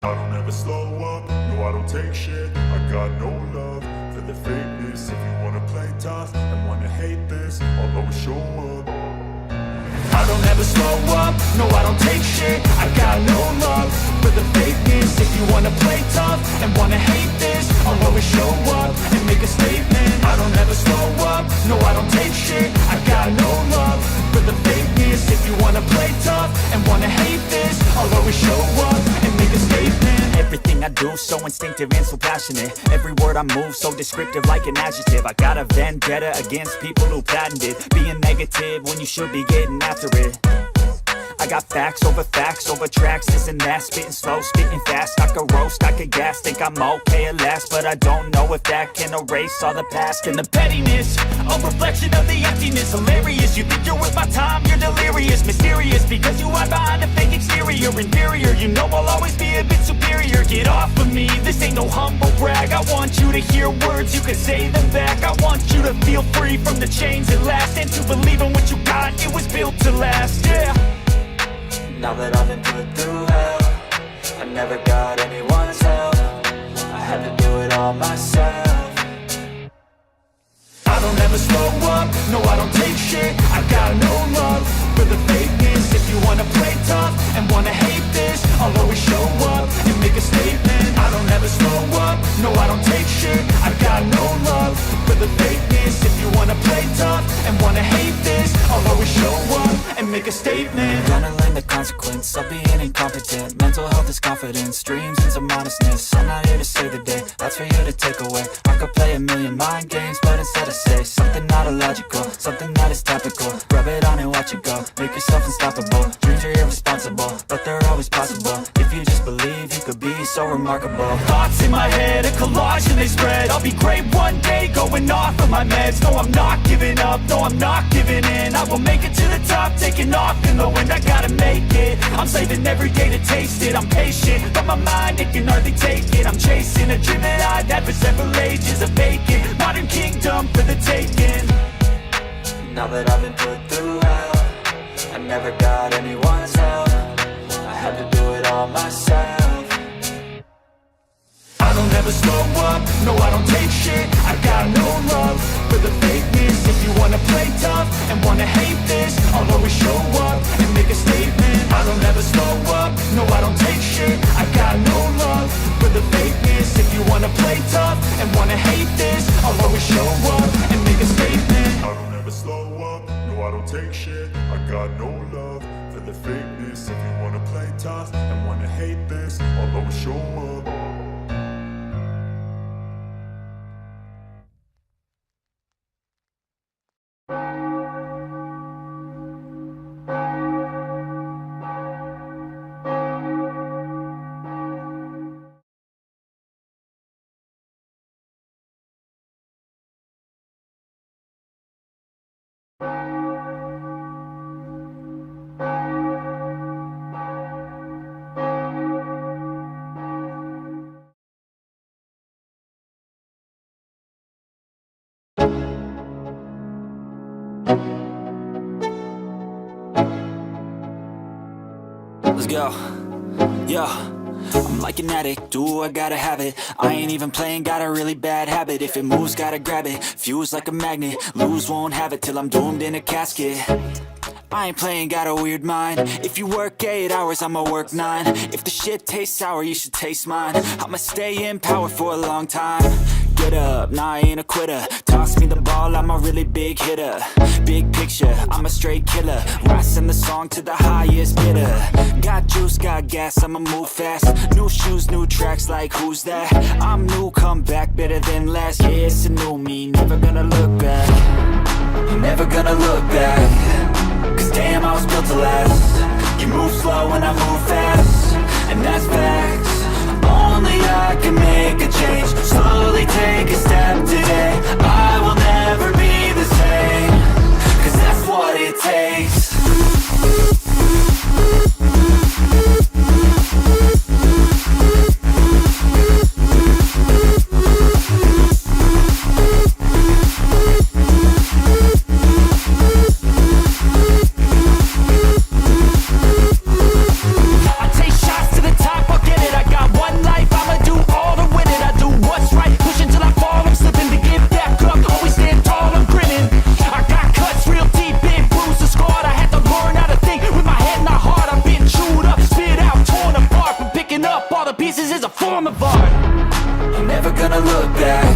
I don't ever slow up, no I don't take shit. I got no love for the fakeness. If you wanna play tough and wanna hate this, I'll always show up. I don't ever slow up, no I don't take shit. I got no love for the fakeness. If you wanna play tough and wanna hate this, I'll always show up and make a statement. I don't ever slow up, no I don't take shit. I got no love for the fakeness. If you wanna play tough and wanna hate this, I'll always show up and make a statement. Everything I do so instinctive and so passionate. Every word I move so descriptive like an adjective. I got a vendetta against people who patented being negative when you should be getting after it. I got facts over tracks, this and that. Spitting slow, spitting fast. I could roast, I could gas. Think I'm okay at last, but I don't know if that can erase all the past. And the pettiness, a reflection of the emptiness. Hilarious, you think you're worth my time, you're delirious. Mysterious, because you hide behind a fake exterior. Inferior, you know I'll always be a bit superior. Get off of me, this ain't no humble brag. I want you to hear words, you can say them back. I want you to feel free from the chains at last, and to believe in what you got, it was built to last, yeah. Now that I've been put through hell, I never got anyone's help. I had to do it all myself. I don't ever slow up, no I don't take shit. I got no love for the fakeness. If you wanna play tough and wanna hate this, I'll always show up and make a statement. I don't ever slow up, no I don't take shit. I got no love for the fakeness. If you wanna play tough and wanna hate this, I'll always show up and make a statement. Gonna learn the consequence of being incompetent. Mental health is confidence, dreams and some honestness. I'm not here to save the day, that's for you to take away. I could play a million mind games, but instead I say something not illogical, something that is topical. Rub it on and watch it go, make yourself unstoppable. Dreams are irresponsible, but they're always possible. If you just believe, you could be so remarkable. Thoughts in my head, a collage and they spread. I'll be great one day, going off of my meds. No, I'm not giving up, no, I'm not giving in. I will make it to the top, taking off in the wind. I gotta make it, I'm saving every day to taste it. I'm patient, but my mind, it can hardly take it. I'm chasing a dream that I've had for several ages. A vacant, modern kingdom for the taking. Now that I've been put through hell, I never got anyone's help. I had to do it all myself. I don't ever slow up, no I don't take shit. I got no love for the fakeness. If you wanna play tough and wanna hate this, I'll always show up and make a statement. I don't ever slow up, no I don't take shit. I got no love for the fakeness. If you wanna play tough and wanna hate this, I'll always show up and make a statement. I don't ever slow up, no I don't take shit. I got no love for the fakeness. If you wanna play tough and wanna hate this, I'll always show up. Let's go. Yeah, I'm like an addict, do I gotta have it. I ain't even playing, got a really bad habit. If it moves, gotta grab it, fuse like a magnet. Lose, won't have it till I'm doomed in a casket. I ain't playing, got a weird mind. If you work 8 hours, I'ma work 9. If the shit tastes sour, you should taste mine. I'ma stay in power for a long time. Get up, nah, I ain't a quitter. Toss me the ball, I'm a really big hitter. Big picture, I'm a straight killer. Rising the song to the highest bidder. Got juice, got gas, I'ma move fast. New shoes, new tracks, like who's that? I'm new, come back, better than last. Yeah, it's a new me, never gonna look back. Never gonna look back. Cause damn, I was built to last. You move slow and I move fast, and that's facts. Only I can make a change. Slowly take a step today. I will never be the same, cause that's what it takes. I take shots to the top, I'll get it. I got one wanna look back,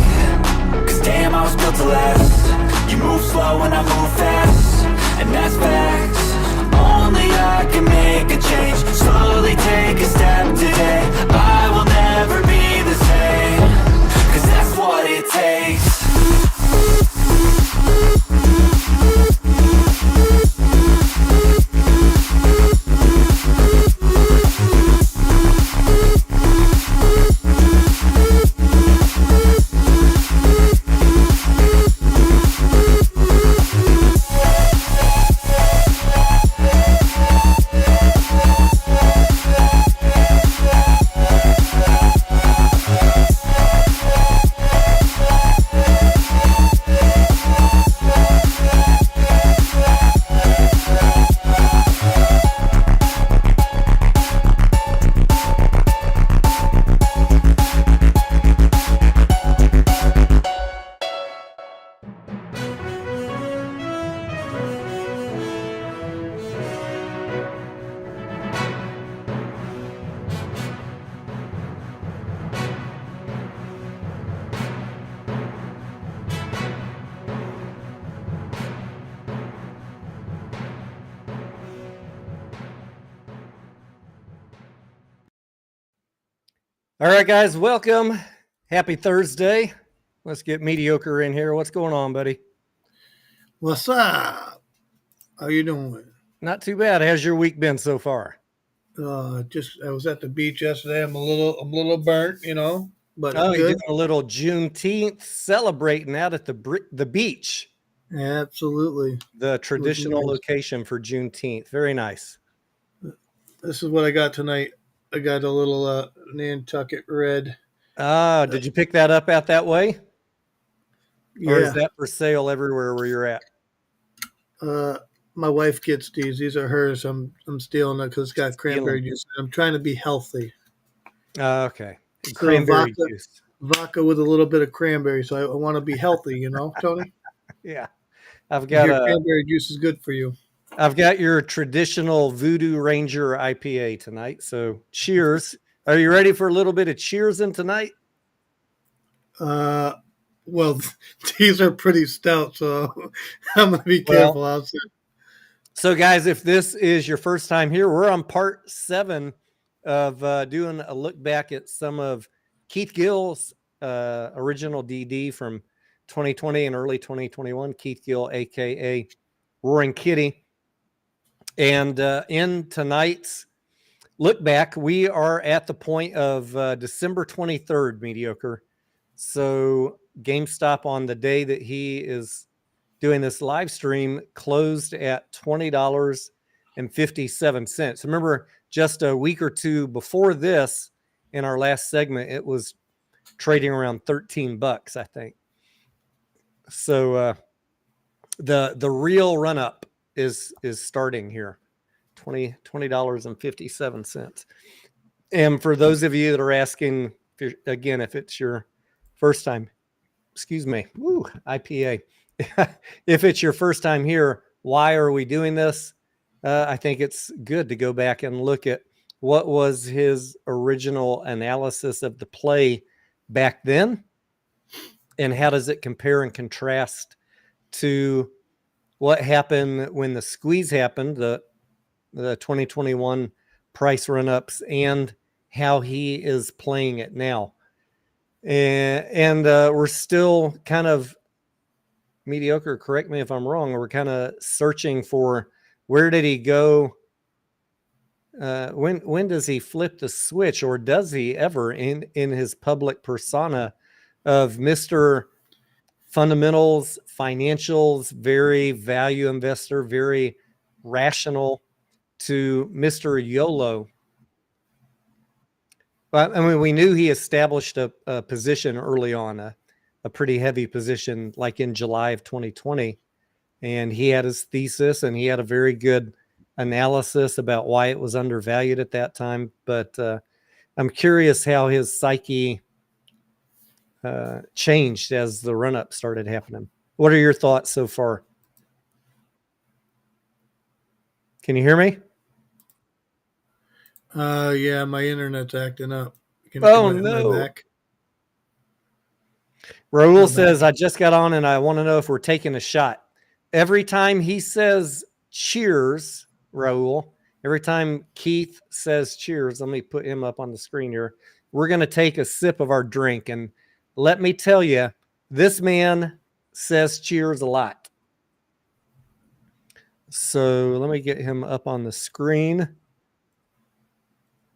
'cause damn, I was built to last. You move slow and I move fast, and that's facts. Only I can make a change. Slowly take a step today. I will never be the same, 'cause that's what it takes. All right, guys, welcome. Happy Thursday. Let's get Mediocre in here. What's going on, buddy? What's up? How you doing? Not too bad. How's your week been so far? I was at the beach yesterday. I'm a little burnt, but Oh, you're good. doing a little Juneteenth celebrating out at the beach, Absolutely. the traditional nice. location for Juneteenth. Very nice. This is what I got tonight. I got a little Nantucket red. Did you pick that up out that way? Or is Yeah. that for sale everywhere where you're at? My wife gets these. These are hers. I'm stealing it because it's got cranberry juice. I'm trying to be healthy. Okay. So Cranberry juice. vodka with a little bit of cranberry. So I want to be healthy, Tony. Yeah. I've Your got cranberry juice is good for you. I've got your traditional Voodoo Ranger IPA tonight. So cheers. Are you ready for a little bit of cheersing tonight? Well, these are pretty stout, so I'm going to be careful. I'll say. So, guys, if this is your first time here, we're on part 7 of doing a look back at some of Keith Gill's original DD from 2020 and early 2021. Keith Gill, a.k.a. Roaring Kitty. And in tonight's look back, we are at the point of December 23rd, Mediocre. So GameStop on the day that he is doing this live stream closed at $20.57. Remember, just a week or two before this, in our last segment, it was trading around $13, I think. So the real run up is starting here, $20.57. And for those of you that are asking, if it's your first time, IPA. If it's your first time here, why are we doing this? I think it's good to go back and look at what was his original analysis of the play back then, and how does it compare and contrast to what happened when the squeeze happened, the 2021 price run-ups, and how he is playing it now. And we're still kind of Mediocre, correct me if I'm wrong, we're kind of searching for where did he go, when does he flip the switch, or does he ever in his public persona of Mr. Fundamentals, financials, very value investor, very rational, to Mr. YOLO. But I mean, we knew he established a position early on, a pretty heavy position, like in July of 2020. And he had his thesis, and he had a very good analysis about why it was undervalued at that time. But I'm curious how his psyche changed as the run-up started happening. What are your thoughts so far? Can you hear me? Yeah, my internet's acting up. Oh, no. Back? Raul says, I just got on and I want to know if we're taking a shot. Every time he says cheers, Raul, every time Keith says cheers, let me put him up on the screen here. We're going to take a sip of our drink. And let me tell you, this man says cheers a lot. So let me get him up on the screen.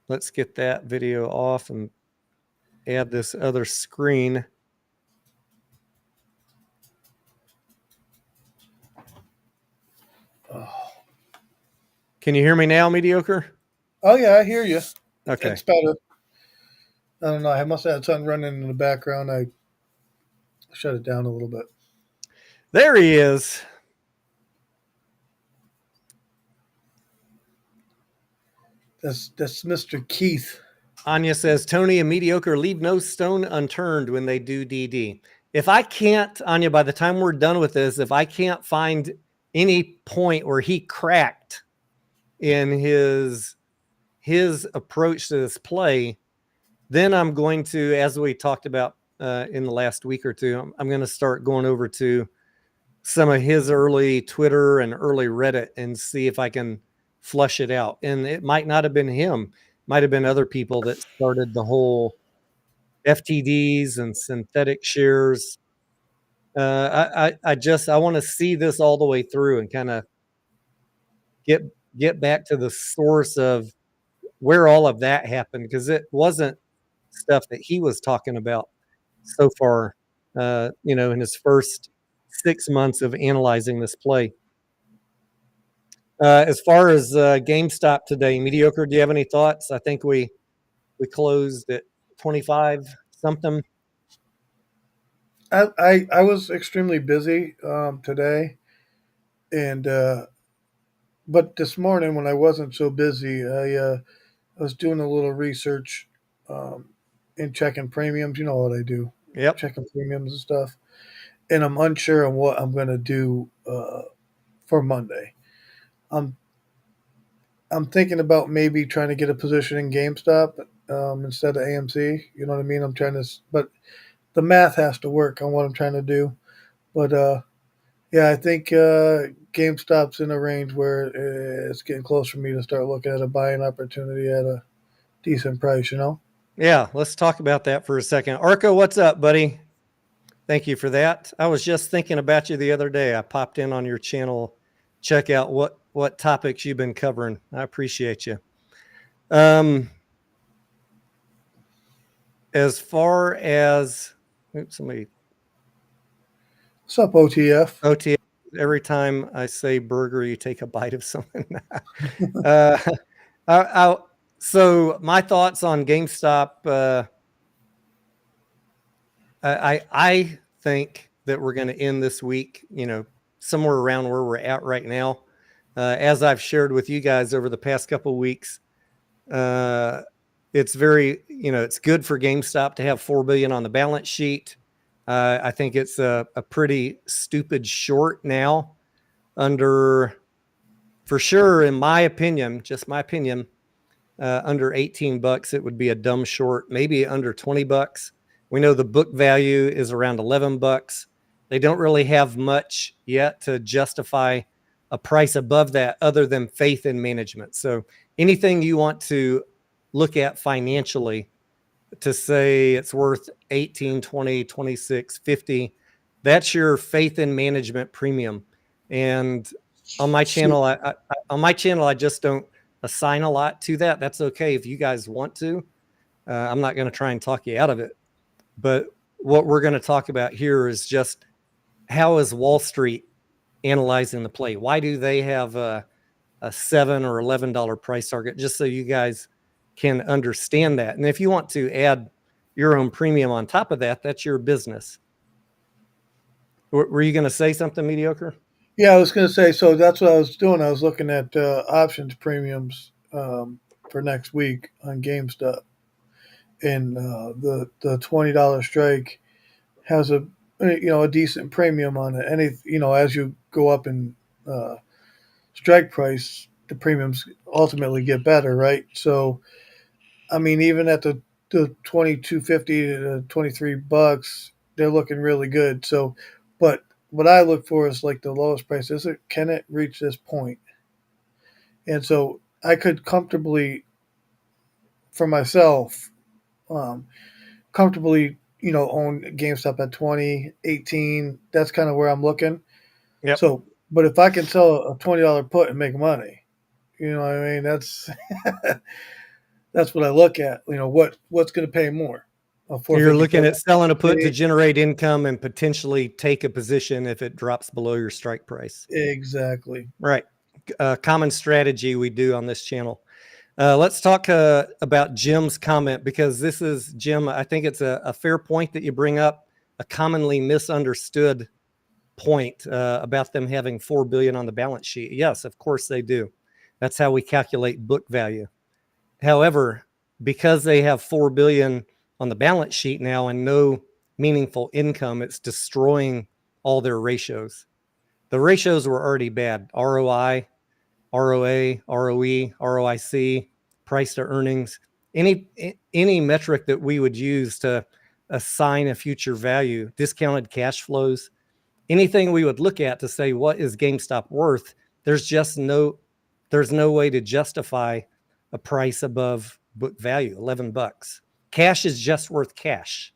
Let's get that video off and add this other screen. Can you hear me now, Mediocre? Oh, yeah, I hear you. Okay. It's better. I don't know. I must have had something running in the background. I shut it down a little bit. There he is. That's Mr. Keith. Anya says, Tony and Mediocre leave no stone unturned when they do DD. If I can't, Anya, by the time we're done with this, if I can't find any point where he cracked in his approach to this play, then I'm going to, as we talked about in the last week or two, I'm going to start going over to some of his early Twitter and early Reddit and see if I can flush it out. And it might not have been him. Might have been other people that started the whole FTDs and synthetic shares. I want to see this all the way through and kind of get back to the source of where all of that happened, because it wasn't stuff that he was talking about so far, in his first 6 months of analyzing this play. As far as GameStop today, Mediocre, do you have any thoughts? I think we closed at 25 something. I was extremely busy today, and but this morning when I wasn't so busy, I was doing a little research and checking premiums. You know what I do? Yep. Checking premiums and stuff. And I'm unsure on what I'm going to do for Monday. I'm thinking about maybe trying to get a position in GameStop instead of AMC. You know what I mean? I'm trying to, but the math has to work on what I'm trying to do. But yeah, I think GameStop's in a range where it's getting close for me to start looking at a buying opportunity at a decent price. You know? Yeah, let's talk about that for a second. Arco, what's up, buddy? Thank you for that. I was just thinking about you the other day. I popped in on your channel, check out what topics you've been covering. I appreciate you. As far as, what's up, OTF? Every time I say burger, you take a bite of something. So my thoughts on GameStop. I think that we're going to end this week, somewhere around where we're at right now. As I've shared with you guys over the past couple of weeks, it's very, it's good for GameStop to have $4 billion on the balance sheet. I think it's a pretty stupid short now under, for sure, in my opinion, just my opinion, under $18, it would be a dumb short, maybe under $20. We know the book value is around $11. They don't really have much yet to justify a price above that other than faith in management. So anything you want to look at financially to say it's worth 18, 20, 26, 50, that's your faith in management premium. And on my channel, I just don't assign a lot to that. That's okay if you guys want to. I'm not going to try and talk you out of it. But what we're going to talk about here is just how is Wall Street analyzing the play? Why do they have a $7 or $11 price target? Just so you guys can understand that. And if you want to add your own premium on top of that, that's your business. Were you going to say something, Mediocre? Yeah, I was going to say, so that's what I was doing. I was looking at options premiums for next week on GameStop. And the $20 strike has a decent premium on it. And as you go up in strike price, the premiums ultimately get better, right? So, I mean, even at the $22.50 to $23, they're looking really good. So, but what I look for is like the lowest price. Can it reach this point? And so I could comfortably, for myself, um, comfortably, own GameStop at 20, 18. That's kind of where I'm looking. Yep. So, but if I can sell a $20 put and make money, you know what I mean? That's that's what I look at. What's going to pay more? A You're looking at selling a put to 450. generate income and potentially take a position if it drops below your strike price. Exactly. Right. Common strategy we do on this channel. Let's talk about Jim's comment, because this is, Jim, I think it's a fair point that you bring up, a commonly misunderstood point about them having $4 billion on the balance sheet. Yes, of course they do. That's how we calculate book value. However, because they have $4 billion on the balance sheet now and no meaningful income, it's destroying all their ratios. The ratios were already bad. ROI, ROA, ROE, ROIC, price to earnings, any metric that we would use to assign a future value, discounted cash flows, anything we would look at to say, what is GameStop worth? There's no way to justify a price above book value, $11. Cash is just worth cash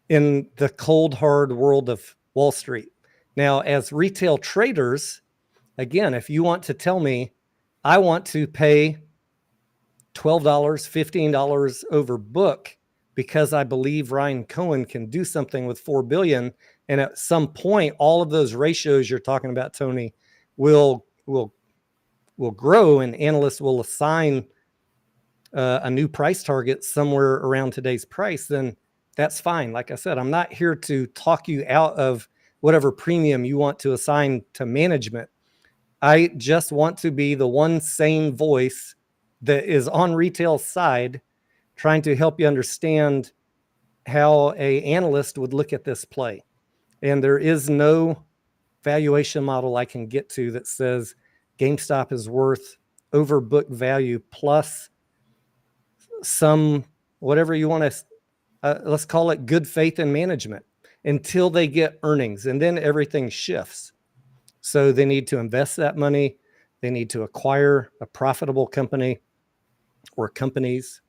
in the cold, hard world of Wall Street. Now, as retail traders, again, if you want to tell me I want to pay $12, $15 over book because I believe Ryan Cohen can do something with $4 billion, and at some point, all of those ratios you're talking about, Tony, will grow, and analysts will assign a new price target somewhere around today's price, then that's fine. Like I said, I'm not here to talk you out of whatever premium you want to assign to management. I just want to be the one sane voice that is on retail side, trying to help you understand how a analyst would look at this play. And there is no valuation model I can get to that says GameStop is worth over book value plus some, whatever you want to, let's call it good faith in management, until they get earnings, and then everything shifts. So they need to invest that money. They need to acquire a profitable company or companies,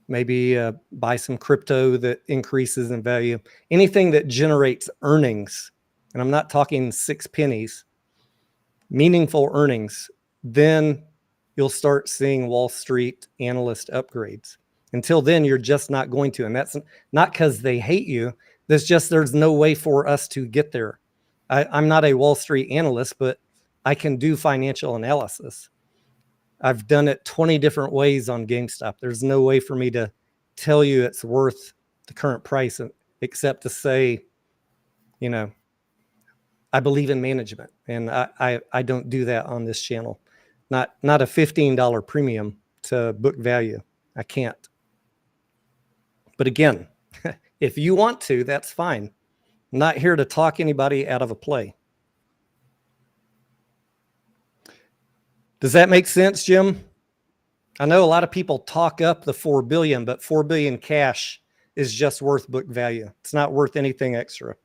maybe buy some crypto that increases in value, anything that generates earnings. And I'm not talking 6 pennies, meaningful earnings. Then you'll start seeing Wall Street analyst upgrades. Until then, you're just not going to. And that's not because they hate you. There's no way for us to get there. I'm not a Wall Street analyst, but I can do financial analysis. I've done it 20 different ways on GameStop. There's no way for me to tell you it's worth the current price, except to say, I believe in management, and I don't do that on this channel. Not a $15 premium to book value. I can't. But again, if you want to, that's fine. I'm not here to talk anybody out of a play. Does that make sense, Jim? I know a lot of people talk up the $4 billion, but $4 billion cash is just worth book value. It's not worth anything extra.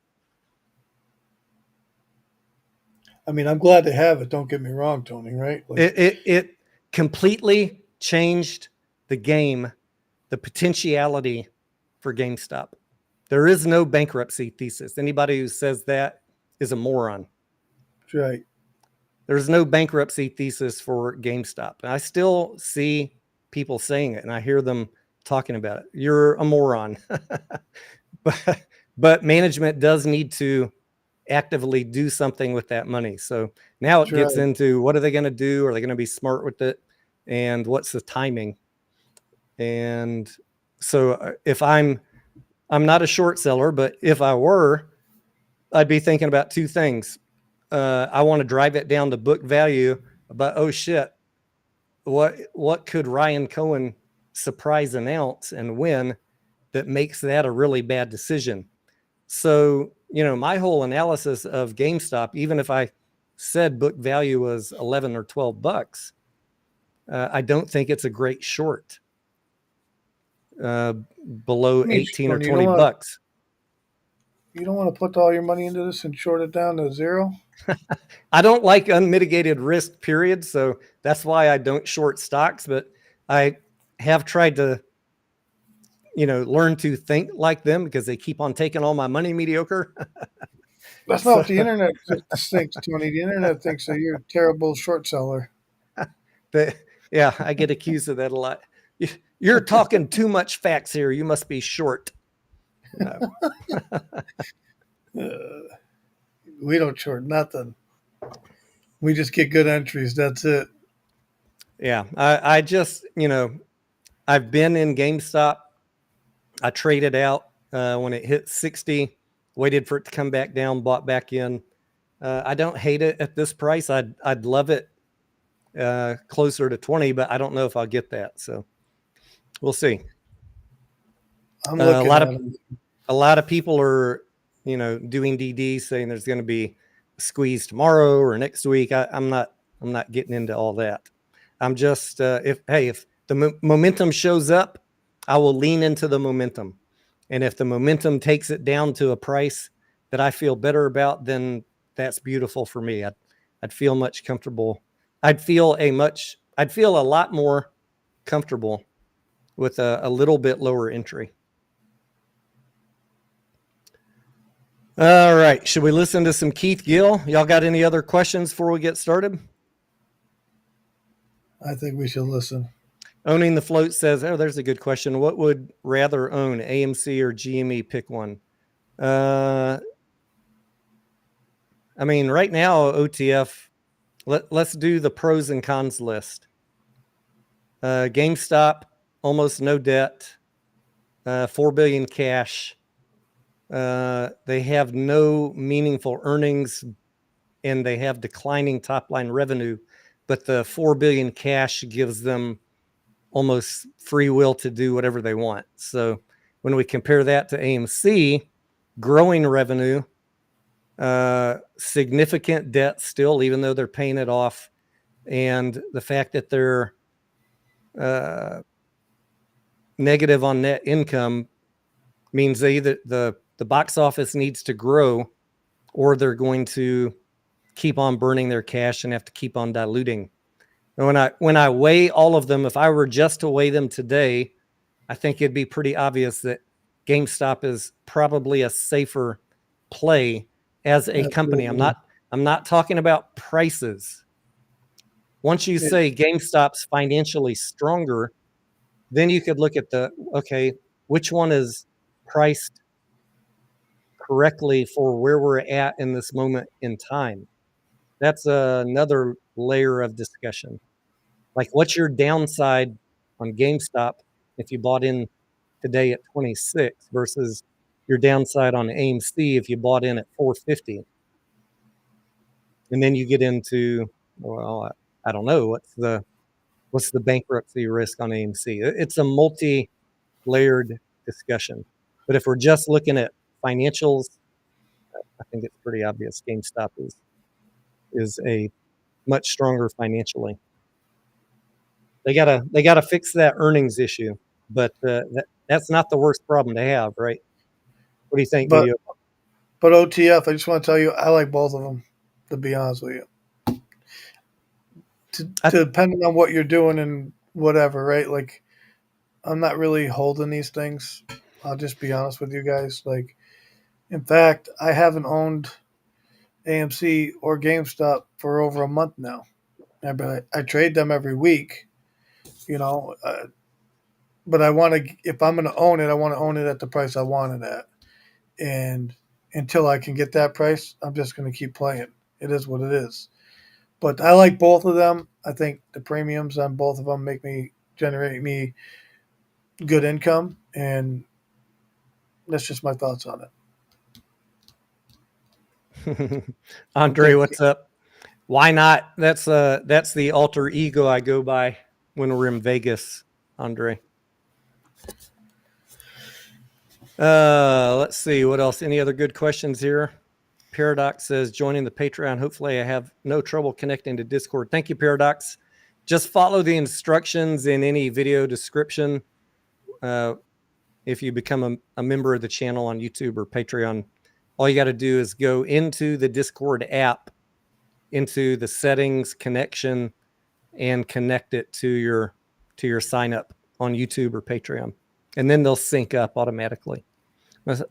I mean, I'm glad to have it. Don't get me wrong, Tony, right? It completely changed the game, the potentiality for GameStop. There is no bankruptcy thesis. Anybody who says that is a moron. That's right. There's no bankruptcy thesis for GameStop. And I still see people saying it, and I hear them talking about it. You're a moron. But management does need to actively do something with that money. So now it gets into, what are they going to do? Are they going to be smart with it? And what's the timing? And so if I'm not a short seller, but if I were, I'd be thinking about 2 things. I want to drive it down to book value, but oh shit, what could Ryan Cohen surprise announce and when that makes that a really bad decision? So, my whole analysis of GameStop, even if I said book value was 11 or 12 bucks, I don't think it's a great short below 18 or 20 bucks. You don't want to put all your money into this and short it down to zero? I don't like unmitigated risk, period. So that's why I don't short stocks, but I have tried to, learn to think like them because they keep on taking all my money, mediocre. That's not So, what the internet thinks, Tony. The internet thinks that you're a terrible short seller. yeah, I get accused of that a lot. You're talking too much facts here. You must be short. We don't short nothing. We just get good entries. That's it. Yeah, I just, I've been in GameStop. I traded out when it hit 60, waited for it to come back down, bought back in. I don't hate it at this price. I'd love it closer to 20, but I don't know if I'll get that. So we'll see. I'm looking at them. A lot of people are, doing DD, saying there's going to be a squeeze tomorrow or next week. I'm not getting into all that. I'm just if the momentum shows up, I will lean into the momentum, and if the momentum takes it down to a price that I feel better about, then that's beautiful for me. I'd feel much comfortable. I'd feel a lot more comfortable with a little bit lower entry. All right. Should we listen to some Keith Gill? Y'all got any other questions before we get started? I think we should listen. Owning the Float says, oh, there's a good question. What would rather own, AMC or GME? Pick one. I mean, right now, OTF, let's do the pros and cons list. GameStop, almost no debt, $4 billion cash. They have no meaningful earnings, and they have declining top line revenue, but the $4 billion cash gives them almost free will to do whatever they want. So when we compare that to AMC, growing revenue, significant debt still, even though they're paying it off, and the fact that they're negative on net income means they either the box office needs to grow, or they're going to keep on burning their cash and have to keep on diluting. And when I weigh all of them, if I were just to weigh them today, I think it'd be pretty obvious that GameStop is probably a safer play as a company. I'm not talking about prices. Once you say GameStop's financially stronger, then you could look at which one is priced correctly for where we're at in this moment in time. That's another layer of discussion. Like, what's your downside on GameStop if you bought in today at 26 versus your downside on AMC if you bought in at 450? And then you get into, well, I don't know, what's the bankruptcy risk on AMC? It's a multi-layered discussion. But if we're just looking at financials, I think it's pretty obvious GameStop is a much stronger financially. They gotta fix that earnings issue, but that's not the worst problem to have, right? What do you think, But Video? OTF, I just want to tell you, I like both of them, to be honest with you. Depending on what you're doing and whatever, right? Like, I'm not really holding these things. I'll just be honest with you guys. Like, in fact, I haven't owned AMC or GameStop for over a month now. I trade them every week, but I want to, if I'm going to own it, I want to own it at the price I want it at. And until I can get that price, I'm just going to keep playing. It is what it is. But I like both of them. I think the premiums on both of them generate me good income, and that's just my thoughts on it? Andre, what's up? Why not? That's the alter ego I go by when we're in Vegas, Andre. Let's see what else. Any other good questions here? Paradox says, joining the Patreon. Hopefully I have no trouble connecting to Discord. Thank you, Paradox. Just follow the instructions in any video description. If you become a member of the channel on YouTube or Patreon, all you got to do is go into the Discord app, into the settings connection, and connect it to your sign up on YouTube or Patreon. And then they'll sync up automatically.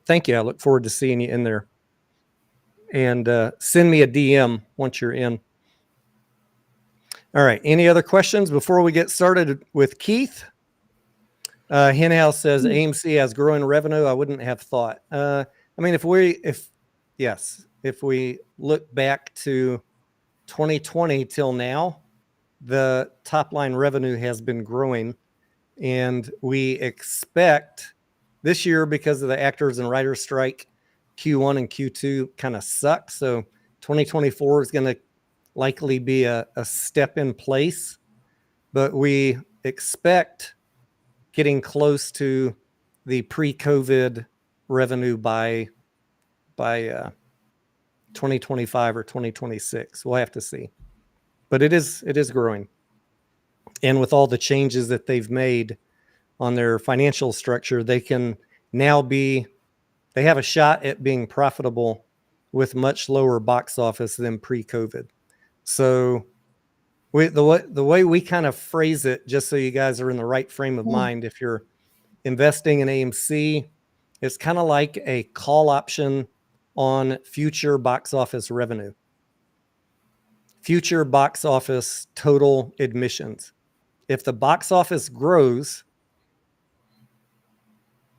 Thank you. I look forward to seeing you in there. And send me a DM once you're in. All right. Any other questions before we get started with Keith? Henhouse says AMC has growing revenue. I wouldn't have thought. I mean, if we look back to 2020 till now, the top line revenue has been growing, and we expect this year, because of the actors and writers strike, Q1 and Q2 kind of suck. So 2024 is going to likely be a step in place, but we expect getting close to the pre-COVID revenue by 2025 or 2026. We'll have to see, but it is growing. And with all the changes that they've made on their financial structure, they can now they have a shot at being profitable with much lower box office than pre-COVID. So the way we kind of phrase it, just so you guys are in the right frame of mind, if you're investing in AMC, it's kind of like a call option on future box office revenue, future box office total admissions. If the box office grows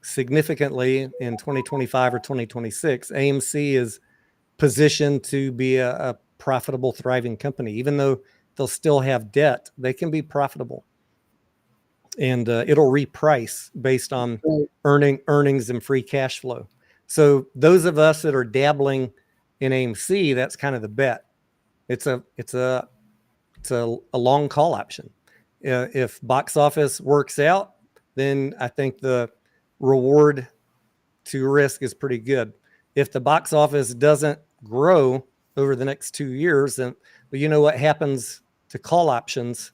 significantly in 2025 or 2026, AMC is positioned to be a profitable, thriving company. Even though they'll still have debt, they can be profitable. And it'll reprice based on earnings and free cash flow. So those of us that are dabbling in AMC, that's kind of the bet. It's a long call option. If box office works out, then I think the reward to risk is pretty good. If the box office doesn't grow over the next 2 years, then you know what happens to call options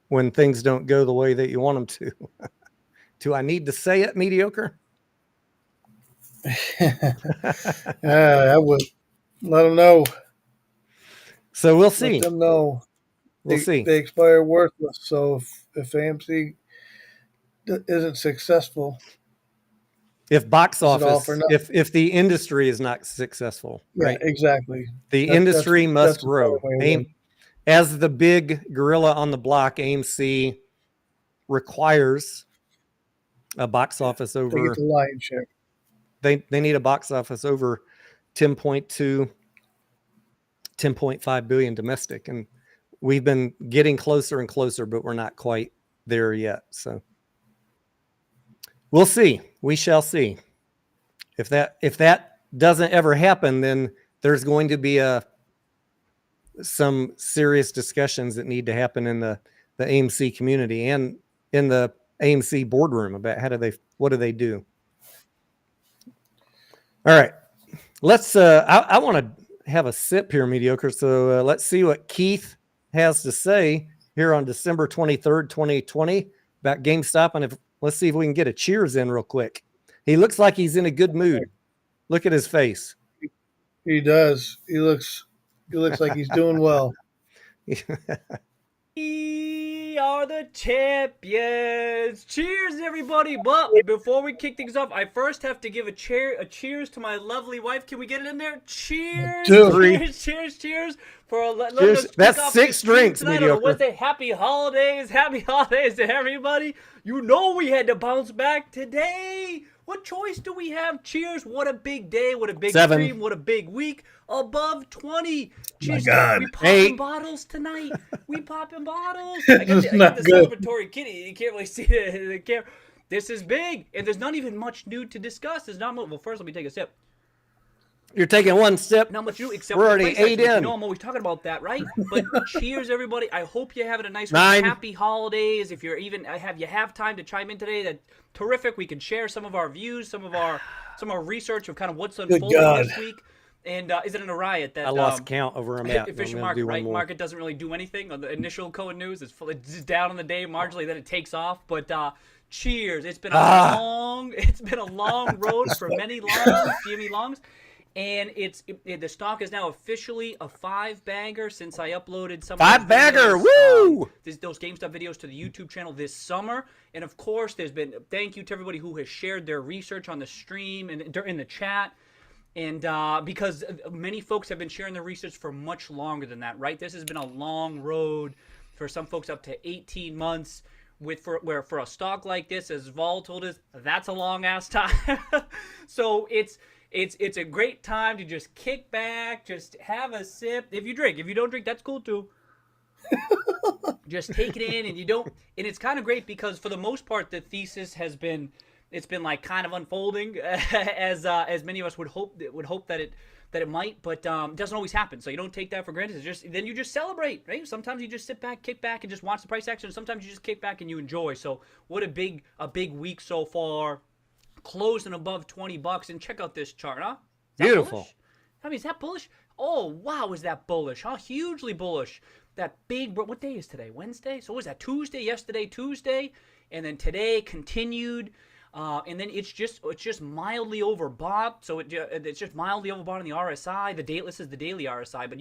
when things don't go the way that you want them to. Do I need to say it, mediocre? I would let them know. So we'll see. Let them know. We'll see. They expire worthless. So if AMC isn't successful, if box office, if the industry is not successful, right? Exactly. The industry must grow. As the big gorilla on the block, AMC requires a box office over. They get the lion's share. They need a box office over 10.2, 10.5 billion domestic, and we've been getting closer and closer, but we're not quite there yet. So we'll see. We shall see. If that doesn't ever happen, then there's going to be some serious discussions that need to happen in the AMC community and in the AMC boardroom about what do they do. All right, let's. I want to have a sip here, mediocre. So let's see what Keith has to say here on December 23rd, 2020 about GameStop, and let's see if we can get a cheers in real quick. He looks like he's in a good mood. Look at his face. He does. He looks like he's doing well. We are the champions. Cheers, everybody. But before we kick things off, I first have to give a cheers to my lovely wife. Can we get it in there? Cheers. Cheers. That's 6 drinks, mediocre. Wednesday. Happy holidays to everybody. You know we had to bounce back today. What choice do we have? Cheers. What a big day. What a big 7. stream. What a big week. Above 20. Cheers. God. We popping bottles tonight. We popping bottles. I get the celebratory kitty. You can't really see the camera. This is big. And there's not even much new to discuss. There's not much. Well, first let me take a sip. You're taking one sip. Not much new, except we're for already the 8 in. You know I'm always talking about that, right? But cheers, everybody. I hope you're having a nice 9. Happy holidays. If you're even have time to chime in today, that's terrific. We can share some of our views, some of our research of kind of what's unfolding this week. And is it in a riot that I lost count over a map? Efficient market, right? Market doesn't really do anything on the initial code news. It's down on the day marginally, then it takes off. But cheers! It's been a long road for many longs, GME longs. And the stock is now officially a 5-bagger since I uploaded some 5-bagger, woo! Those GameStop videos to the YouTube channel this summer. And of course, there's been thank you to everybody who has shared their research on the stream and in the chat. And because many folks have been sharing their research for much longer than that, right? This has been a long road for some folks, up to 18 months. Where for a stock like this, as Vol told us, that's a long ass time. So it's a great time to just kick back, just have a sip. If you drink, if you don't drink, that's cool too. Just take it in, and you don't. And it's kind of great because for the most part, the thesis has been, it's been like kind of unfolding as many of us would hope that it might, but it doesn't always happen. So you don't take that for granted. It's just, then you just celebrate, right? Sometimes you just sit back, kick back, and just watch the price action. Sometimes you just kick back and you enjoy. So what a big week so far, closing above $20. And check out this chart, huh? Beautiful. Bullish? I mean, is that bullish? Oh wow, is that bullish? Huh? Hugely bullish. That big. What day is today? Wednesday. So what was that? Tuesday. Yesterday, Tuesday, and then today continued. And then it's just mildly overbought. So it's just mildly overbought on the RSI. This is the daily RSI, but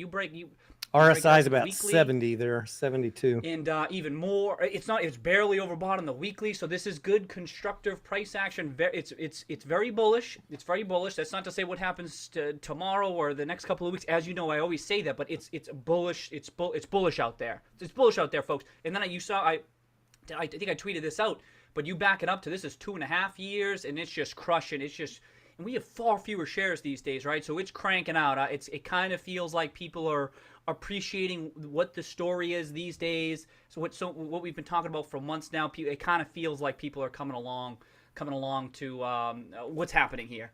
RSI is about weekly, 70 there, 72. And even more, it's barely overbought on the weekly. So this is good constructive price action. It's very bullish. It's very bullish. That's not to say what happens tomorrow or the next couple of weeks. As you know, I always say that, but it's bullish. It's bullish out there. It's bullish out there, folks. And then I think I tweeted this out. But you back it up to this is 2.5 years, and it's just crushing. And we have far fewer shares these days, right? So it's cranking out. It kind of feels like people are appreciating what the story is these days. So what we've been talking about for months now, it kind of feels like people are coming along to what's happening here.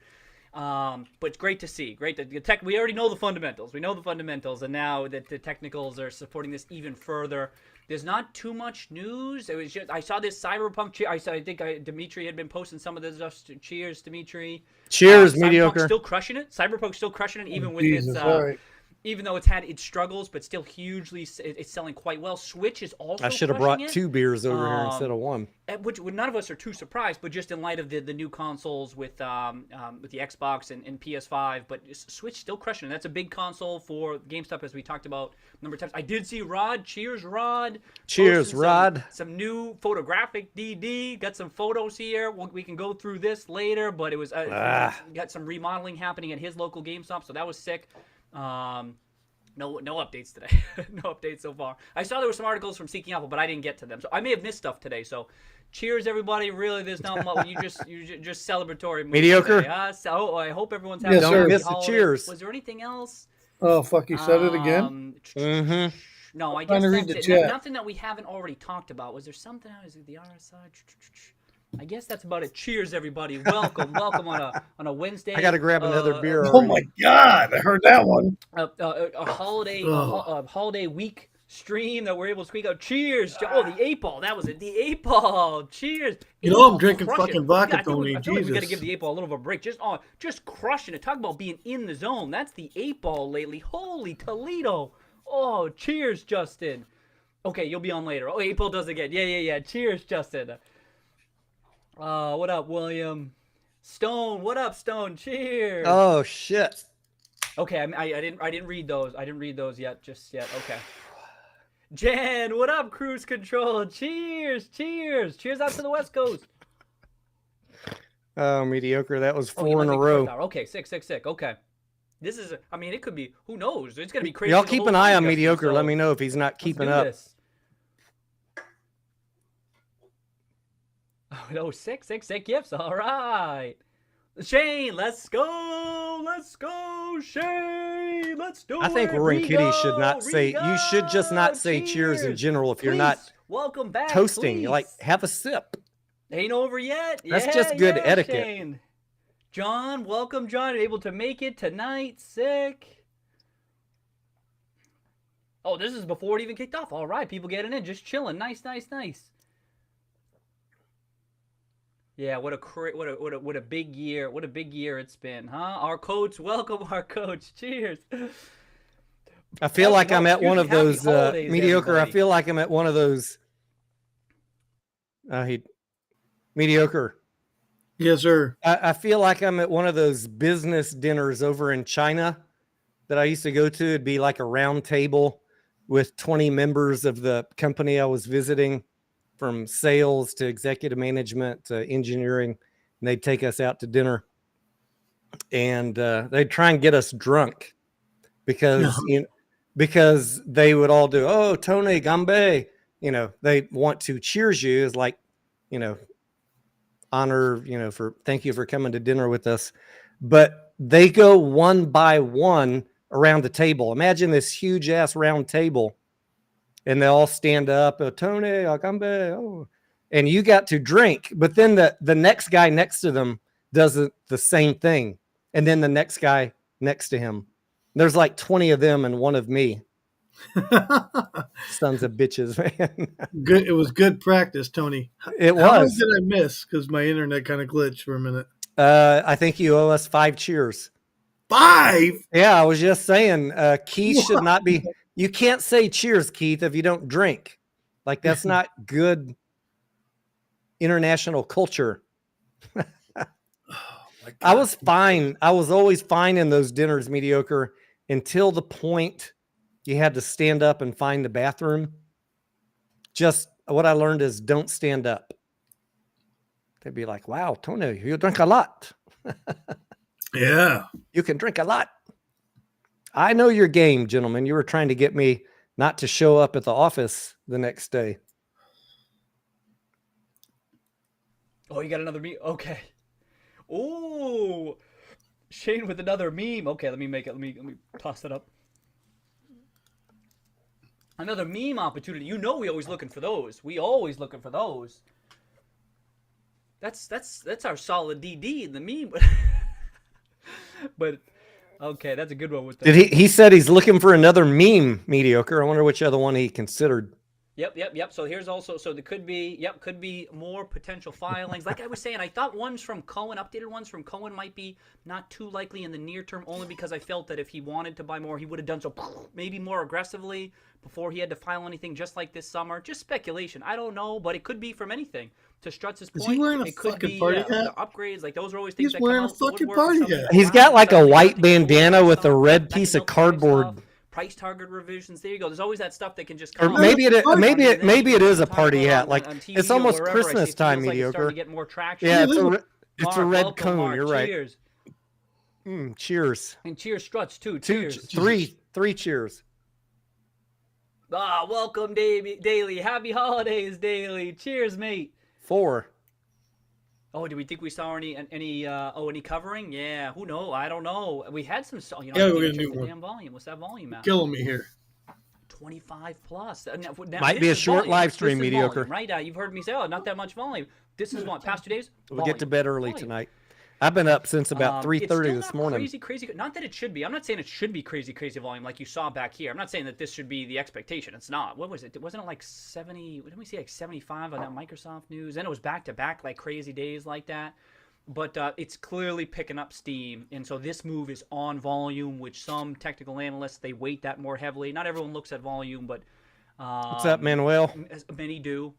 But it's great to see. Great that we already know the fundamentals. We know the fundamentals, and now that the technicals are supporting this even further. There's not too much news. It was just I saw this cyberpunk. I think Dimitri had been posting some of this stuff. Cheers, Dimitri. Cheers, mediocre. Still crushing it. Cyberpunk's still crushing it, even with its. Right. Even though it's had its struggles, but still hugely, it's selling quite well. Switch is also. I should have brought 2 beers over here instead of 1. Which none of us are too surprised, but just in light of the new consoles with the Xbox and PS5, but Switch still crushing. That's a big console for GameStop, as we talked about a number of times. I did see Rod. Cheers, Rod. Cheers, Rod. Some new photographic DD. Got some photos here. We can go through this later, but it was got some remodeling happening at his local GameStop, so that was sick. No updates today. No updates so far. I saw there were some articles from Seeking Apple, but I didn't get to them. So I may have missed stuff today. So cheers, everybody. Really, there's not much. You just celebratory. Mediocre. Today, so I hope everyone's having Yes, a sir. happy Miss the holiday. cheers. Was there anything else? Oh, fuck, you said it again? Mm-hmm. No, I Trying guess to read that's the it. chat. Nothing that we haven't already talked about. Was there something else? Is it the RSI? I guess that's about it. Cheers, everybody. Welcome on a Wednesday. I got to grab another beer. Oh my God, I heard that one. A holiday week stream that we're able to squeak out. Cheers! Oh, the 8-ball. That was it. The 8-ball. Cheers. You know I'm drinking fucking vodka, Tony. I feel like we got to Jesus. give the 8-ball a little bit of a break. Just crushing it. Talk about being in the zone. That's the 8-ball lately. Holy Toledo. Oh, cheers, Justin. Okay, you'll be on later. Oh, 8-ball does it again. Yeah. Cheers, Justin. What up, William? Stone, what up, Stone? Cheers. Oh shit. Okay, I didn't read those. I didn't read those just yet. Okay. Jan, what up, Cruise Control? Cheers. Cheers out to the West Coast. Oh, mediocre. That was 4 in a row. Okay, sick. Okay. This is, it could be, who knows? It's going to be crazy. Y'all keep an eye on mediocre. Let me know if he's not keeping up. This. Oh, sick gifts. All right. Shane, let's go, Shane. Let's do it. I think Roaring Kitty should not say, you should just not say cheers in general if you're not welcome back, toasting. please. Like, have a sip. Ain't over yet. That's just good etiquette. Shane. John, welcome, John. Able to make it tonight. Sick. Oh, this is before it even kicked off. All right, people getting in, just chilling. Nice. Yeah, what a big year. What a big year it's been, huh? Our coach, welcome our coach. Cheers. I feel like I'm at one of those holidays, mediocre. everybody. I feel like I'm at one of those mediocre. Yes, sir. I feel like I'm at one of those business dinners over in China that I used to go to. It'd be like a round table with 20 members of the company I was visiting, from sales to executive management to engineering. And they'd take us out to dinner, and they'd try and get us drunk because because they would all do, oh, Tony Gambe, they want to cheers you as like, honor, for thank you for coming to dinner with us. But they go one by one around the table. Imagine this huge ass round table, and they all stand up, oh, Tony Gambe, oh, and you got to drink. But then the next guy next to them does the same thing, and then the next guy next to him. There's like 20 of them and one of me. Sons of bitches, man. Good. It was good practice, Tony. It How much was. did I miss? Because my internet kind of glitched for a minute. I think you owe us 5 cheers. 5? Yeah, I was just saying, Keith should not be. You can't say cheers, Keith, if you don't drink. Like, that's not good international culture. I was fine. I was always fine in those dinners, mediocre, until the point you had to stand up and find the bathroom. Just what I learned is don't stand up. They'd be like, wow, Tony, you drink a lot. Yeah. You can drink a lot. I know your game, gentlemen. You were trying to get me not to show up at the office the next day. Oh, you got another meme? Okay. Ooh. Shane with another meme. Okay, let me make it. Let me toss it up. Another meme opportunity. You know we always looking for those. We always looking for those. That's our solid DD in the meme. But okay, that's a good one with that. He said he's looking for another meme, mediocre. I wonder which other one he considered. Yep. So here's also, so there could be more potential filings. Like I was saying, I thought ones from Cohen, updated ones from Cohen might be not too likely in the near term, only because I felt that if he wanted to buy more, he would have done so maybe more aggressively before he had to file anything, just like this summer. Just speculation. I don't know, but it could be from anything. To Strutz's point, Is he wearing a it could fucking be party hat? the upgrades. Like those are always things He's that wearing come a out the fucking woodwork or party something. hat. He's got like a Stuff, white you know, bandana with a stuff, red that piece can of go price cardboard. stuff, price target revisions. There you go. There's always that stuff that can just Or come. maybe out. maybe it is a Talk party about hat. Like on TV it's or almost wherever, Christmas it time, feels like it's starting mediocre. to get more traction. Yeah, Yeah, it's a Mark, red welcome, cone. Mark. You're right. Cheers. Cheers. And cheers, Struts too. Two, Cheers. three cheers. Welcome, Daily. Happy holidays, Daily. Cheers, mate. 4. Oh, do we think we saw any covering? Yeah, who knows? I don't know. We had some, Yeah, I we're need to gonna do check the one. damn volume. What's that volume at? Killing me here. 25 plus. Now, Might this be a is short volume. live stream, This is mediocre. volume, right? You've heard me say, oh, not that much volume. This is what, past 2 days? We'll get to bed early Volume. tonight. I've been up since about 3:30 it's this still morning. not crazy. Not that it should be. I'm not saying it should be crazy volume like you saw back here. I'm not saying that this should be the expectation. It's not. What was it? Wasn't it like 70? Didn't we see like 75 on that Microsoft news? Then it was back to back like crazy days like that. But it's clearly picking up steam, and so this move is on volume, which some technical analysts, they weight that more heavily. Not everyone looks at volume, but What's up, Manuel? many do.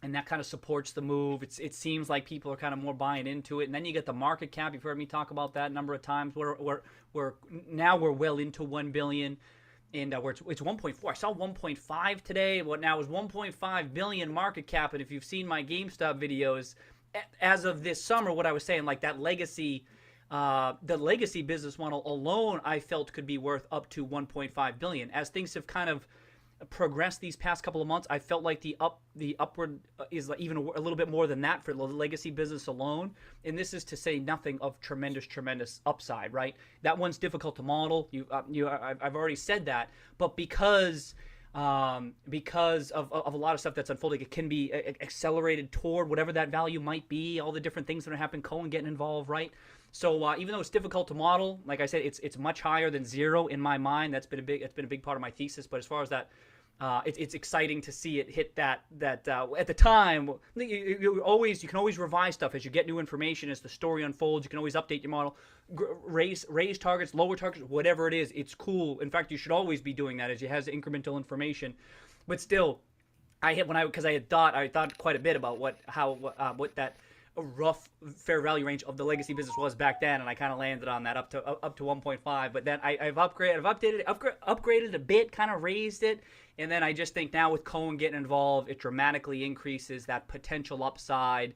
And that kind of supports the move. It seems like people are kind of more buying into it. And then you get the market cap. You've heard me talk about that a number of times. We're well into 1 billion, and it's 1.4. I saw 1.5 today. What now is 1.5 billion market cap. And if you've seen my GameStop videos, as of this summer, what I was saying, like that legacy, the legacy business model alone, I felt could be worth up to 1.5 billion. As things have kind of progressed these past couple of months, I felt like the upward is even a little bit more than that for the legacy business alone. And this is to say nothing of tremendous upside, right? That one's difficult to model. I've already said that, but because of a lot of stuff that's unfolding, it can be accelerated toward whatever that value might be. All the different things that are happening, Cohen getting involved, right? So even though it's difficult to model, like I said, it's much higher than 0 in my mind. That's been a big part of my thesis. But as far as that, it's exciting to see it hit that at the time. You can always revise stuff as you get new information, as the story unfolds. You can always update your model, raise targets, lower targets, whatever it is. It's cool. In fact, you should always be doing that as it has incremental information. But still, I thought quite a bit about what that rough fair value range of the legacy business was back then, and I kind of landed on that up to 1.5. But then I've upgraded a bit, kind of raised it, and then I just think now with Cohen getting involved, it dramatically increases that potential upside.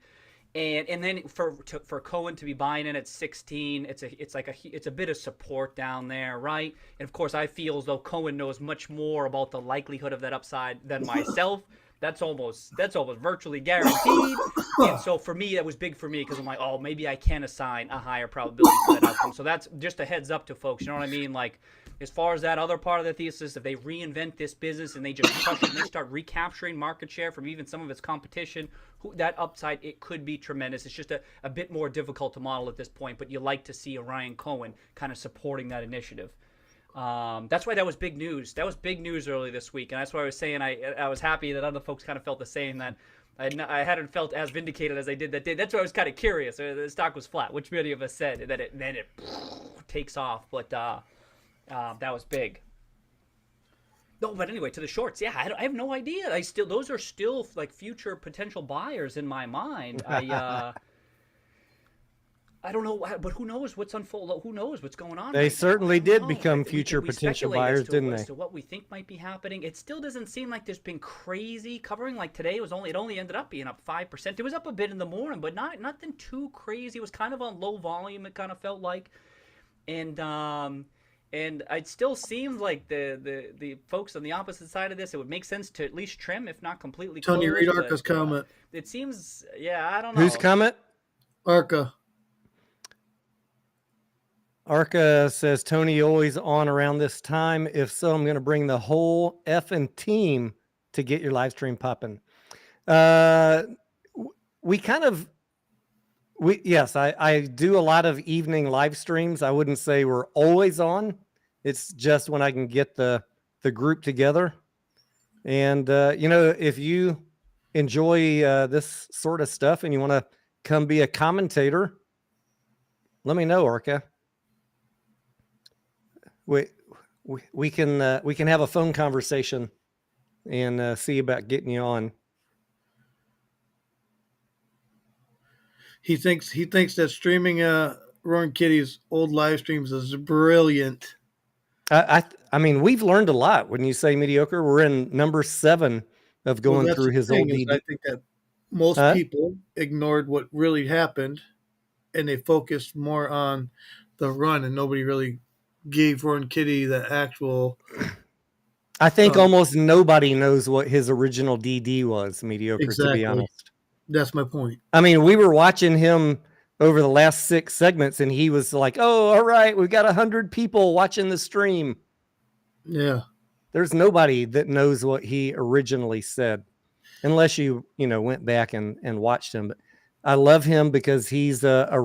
And then for Cohen to be buying in at 16, it's a bit of support down there, right? And of course, I feel as though Cohen knows much more about the likelihood of that upside than myself. That's almost virtually guaranteed. And so for me, that was big for me because I'm like, oh, maybe I can assign a higher probability to that outcome. So that's just a heads up to folks. You know what I mean? Like, as far as that other part of the thesis, if they reinvent this business and they just crush it and they start recapturing market share from even some of its competition, that upside, it could be tremendous. It's just a bit more difficult to model at this point, but you like to see Orion Cohen kind of supporting that initiative. That's why that was big news. That was big news early this week, and that's why I was saying I was happy that other folks kind of felt the same, that I hadn't felt as vindicated as I did that day. That's why I was kind of curious. The stock was flat, which many of us said, and then it takes off. But that was big. No, but anyway, to the shorts, yeah, I have no idea. Those are still like future potential buyers in my mind. I don't know, but who knows what's unfolding? Who knows what's going on? They certainly did know. become future potential buyers, didn't they? As to what we think might be happening. It still doesn't seem like there's been crazy covering. Like today, it only ended up being up 5%. It was up a bit in the morning, but nothing too crazy. It was kind of on low volume. It kind of felt like, and it still seems like the folks on the opposite side of this, it would make sense to at least trim, if not completely close. Tony, read Arca's comment. It seems, yeah, I don't know. Whose comment? Arca. Arca says, Tony, always on around this time. If so, I'm going to bring the whole effing team to get your live stream popping. Yes, I do a lot of evening live streams. I wouldn't say we're always on. It's just when I can get the group together. And, if you enjoy this sort of stuff and you want to come be a commentator, let me know, Arca. We can have a phone conversation and see about getting you on. He thinks that streaming Roaring Kitty's old live streams is brilliant. I mean, we've learned a lot. When you say mediocre, we're in number 7 of going through his old DD. I think that most people ignored what really happened, and they focused more on the run, and nobody really gave Roaring Kitty the actual. I think almost nobody knows what his original DD was, mediocre, exactly. To be honest. That's my point. I mean, we were watching him over the last 6 segments, and he was like, oh, all right, we've got 100 people watching the stream. Yeah. There's nobody that knows what he originally said, unless you went back and watched him. But I love him because he's a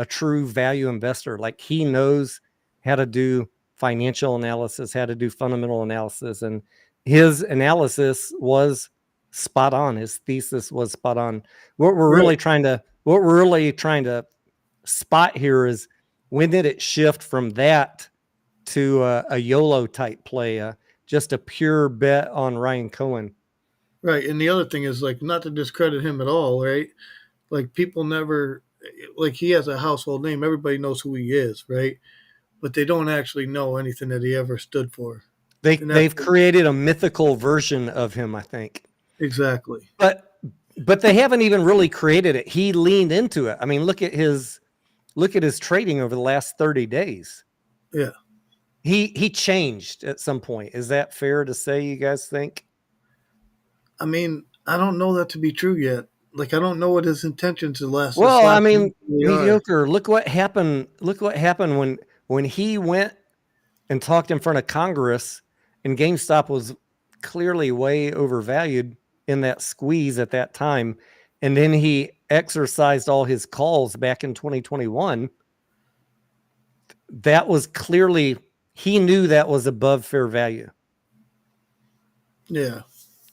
true value investor. Like, he knows how to do financial analysis, how to do fundamental analysis. And his analysis was spot on. His thesis was spot on. What we're really trying to spot here is, when did it shift from that to a YOLO type play, just a pure bet on Ryan Cohen? Right. And the other thing is, like, not to discredit him at all, right? Like, people never, like, he has a household name. Everybody knows who he is, right? But they don't actually know anything that he ever stood for. They've created a mythical version of him, I think. Exactly. But they haven't even really created it. He leaned into it. I mean, look at his trading over the last 30 days. Yeah. He changed at some point. Is that fair to say, you guys think? I mean, I don't know that to be true yet. Like, I don't know what his intentions of last. Well, I mean, mediocre. Look what happened. Look what happened when he went and talked in front of Congress, and GameStop was clearly way overvalued in that squeeze at that time. And then he exercised all his calls back in 2021. That was clearly, he knew that was above fair value. Yeah.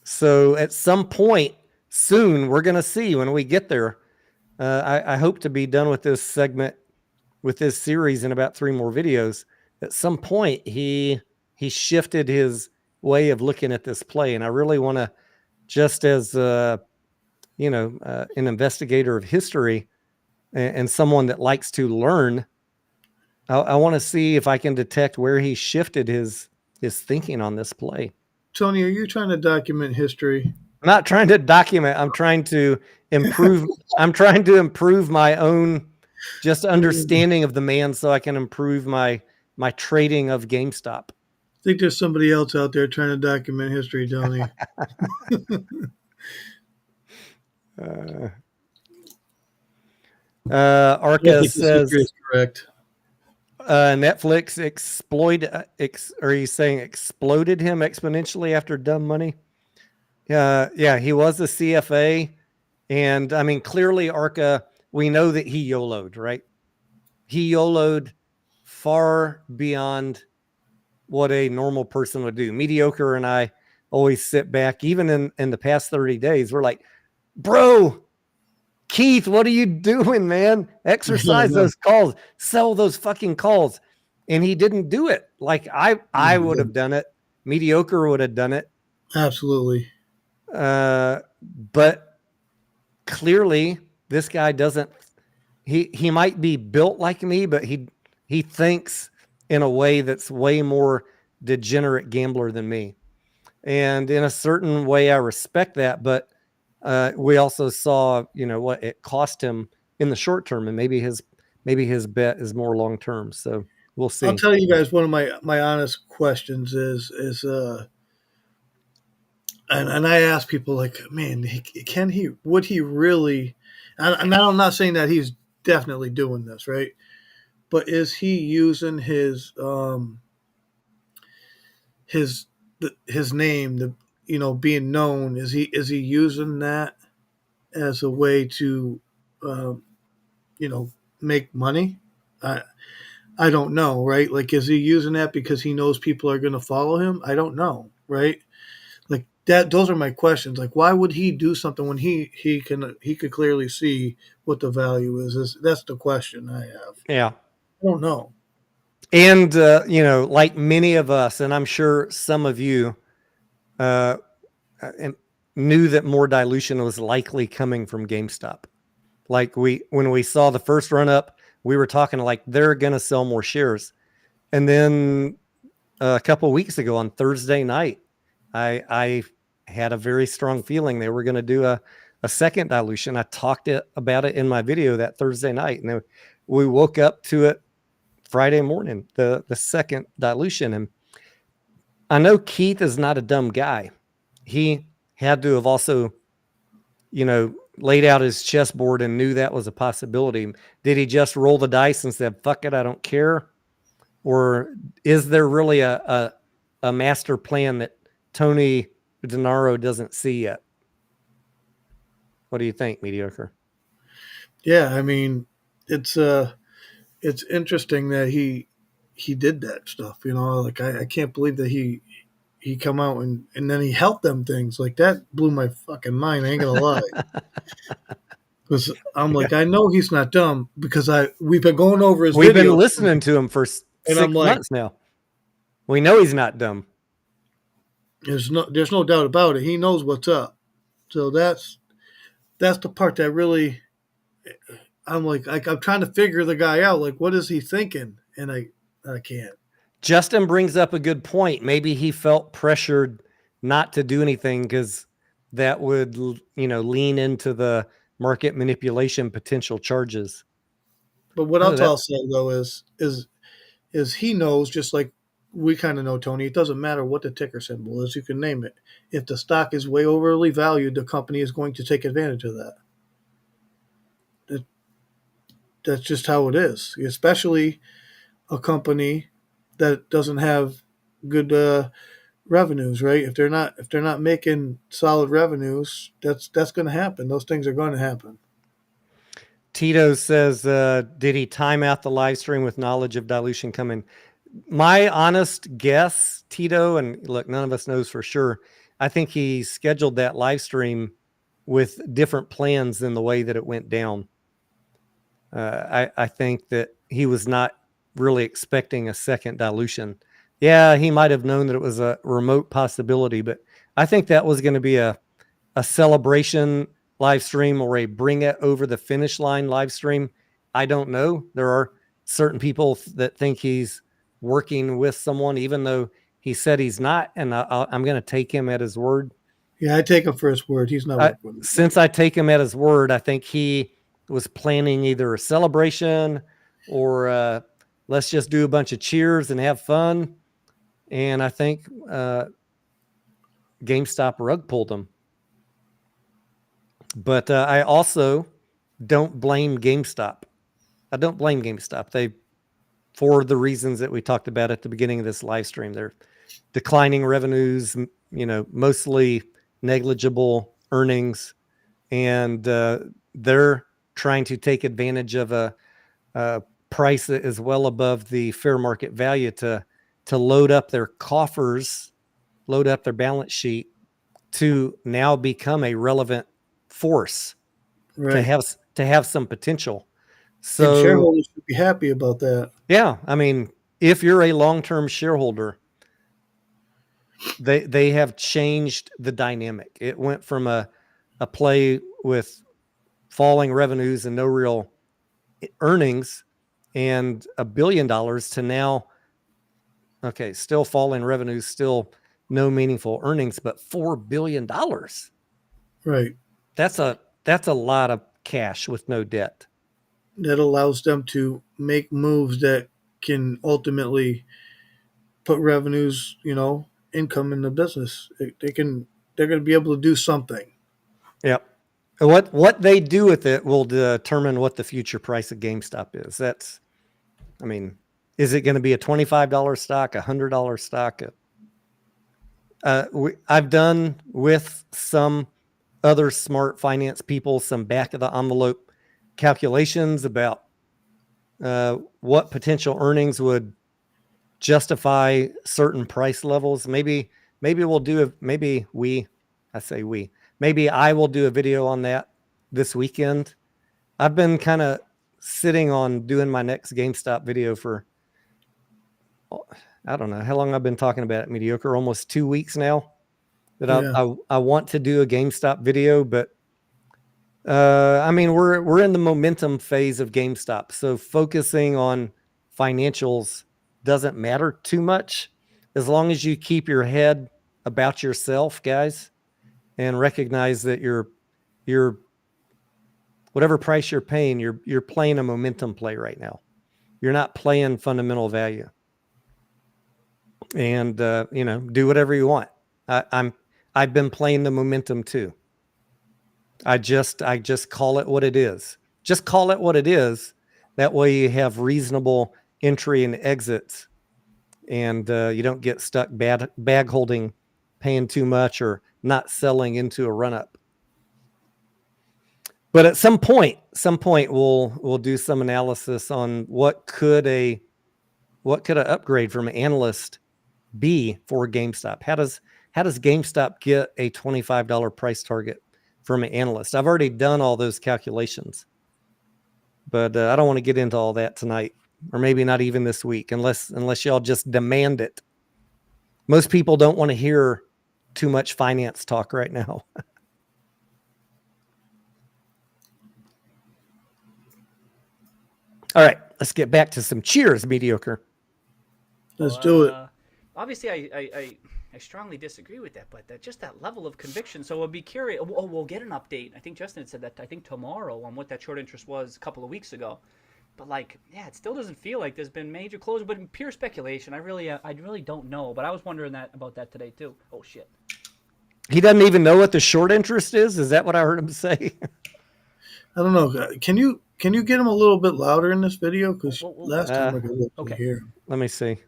So at some point soon, we're going to see when we get there. I hope to be done with this segment, with this series, in about 3 more videos. At some point, he shifted his way of looking at this play. And I really want to, just as an investigator of history and someone that likes to learn, I want to see if I can detect where he shifted his thinking on this play. Tony, are you trying to document history? I'm not trying to document. I'm trying to improve. I'm trying to improve my own just understanding of the man, so I can improve my trading of GameStop. I think there's somebody else out there trying to document history, Tony. Arca says is correct. Netflix are you saying exploded him exponentially after dumb money? Yeah, he was a CFA, and I mean, clearly Arca, we know that he YOLO'd, right? He YOLO'd far beyond what a normal person would do. Mediocre and I always sit back, even in the past 30 days, we're like, bro, Keith, what are you doing, man? Exercise those calls, sell those fucking calls. And he didn't do it. Like I would have done it. Mediocre would have done it. Absolutely. But clearly this guy doesn't, he might be built like me, but he thinks in a way that's way more degenerate gambler than me. And in a certain way, I respect that, but we also saw, what it cost him in the short term, and maybe his bet is more long term. So we'll see. I'll tell you guys one of my honest questions is and I ask people like, man, would he really? And I'm not saying that he's definitely doing this, right? But is he using his name, being known? Is he using that as a way to, make money? I don't know, right? Like, is he using that because he knows people are going to follow him? I don't know, right? Like that. Those are my questions. Like, why would he do something when he could clearly see what the value is? That's the question I have. Yeah. I don't know. And, like many of us, and I'm sure some of you knew that more dilution was likely coming from GameStop. Like when we saw the first run up, we were talking like they're going to sell more shares. And then a couple of weeks ago on Thursday night, I had a very strong feeling they were going to do a second dilution. I talked about it in my video that Thursday night, and then we woke up to it Friday morning, the second dilution. And I know Keith is not a dumb guy. He had to have also, laid out his chessboard and knew that was a possibility. Did he just roll the dice and said, fuck it, I don't care? Or is there really a master plan that Tony Denaro doesn't see yet? What do you think, Mediocre? Yeah, I mean, it's interesting that he did that stuff. Like I can't believe that he come out and then he helped them things. Like that blew my fucking mind. I ain't gonna lie. Because I'm like, I know he's not dumb because we've been going over his. We've been listening to him for 6 months now. We know he's not dumb. There's no doubt about it. He knows what's up. So that's the part that really, I'm like I'm trying to figure the guy out. Like, what is he thinking? And I can't. Justin brings up a good point. Maybe he felt pressured not to do anything because that would, lean into the market manipulation potential charges. But what I'll say though is he knows, just like we kind of know, Tony, it doesn't matter what the ticker symbol is, you can name it. If the stock is way overly valued, the company is going to take advantage of that. That's just how it is, especially a company that doesn't have good revenues, right? If they're not making solid revenues, that's going to happen. Those things are going to happen. Tito says, did he time out the live stream with knowledge of dilution coming? My honest guess, Tito, and look, none of us knows for sure. I think he scheduled that live stream with different plans than the way that it went down. I think that he was not really expecting a second dilution. Yeah, he might have known that it was a remote possibility, but I think that was going to be a celebration live stream or a bring it over the finish line live stream. I don't know. There are certain people that think he's working with someone, even though he said he's not. And I'm going to take him at his word. Yeah, I take him for his word. He's not working with me. Since I take him at his word, I think he was planning either a celebration or let's just do a bunch of cheers and have fun. And I think GameStop rug pulled him. But I also don't blame GameStop. I don't blame GameStop. For the reasons that we talked about at the beginning of this live stream, they're declining revenues, mostly negligible earnings, and they're trying to take advantage of a price that is well above the fair market value to load up their coffers, load up their balance sheet to now become a relevant force, Right. to have some potential. So and shareholders should be happy about that. Yeah, I mean, if you're a long-term shareholder, they have changed the dynamic. It went from a play with falling revenues and no real earnings and $1 billion to now, okay, still falling revenues, still no meaningful earnings, but $4 billion. Right. That's a lot of cash with no debt. That allows them to make moves that can ultimately put revenues, income in the business. They're going to be able to do something. Yep. What they do with it will determine what the future price of GameStop is. Is it going to be a $25 stock, a $100 stock? I've done with some other smart finance people some back of the envelope calculations about what potential earnings would justify certain price levels. Maybe I will do a video on that this weekend. I've been kind of sitting on doing my next GameStop video for, I don't know how long I've been talking about it, mediocre, almost 2 weeks now that I want to do a GameStop video, but we're in the momentum phase of GameStop. So focusing on financials doesn't matter too much as long as you keep your head about yourself, guys, and recognize that you're whatever price you're paying, you're playing a momentum play right now. You're not playing fundamental value. And do whatever you want. I've been playing the momentum too. I just call it what it is. Just call it what it is. That way you have reasonable entry and exits, and you don't get stuck bag holding, paying too much, or not selling into a run up. But at some point we'll do some analysis on what could a upgrade from an analyst be for GameStop. How does GameStop get a $25 price target from an analyst? I've already done all those calculations, but I don't want to get into all that tonight, or maybe not even this week, unless y'all just demand it. Most people don't want to hear too much finance talk right now. All right, let's get back to some cheers, mediocre. Let's do it. Obviously, I strongly disagree with that, but just that level of conviction. So I'll be curious. We'll get an update. I think Justin had said that, I think tomorrow, on what that short interest was a couple of weeks ago. But it still doesn't feel like there's been major closure. But in pure speculation, I really don't know. But I was wondering about that today too. Oh shit! He doesn't even know what the short interest is. Is that what I heard him say? I don't know. Can you get him a little bit louder in this video? Because last time I could hear him. Let me see.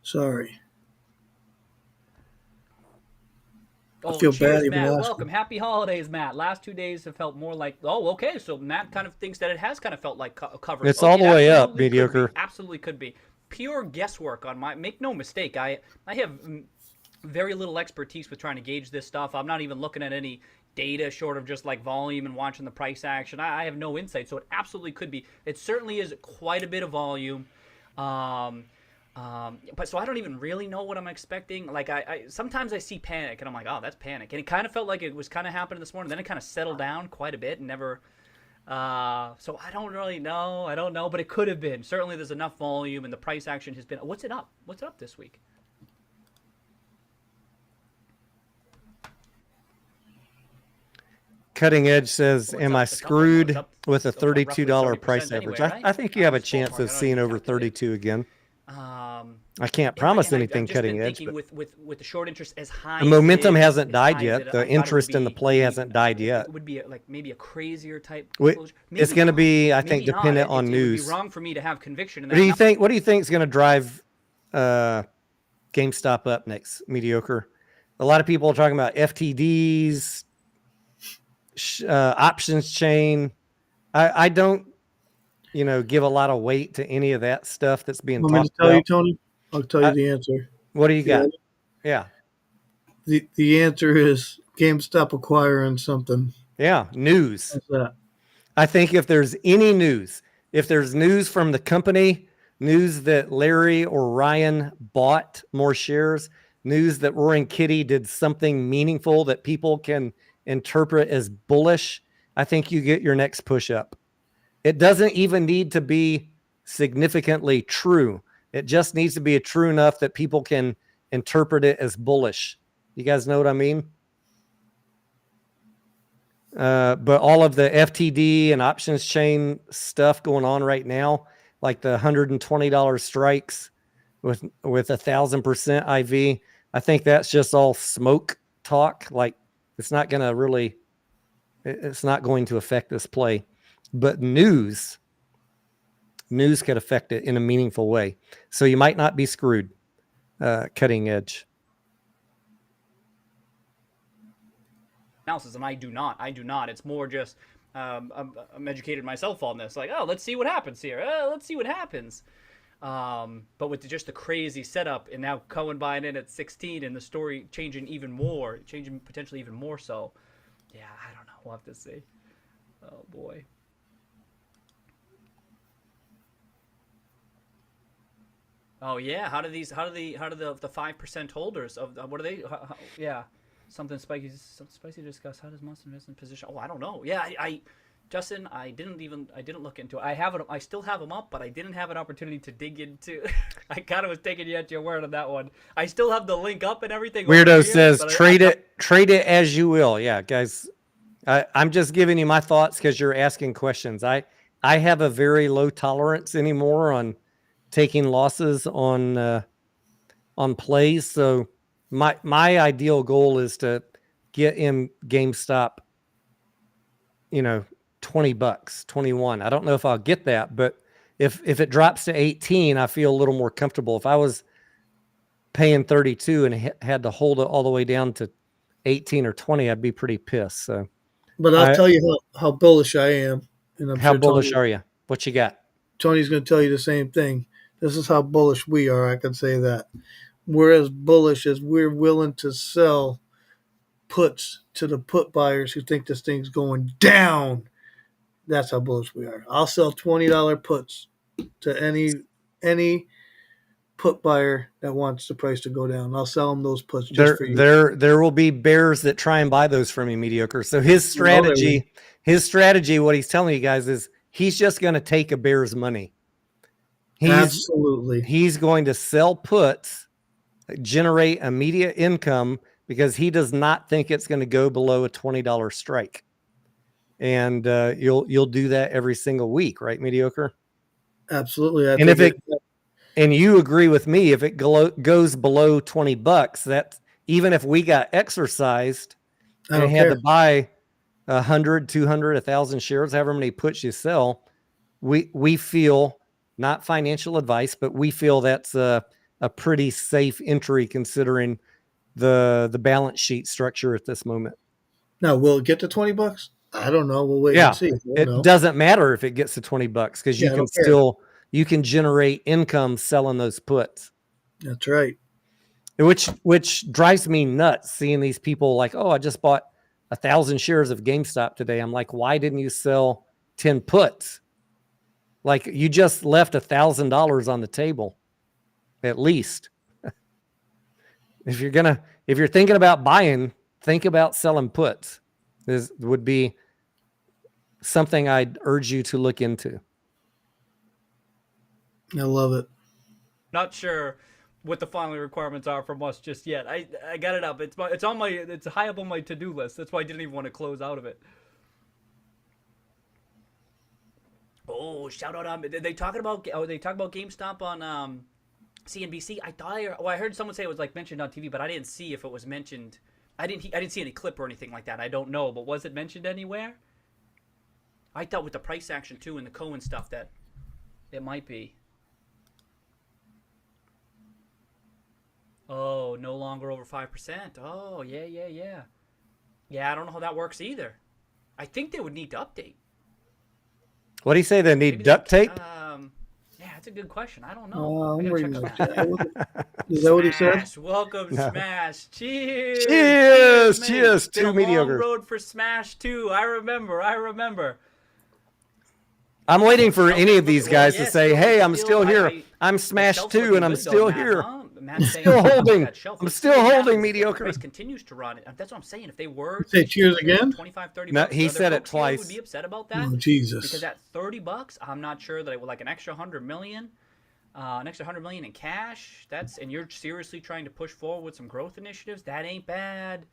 Sorry. Oh, I feel cheers, bad. Matt. Welcome. Happy holidays, Matt. Last 2 days have felt more like. Oh, okay. So Matt kind of thinks that it has kind of felt like coverage. It's all the way up, mediocre. Absolutely could be. Pure guesswork on my. Make no mistake. I have very little expertise with trying to gauge this stuff. I'm not even looking at any data short of just like volume and watching the price action. I have no insight, so it absolutely could be. It certainly is quite a bit of volume. But so I don't even really know what I'm expecting. Like I sometimes I see panic and I'm like, oh, that's panic. And it kind of felt like it was kind of happening this morning. Then it kind of settled down quite a bit and never. So I don't really know. I don't know, but it could have been. Certainly, there's enough volume and the price action has been. What's it up? What's it up this week? Cutting Edge says, What's am up? I It's up, screwed it's up with a roughly $32 price 70% anyway, average? right? I think you have a That's chance ballpark. of I don't seeing even over calculate it. 32 again. Um, I can't Yeah, promise and anything I've just cutting been edge, thinking but with the short interest as high the as momentum it is, hasn't as died high as yet. it, I The thought it interest would in the be play hasn't died it yet. would be like maybe a crazier type It's closure. Maybe going to not. be, I think, Maybe not. dependent on It would be news. wrong for me to have conviction in What that. do you think? What do you think is going to drive GameStop up next? Mediocre. A lot of people are talking about FTDs, options chain. I don't, give a lot of weight to any of that stuff that's being Want me to talked tell you, about. Tony? I'll tell you the answer. What do you You got? ready? Yeah. The answer is GameStop acquiring something. Yeah. News. What's that? I think if there's any news, if there's news from the company, news that Larry or Ryan bought more shares, news that Roaring Kitty did something meaningful that people can interpret as bullish, I think you get your next push up. It doesn't even need to be significantly true. It just needs to be true enough that people can interpret it as bullish. You guys know what I mean? But all of the FTD and options chain stuff going on right now, like the $120 strikes with 1,000% IV, I think that's just all smoke talk. Like it's not going to affect this play, but news could affect it in a meaningful way. So you might not be screwed. Cutting Edge. Analysis, and I do not. It's more just I'm educated myself on this. Like, oh, let's see what happens here. Let's see what happens. But with just the crazy setup, and now Cohen buying in at 16, and the story changing potentially even more so. Yeah, I don't know. We'll have to see. Oh boy. Oh yeah, how do the 5% holders of what are they? Yeah, something spicy to discuss. How does Monster invest in position? Oh, I don't know. Yeah, Justin, I didn't look into it. I still have them up, but I didn't have an opportunity to dig into. I kind of was taking you at your word on that one. I still have the link up and everything. Weirdo says trade it as you will. Yeah, guys, I'm just giving you my thoughts because you're asking questions. I have a very low tolerance anymore on taking losses on plays. So my ideal goal is to get in GameStop, $20, 21. I don't know if I'll get that, but if it drops to 18, I feel a little more comfortable. If I was paying 32 and had to hold it all the way down to 18 or 20, I'd be pretty pissed. So, But I'll tell you how bullish I am, and I'm how sure bullish are you? What you got? Tony's going to tell you the same thing. This is how bullish we are. I can say that we're as bullish as we're willing to sell puts to the put buyers who think this thing's going down. That's how bullish we are. I'll sell $20 puts to any put buyer that wants the price to go down. I'll sell them those puts just for you. There will be bears that try and buy those from you, mediocre. So his strategy, what he's telling you guys is he's just going to take a bear's money. Absolutely. He's going to sell puts, generate immediate income because he does not think it's going to go below a $20 strike. And you'll do that every single week, right, mediocre? Absolutely. And you agree with me, if it goes below $20, that even if we got exercised and had to buy 100, 200, 1,000 shares, however many puts you sell, we feel, not financial advice, but we feel that's a pretty safe entry considering the balance sheet structure at this moment. Now, will it get to $20? I don't know. We'll wait and see. It doesn't matter if it gets to $20 because you can generate income selling those puts. That's right. Which drives me nuts seeing these people like, oh, I just bought 1,000 shares of GameStop today. I'm like, why didn't you sell 10 puts? Like you just left $1,000 on the table. at least. If you're thinking about buying, think about selling puts. This would be something I'd urge you to look into. I love it. Not sure what the final requirements are from us just yet. I got it up. It's high up on my to-do list. That's why I didn't even want to close out of it. Oh, shout out! They talking about GameStop on CNBC. I heard someone say it was like mentioned on TV, but I didn't see if it was mentioned. I didn't see any clip or anything like that. I don't know, but was it mentioned anywhere? I thought with the price action too and the Cohen stuff that it might be. Oh, no longer over 5%. Oh, yeah. Yeah, I don't know how that works either. I think they would need to update. What do you say? They need duct tape? Yeah, that's a good question. I don't know. I'm reading that. Is that what he said? Welcome, No. Smash. Cheers. Cheers. Been a Too mediocre. long road for Smash too. I remember. I'm waiting for any of these guys Well, yeah, to say, still- "Hey, I'm still- still here. I- I'm The smashed shelf's too, looking and I'm good, though, still Matt, here. huh? Matt's saying still that holding. that shelf. I'm Let's still see what holding, happens if the mediocre. price continues to run. That's what I'm saying. If they were Say cheers again? 25, 30 No, bucks, he other said it folks here twice. would be upset about that. Oh, Jesus. Because at $30, I'm not sure that it would like an extra 100 million. An extra 100 million in cash. And you're seriously trying to push forward with some growth initiatives. That ain't bad.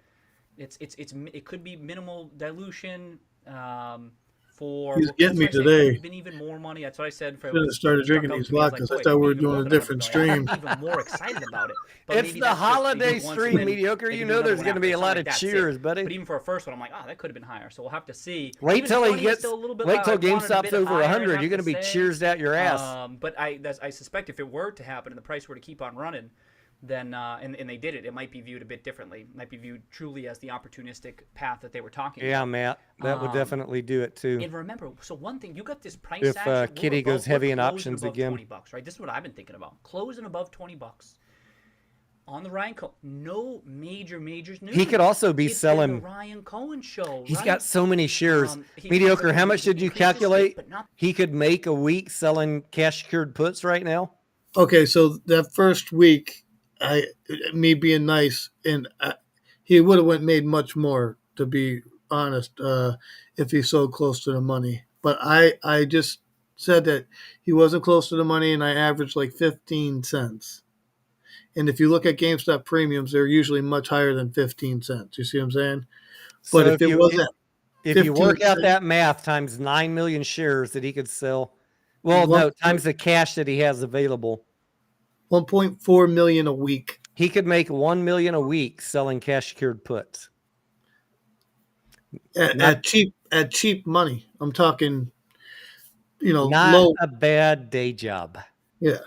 It could be minimal dilution. For He's getting me that's why I say it today. could have been even more money. That's what I said. For Should have started stuck drinking out these to me. I was vodkas. like, I thought we were even doing more a than different 100 million. stream. I'm even more excited about it. But It's maybe the that's just holiday they do once stream, and then mediocre. they You can know do there's another going to one be a after. lot It's of not like cheers, that's it. buddy. But even for a first one, I'm like, that could have been higher. So we'll have to see. Wait Even till he 20 is gets. still a little bit Wait low. till I wanted a GameStop's bit over higher, I'd 100. have You're going to be say. cheersed out your ass. But I suspect if it were to happen and the price were to keep on running, then and they did it might be viewed a bit differently. It might be viewed truly as the opportunistic path that they were talking Yeah, about. Matt, that would definitely do it too. And remember, so one thing, you got this price If action. we're Kitty goes above- heavy we're in closing options above again. $20, right? This is what I've been thinking about. Closing above $20 on the Ryan Cohen. No major news. He could also be It's been selling. the Ryan Cohen show. He's right? got so many shares. He Mediocre. wants How to much did you increase his stake, calculate? but not- He could make a week selling cash secured puts right now. Okay, so that first week, me being nice, and he would have made much more, to be honest, if he sold close to the money. But I just said that he wasn't close to the money, and I averaged like 15 cents. And if you look at GameStop premiums, they're usually much higher than 15 cents. You see what I'm saying? But So if it wasn't, if you 15 work out cents. that math times 9 million shares that he could sell, well, no, times the cash that he has available, 1.4 million a week. he could make 1 million a week selling cash secured puts. At cheap money. I'm talking, Not low. a bad day job. Yeah,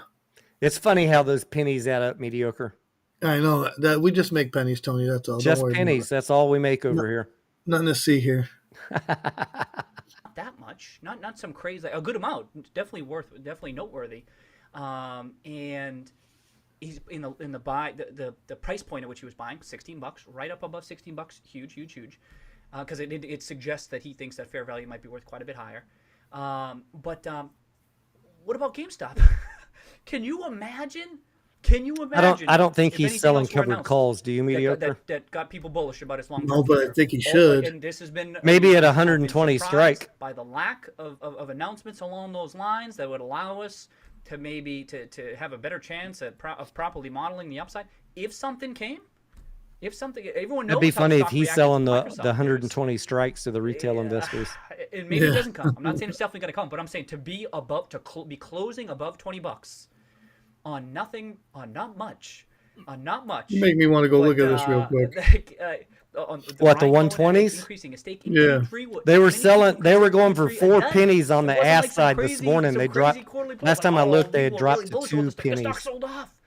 It's funny how those pennies add up, mediocre. I know that we just make pennies, Tony. That's all. Just Don't worry about pennies. it. That's all we make over here. Nothing to see here. Not that much. Not some crazy. A good amount. Definitely noteworthy. And he's in the buy the price point at which he was buying, $16, right up above $16, huge. Because it suggests that he thinks that fair value might be worth quite a bit higher. But what about GameStop? Can you imagine? I don't think if he's anything selling else were covered announced calls. Do you, mediocre? that got people bullish about his long-term No, but I future? think he should. And this has been Maybe at I've been 120 surprised strike. by the lack of announcements along those lines that would allow us to maybe to have a better chance of properly modeling the upside. If something came, everyone knows. It'd be how funny if stock he's reacted selling to the Microsoft 120 strikes to the retail investors. And maybe it doesn't come. I'm not saying it's definitely going to come, but I'm saying to be be closing above $20 on nothing, on not much. You make me want to go look at this real quick. What, the 120s? Increasing a stake in Yeah. They were selling. They were going for 4 pennies pennies on the ass side this morning. They dropped. Last time I looked, they had dropped to 2 pennies.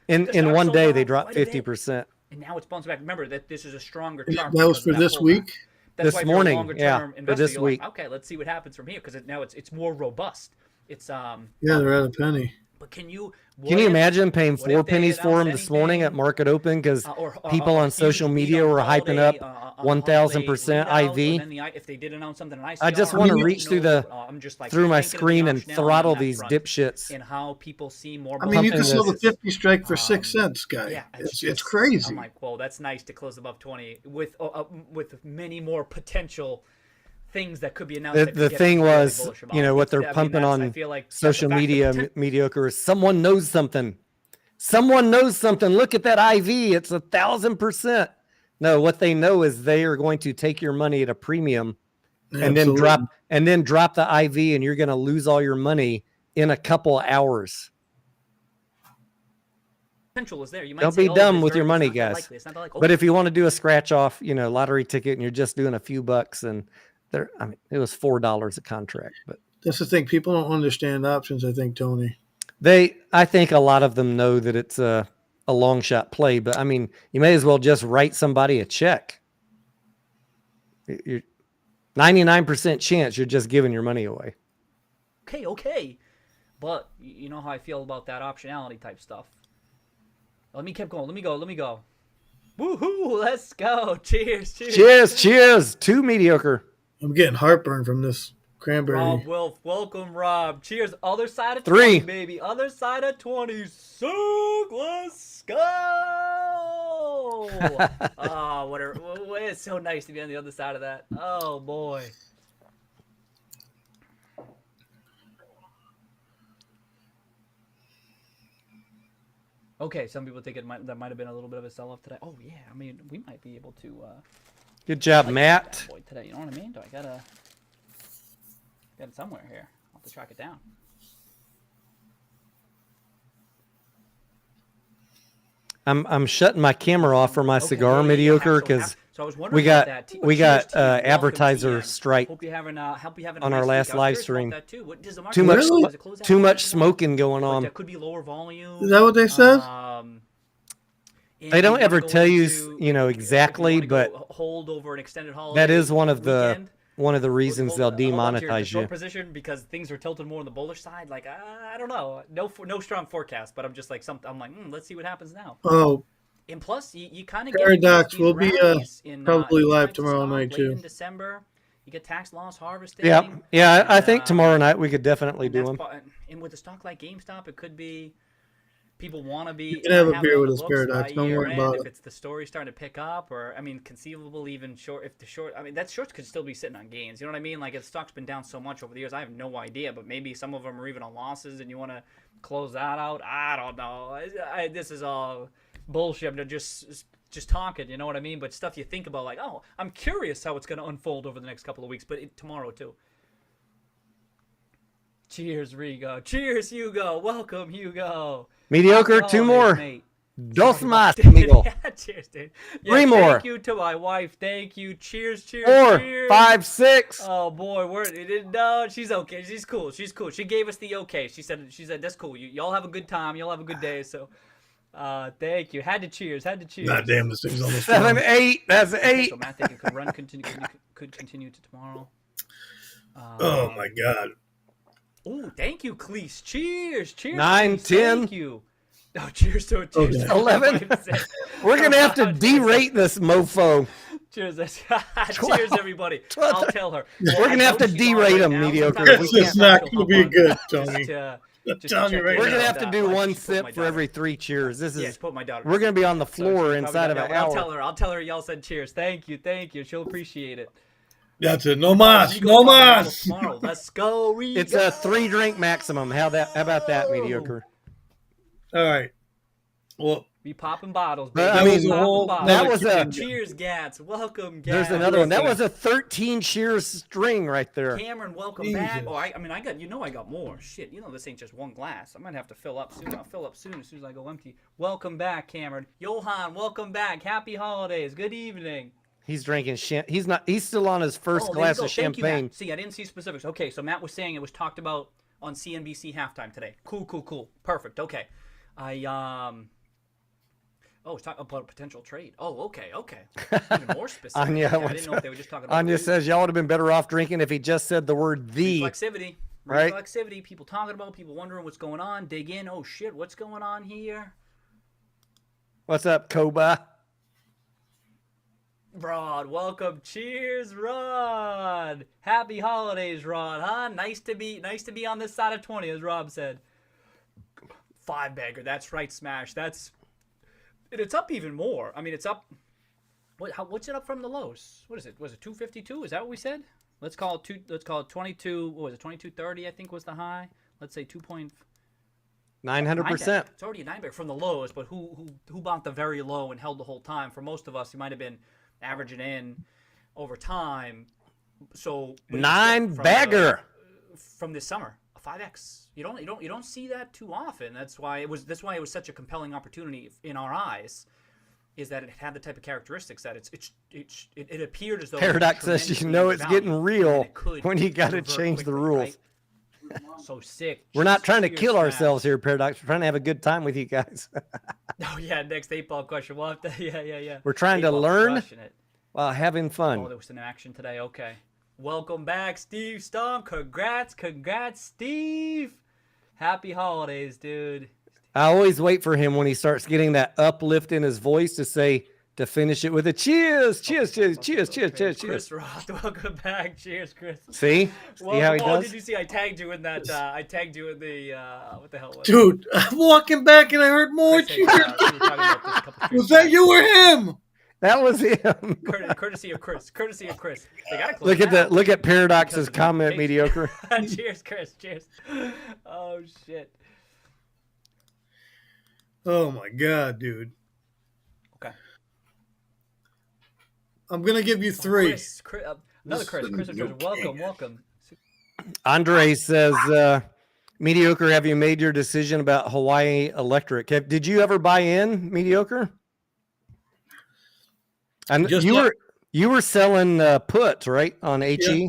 In one day, they dropped 50%. And now it's bouncing back. Remember that this is a stronger chart. That was because for of that this pullback. week. That's This why if you're a morning, longer-term yeah, for investor, this you're like, week. okay, let's see what happens from here because now it's more robust. It's Yeah, they're at a penny. But can you imagine paying what 4 if they pennies for announce him this morning at anything, market open because or people a on huge social lead media on the were hyping holiday, up on the holiday 1,000% readout, or IV? then if they did announce something in ICR, I just want to mean, reach through I'm just like through my thinking of the screen and optionality throttle on that these front dipshits. and how people see more. I mean, you Pumping can sell the this. 50 strike for 6 cents, guy. Yeah, It's just, crazy. I'm like, well, that's nice to close above 20 with many more potential things that could be announced. The thing was, what they're pumping on social media mediocre is someone knows something. Someone knows something. Look at that IV. It's 1,000%. No, what they know is they are going to take your money at a premium and then drop the IV, and you're going to lose all your money in a couple hours. Potential is there. You might Don't say, be dumb with your money, guys. Likely. But if you want to do a scratch off, lottery ticket, and you're just doing a few bucks, and it was $4 a contract. But that's the thing. People don't understand options, I think, Tony. I think a lot of them know that it's a long shot play, but I mean, you may as well just write somebody a check. You're 99% chance you're just giving your money away. Okay. But you know how I feel about that optionality type stuff. Let me keep going. Let me go. Woohoo! Let's go. Cheers. Too mediocre. I'm getting heartburn from this cranberry. Rob Wilf, welcome, Rob. Cheers. Other side of 3, 20, baby. Other side of 20. So let's go. Oh, it's so nice to be on the other side of that. Oh boy. Okay, some people think that might have been a little bit of a sell-off today. Oh yeah, I mean, we might be able to. Good job, Matt. Boy, today, you know what I mean? Do I got it somewhere here? I'll have to track it down. I'm shutting my camera off for my cigar mediocre because we got advertiser strike on our last live stream. Too much smoking going on. That could be lower volume. Is that what they said? They don't ever tell you, exactly, but hold over an extended holiday. that is one of the reasons they'll demonetize you. Position because things are tilted more on the bullish side. Like I don't know, no strong forecast, but I'm just like I'm like, let's see what happens now. Oh, and plus you kind of Paradox will be probably live tomorrow night too. In December, you get tax loss harvesting. Yeah. I think tomorrow night we could definitely do them. And with a stock like GameStop, it could be. People want to be. You can have a beer with this Paradox. Don't worry about it. If it's the story starting to pick up, or conceivable even short. If the short, that shorts could still be sitting on gains. You know what I mean? Like if the stock's been down so much over the years, I have no idea. But maybe some of them are even on losses, and you want to close that out. I don't know. This is all bullshit. I'm just talking. You know what I mean? But stuff you think about, like, oh, I'm curious how it's going to unfold over the next couple of weeks. But tomorrow too. Cheers, Rigo. Cheers, Hugo. Welcome, Hugo. Mediocre, 2 more. Dos más, amigo. Cheers, dude. 3 more. Thank you to my wife. Thank you. Cheers, 4, 5, 6. Oh boy, no, she's okay. She's cool. She gave us the okay. She said that's cool. Y'all have a good time. Y'all have a good day. So, thank you. Had to cheers. God damn, this thing's almost 7, 8. That's 8. So Matt thinking could continue to tomorrow. Oh my God. Oh, thank you, Cleese. Cheers. 9, Cleese. 10. Thank you. Oh, cheers to it. Okay. 11. We're going to have to derate this mofo. Cheers. Cheers, everybody. I'll tell her. We're going to have to derate him, mediocre. This is not going to be good, Tony. We're going to have to do 1 sip for every 3 cheers. This is. Put my daughter. We're going to be on the floor inside of an hour. I'll tell her y'all said cheers. Thank you. She'll appreciate it. That's it. No mas. No mas. Tomorrow. Let's go. It's a 3-drink maximum. How about that, mediocre? All right. Well, be popping bottles. But, I mean, that was a cheers, Gats. Welcome, Gats. There's another one. That was a 13 cheers string right there. Cameron, welcome back. Oh, I got more. Shit, this ain't just one glass. I might have to fill up soon. I'll fill up soon as soon as I go empty. Welcome back, Cameron. Johan, welcome back. Happy holidays. Good evening. He's drinking he's still on his first glass of champagne. You, see, I didn't see specifics. Okay, so Matt was saying it was talked about on CNBC halftime today. Cool. Perfect. Okay. It's talking about a potential trade. Oh, okay. Even more specific. Anya, I didn't know if they were just talking about Anya says y'all would have been better off drinking if he just said the word "the." Reflexivity. Right. Reflexivity, people talking about, people wondering what's going on, dig in. Oh shit, what's going on here? What's up, Koba? Rod, welcome. Cheers, Rod. Happy holidays, Rod, huh? Nice to be on this side of 20, as Rob said. 5-bagger, that's right, Smash. It's up even more. I mean, it's up. What's it up from the lows? What is it? Was it 252? Is that what we said? Let's call it 22. What was it? 2230, I think, was the high. Let's say 2.9%. 900%. It's already a 9-bagger from the lows, but who bought the very low and held the whole time? For most of us, you might have been averaging in over time. So 9-bagger from this summer, a 5x. You don't see that too often. That's why it was such a compelling opportunity in our eyes. Is that it had the type of characteristics that it appeared as though Paradox says it's getting real when you got to change the rules. Right? So sick. We're not trying to kill Smash. ourselves here, Paradox. We're trying to have a good time with you guys. Oh yeah, next 8-ball question. We'll have to. Yeah. We're trying to 8-ball's learn crushing it. while having fun. Oh, there was some action today. Okay. Welcome back, Steve Stomp. Congrats, Steve. Happy holidays, dude. I always wait for him when he starts getting that uplift in his voice to finish it with a cheers. Chris Roth, welcome back. Cheers, Chris. See how he does? Did you see? I tagged you in that. I tagged you in the. What the hell was it? Dude, I'm walking back and I heard more Chris, cheers. we were talking about this a couple streams Was that back. you or him? That was him. Courtesy of Chris. They gotta close Look at Paradox's because of comment, the mediocre. Cheers, Chris. Cheers. Oh shit. Oh my god, dude. Okay. I'm gonna give you 3. Another Chris. Chris, welcome. Andre says, mediocre, have you made your decision about Hawaii Electric? Did you ever buy in, mediocre? And you were selling puts, right, on HE? Yeah.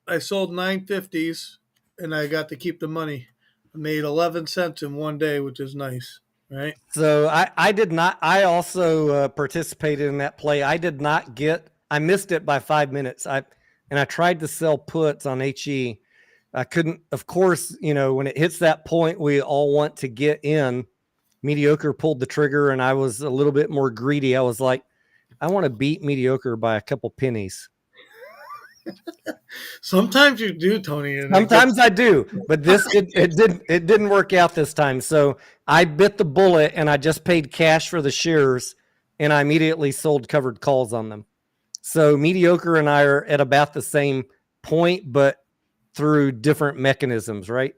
I sold 950s and I got to keep the money. I made 11 cents in one day, which is nice, right? So I did not. I also participated in that play. I missed it by 5 minutes. I tried to sell puts on HE. I couldn't. Of course, when it hits that point, we all want to get in. Mediocre pulled the trigger, and I was a little bit more greedy. I was like, I want to beat mediocre by a couple pennies. Sometimes you do, Tony. Sometimes I do, but it didn't work out this time. So I bit the bullet and I just paid cash for the shares and I immediately sold covered calls on them. So mediocre and I are at about the same point, but through different mechanisms, right?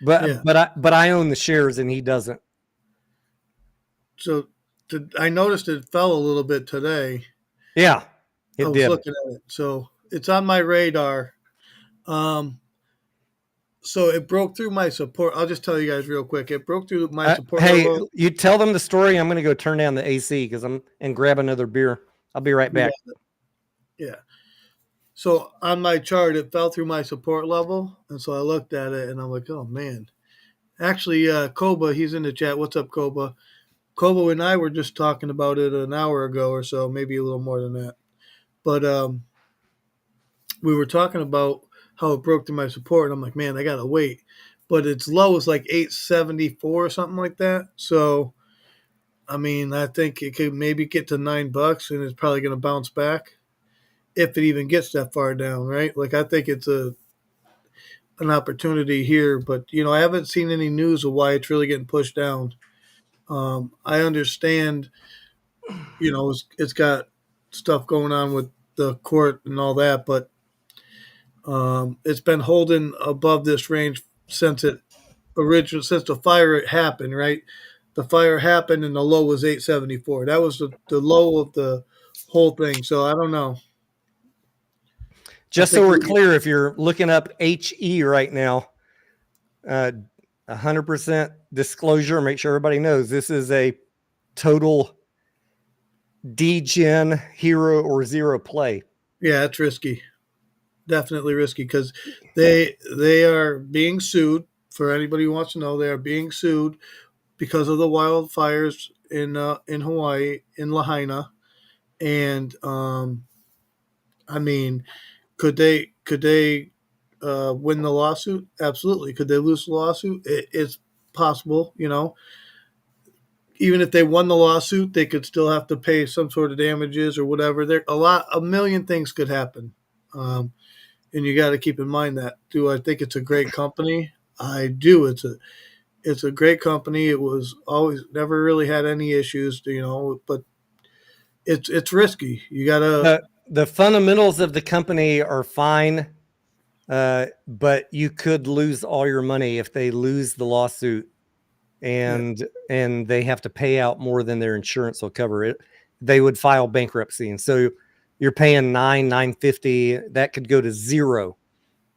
But I own the shares and he doesn't. So I noticed it fell a little bit today. Yeah, I was looking at it. So it's on my radar. So it broke through my support. I'll just tell you guys real quick. It broke through my support. Hey, you tell them the story. I'm going to go turn down the AC and grab another beer. I'll be right back. Yeah. So on my chart, it fell through my support level. And so I looked at it and I'm like, oh man. Actually, Koba, he's in the chat. What's up, Koba? Kobo and I were just talking about it an hour ago or so, maybe a little more than that. But we were talking about how it broke through my support, and I'm like, man, I gotta wait. But its low is like 874 or something like that. So, I mean, I think it could maybe get to $9, and it's probably gonna bounce back if it even gets that far down, right? Like, I think it's an opportunity here, but I haven't seen any news of why it's really getting pushed down. I understand, it's got stuff going on with the court and all that, but it's been holding above this range since the fire happened, right? The fire happened and the low was 874. That was the low of the whole thing. So I don't know. Just so we're clear, if you're looking up HE right now, 100% disclosure, make sure everybody knows this is a total degen hero or zero play. Yeah, it's risky. Definitely risky because they are being sued. For anybody who wants to know, they are being sued because of the wildfires in Hawaii, in Lahaina. And I mean, could they win the lawsuit? Absolutely. Could they lose the lawsuit? It's possible. Even if they won the lawsuit, they could still have to pay some sort of damages or whatever. A million things could happen, and you got to keep in mind that. Do I think it's a great company? I do. It's a great company. It was always never really had any issues, but it's risky. You gotta. The fundamentals of the company are fine, but you could lose all your money if they lose the lawsuit, and they have to pay out more than their insurance will cover it. They would file bankruptcy, and so you're paying $950. That could go to zero.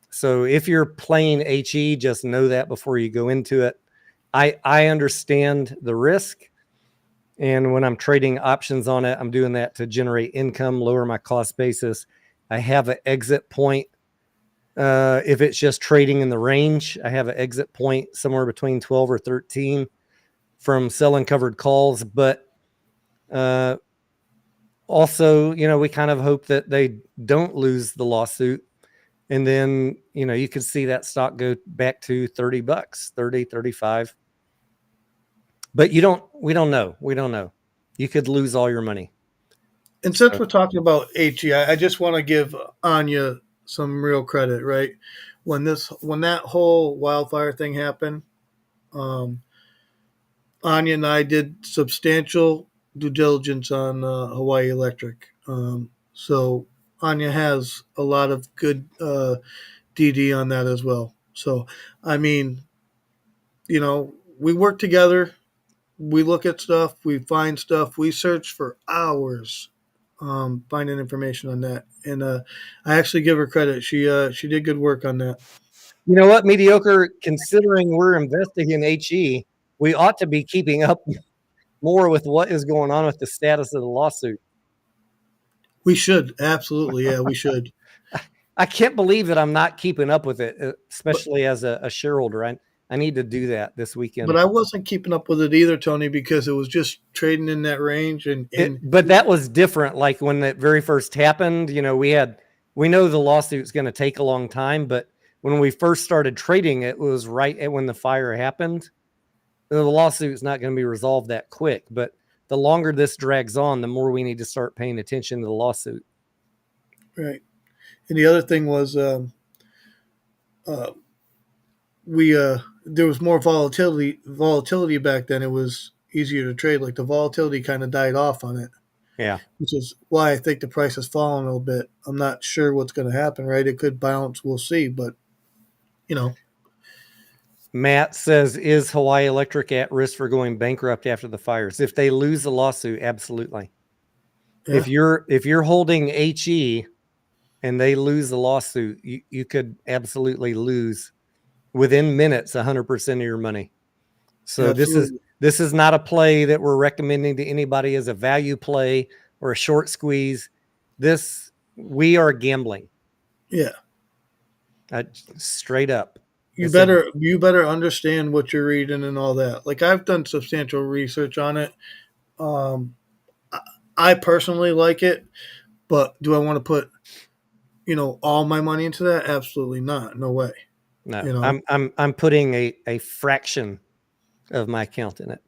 So if you're playing HE, just know that before you go into it. I understand the risk. And when I'm trading options on it, I'm doing that to generate income, lower my cost basis. I have an exit point. If it's just trading in the range, I have an exit point somewhere between 12 or 13 from selling covered calls. But also, we kind of hope that they don't lose the lawsuit. And then, you could see that stock go back to $30, 30, 35. But we don't know. We don't know. You could lose all your money. And since we're talking about HE, I just want to give Anya some real credit, right? When that whole wildfire thing happened, Anya and I did substantial due diligence on Hawaii Electric. So Anya has a lot of good DD on that as well. So, I mean, we work together. We look at stuff. We find stuff. We search for hours finding information on that. And I actually give her credit. She did good work on that. You know what? Mediocre, considering we're investing in HE, we ought to be keeping up more with what is going on with the status of the lawsuit. We should. Absolutely. Yeah, we should. I can't believe that I'm not keeping up with it, especially as a shareholder. I need to do that this weekend. But I wasn't keeping up with it either, Tony, because it was just trading in that range. But that was different. Like when that very first happened, we know the lawsuit's going to take a long time, but when we first started trading, it was right when the fire happened. The lawsuit's not going to be resolved that quick, but the longer this drags on, the more we need to start paying attention to the lawsuit. Right. And the other thing was there was more volatility back then. It was easier to trade. Like the volatility kind of died off on it. Yeah. Which is why I think the price has fallen a little bit. I'm not sure what's going to happen, right? It could bounce. We'll see. But, Matt says, is Hawaii Electric at risk for going bankrupt after the fires? If they lose the lawsuit, absolutely. Yeah. If you're holding HE and they lose the lawsuit, you could absolutely lose within minutes 100% of your money. So absolutely. This is not a play that we're recommending to anybody as a value play or a short squeeze. We are gambling. Yeah. Straight up. You better understand what you're reading and all that. Like I've done substantial research on it. I personally like it, but do I want to put, all my money into that? Absolutely not. No way. No, I'm putting a fraction of my account in it.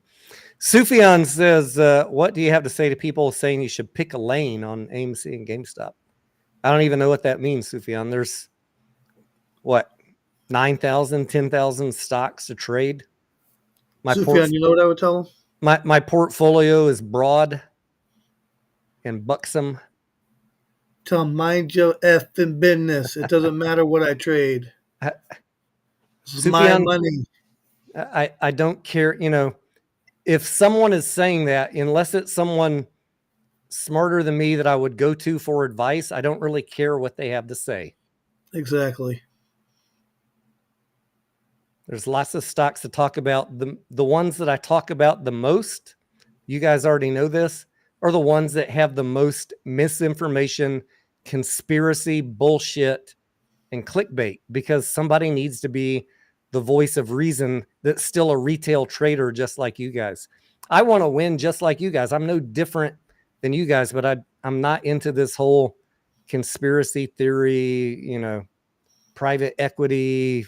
Sufyan says, what do you have to say to people saying you should pick a lane on AMC and GameStop? I don't even know what that means, Sufyan. There's 9,000, 10,000 stocks to trade. Sufyan, you know what I would tell them? My portfolio is broad and buxom. Tell them, mind your effing business. It doesn't matter what I trade. It's my money. I don't care. If someone is saying that, unless it's someone smarter than me that I would go to for advice, I don't really care what they have to say. Exactly. There's lots of stocks to talk about. The ones that I talk about the most, you guys already know this, are the ones that have the most misinformation, conspiracy, bullshit, and clickbait, because somebody needs to be the voice of reason that's still a retail trader just like you guys. I want to win just like you guys. I'm no different than you guys, but I'm not into this whole conspiracy theory, private equity,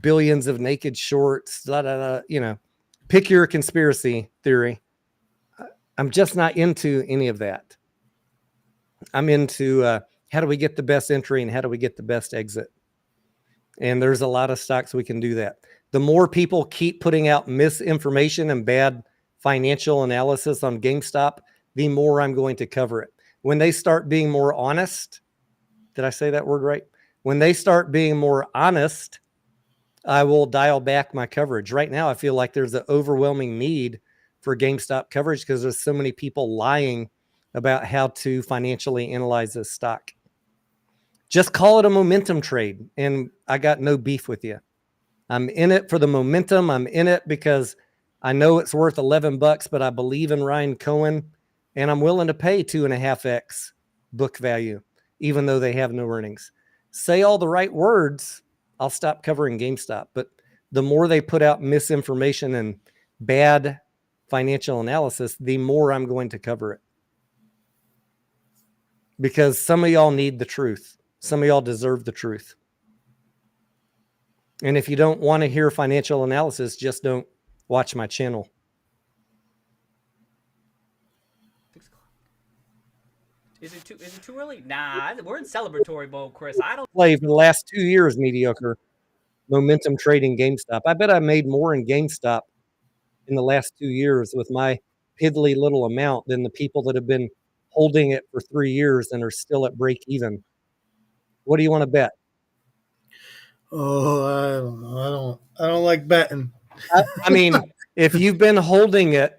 billions of naked shorts, pick your conspiracy theory. I'm just not into any of that. I'm into how do we get the best entry and how do we get the best exit? And there's a lot of stocks we can do that. The more people keep putting out misinformation and bad financial analysis on GameStop, the more I'm going to cover it. When they start being more honest, did I say that word right? When they start being more honest, I will dial back my coverage. Right now, I feel like there's an overwhelming need for GameStop coverage because there's so many people lying about how to financially analyze this stock. Just call it a momentum trade, and I got no beef with you. I'm in it for the momentum. I'm in it because I know it's worth $11, but I believe in Ryan Cohen, and I'm willing to pay 2.5x book value, even though they have no earnings. Say all the right words, I'll stop covering GameStop. But the more they put out misinformation and bad financial analysis, the more I'm going to cover it. Because some of y'all need the truth. Some of y'all deserve the truth. And if you don't want to hear financial analysis, just don't watch my channel. Is it too early? Nah, we're in celebratory mode, Chris. I don't Play for the last 2 years, mediocre momentum trading GameStop. I bet I made more in GameStop in the last 2 years with my piddly little amount than the people that have been holding it for 3 years and are still at break even. What do you want to bet? Oh, I don't know. I don't like betting. I mean, if you've been holding it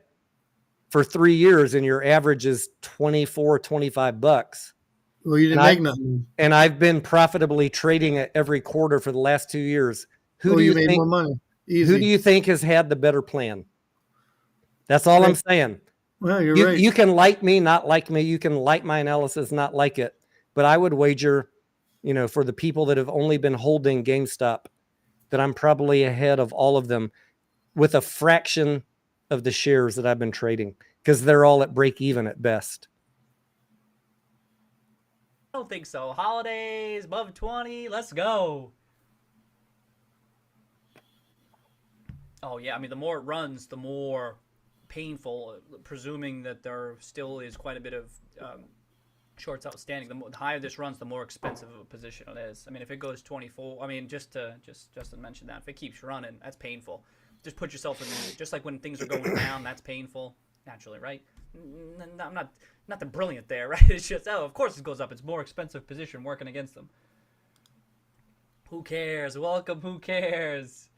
for 3 years and your average is $25, Well, you didn't make nothing. And I've been profitably trading it every quarter for the last 2 years. Who do you made think, more money? Easy. Who do you think has had the better plan? That's all I'm saying. Well, you're right. You can like me, not like me. You can like my analysis, not like it. But I would wager, for the people that have only been holding GameStop, that I'm probably ahead of all of them with a fraction of the shares that I've been trading because they're all at break even at best. I don't think so. Holidays, above 20, let's go. Oh, yeah. I mean, the more it runs, the more painful, presuming that there still is quite a bit of shorts outstanding. The higher this runs, the more expensive of a position it is. I mean, if it goes 24, I mean, just to mention that, if it keeps running, that's painful. Just put yourself in, just like when things are going down, that's painful, naturally, right? I'm not the brilliant there, right? It's just, of course it goes up. It's more expensive position working against them. Who cares? Welcome, who cares?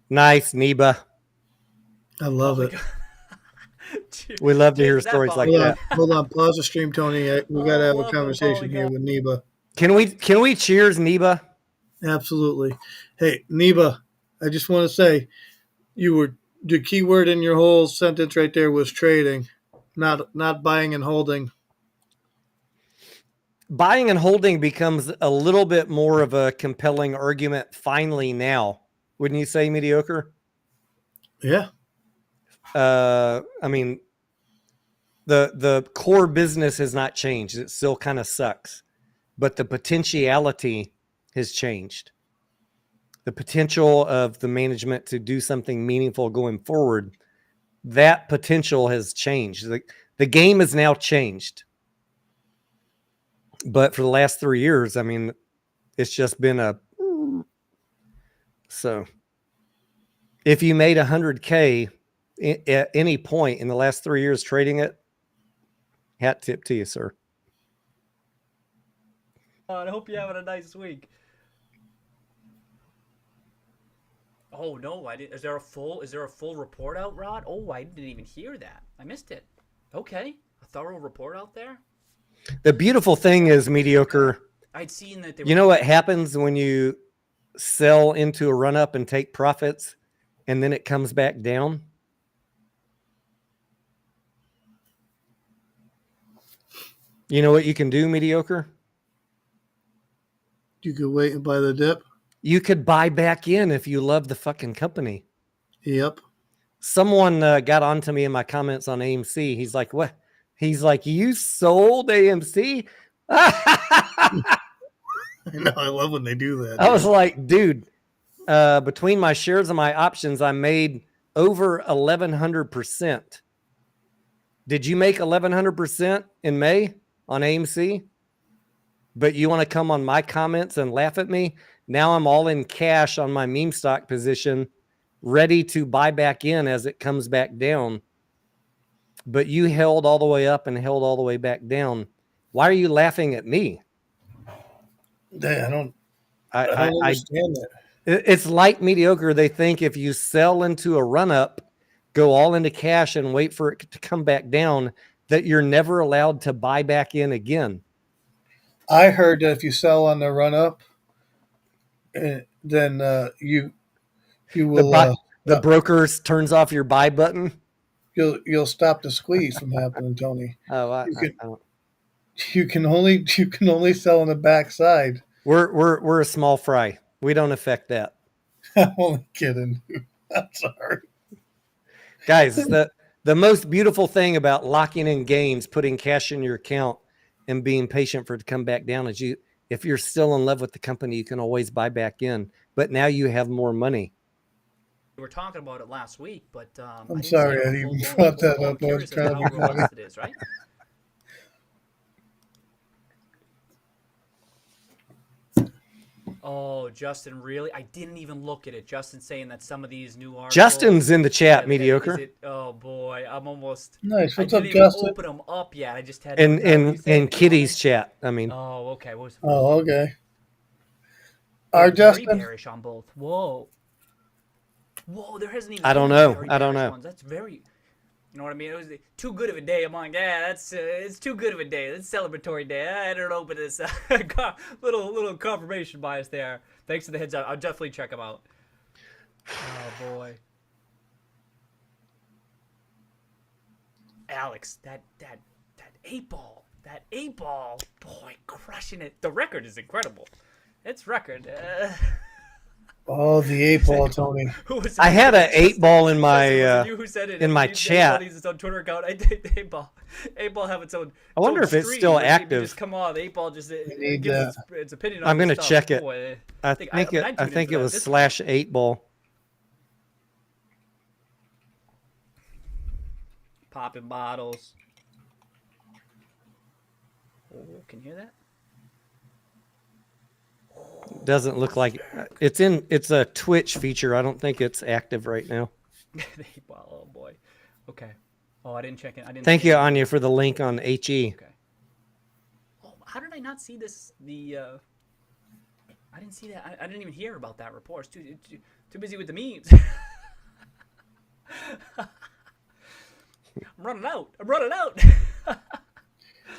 Nice, Neba. I love it. We love to hear stories like that. Hold on, pause the stream, Tony. We got to have a conversation here with Neba. Can we cheers, Neba? Absolutely. Hey, Neba, I just want to say the key word in your whole sentence right there was trading, not buying and holding. Buying and holding becomes a little bit more of a compelling argument finally now. Wouldn't you say, mediocre? Yeah. I mean, the core business has not changed. It still kind of sucks, but the potentiality has changed. The potential of the management to do something meaningful going forward, that potential has changed. The game has now changed. But for the last 3 years, I mean, it's just been so if you made 100K at any point in the last 3 years trading it, hat tip to you, sir. I hope you're having a nice week. Oh no, I didn't. Is there a full report out, Rod? Oh, I didn't even hear that. I missed it. Okay, a thorough report out there. The beautiful thing is, mediocre. I'd seen that. You know what happens when you sell into a run up and take profits, and then it comes back down? You know what you can do, mediocre? You could wait and buy the dip. You could buy back in if you love the fucking company. Yep. Someone got onto me in my comments on AMC. He's like, what? He's like, you sold AMC? I know. I love when they do that. I was like, dude, between my shares and my options, I made over 1,100%. Did you make 1,100% in May on AMC? But you want to come on my comments and laugh at me? Now I'm all in cash on my meme stock position, ready to buy back in as it comes back down. But you held all the way up and held all the way back down. Why are you laughing at me? I don't understand that. It's like mediocre. They think if you sell into a run up, go all into cash and wait for it to come back down, that you're never allowed to buy back in again. I heard that if you sell on the run up, then you will The broker turns off your buy button. You'll stop the squeeze from happening, Tony. Oh, you can only sell on the backside. We're a small fry. We don't affect that. I'm only kidding. I'm sorry, guys. The most beautiful thing about locking in gains, putting cash in your account, and being patient for it to come back down is if you're still in love with the company, you can always buy back in. But now you have more money. We were talking about it last week, but I'm sorry I even brought that up. I was trying to be funny. It is, right? Oh, Justin, really? I didn't even look at it. Justin saying that some of these new articles. Justin's in the chat, mediocre. Oh boy, I'm almost. Nice. What's I up, didn't even Justin? open them up yet. I just had. In Kitty's chat. I mean. Oh, okay. Oh, okay. Are Justin bearish on both? Whoa. There hasn't even. I don't know. Ones. That's very. You know what I mean? It was too good of a day. I'm like, yeah, it's too good of a day. It's celebratory day. I don't open this. little confirmation bias there. Thanks for the heads up. I'll definitely check them out. Oh boy, Alex, that 8-ball, boy, crushing it. The record is incredible. It's record. Oh, the 8-ball, Tony. I had an 8-ball in my in my chat. His own Twitter account. I did the 8-ball have its own. I wonder if it's still active. Just come on, the 8-ball just gives its opinion on. I'm gonna check it. Boy, I think it was /8-ball. Popping bottles. Oh, can you hear that? Doesn't look like it's a Twitch feature. I don't think it's active right now. Oh boy. Okay. Oh, I didn't check it. Thank you, Anya, for the link on HE. Okay. Oh, how did I not see this? I didn't see that. I didn't even hear about that report. Too busy with the memes. I'm running out.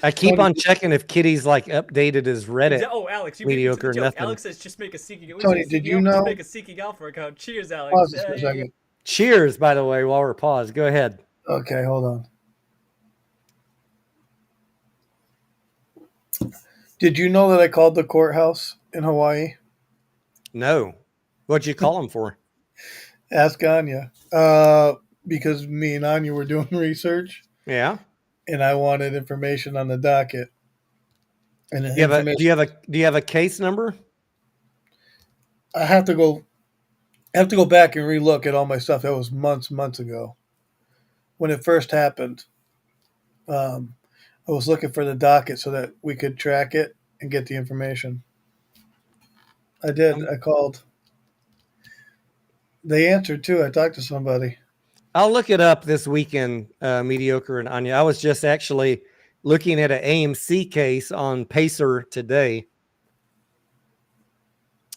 I keep on checking if Kitty's like updated his Reddit. Oh, Alex, you mediocre nothing. nothing. Alex says just make a seeking. Tony, did you know? Make a seeking alpha account. Cheers, Alex. Pause this for a second. Cheers, by the way, while we're paused. Go ahead. Okay, hold on. Did you know that I called the courthouse in Hawaii? No. What'd you call him for? Ask Anya. Because me and Anya were doing research. Yeah. And I wanted information on the docket. And do you have a case number? I have to go back and relook at all my stuff. That was months ago. When it first happened, I was looking for the docket so that we could track it and get the information. I did. I called. They answered too. I talked to somebody. I'll look it up this weekend, mediocre and Anya. I was just actually looking at an AMC case on Pacer today.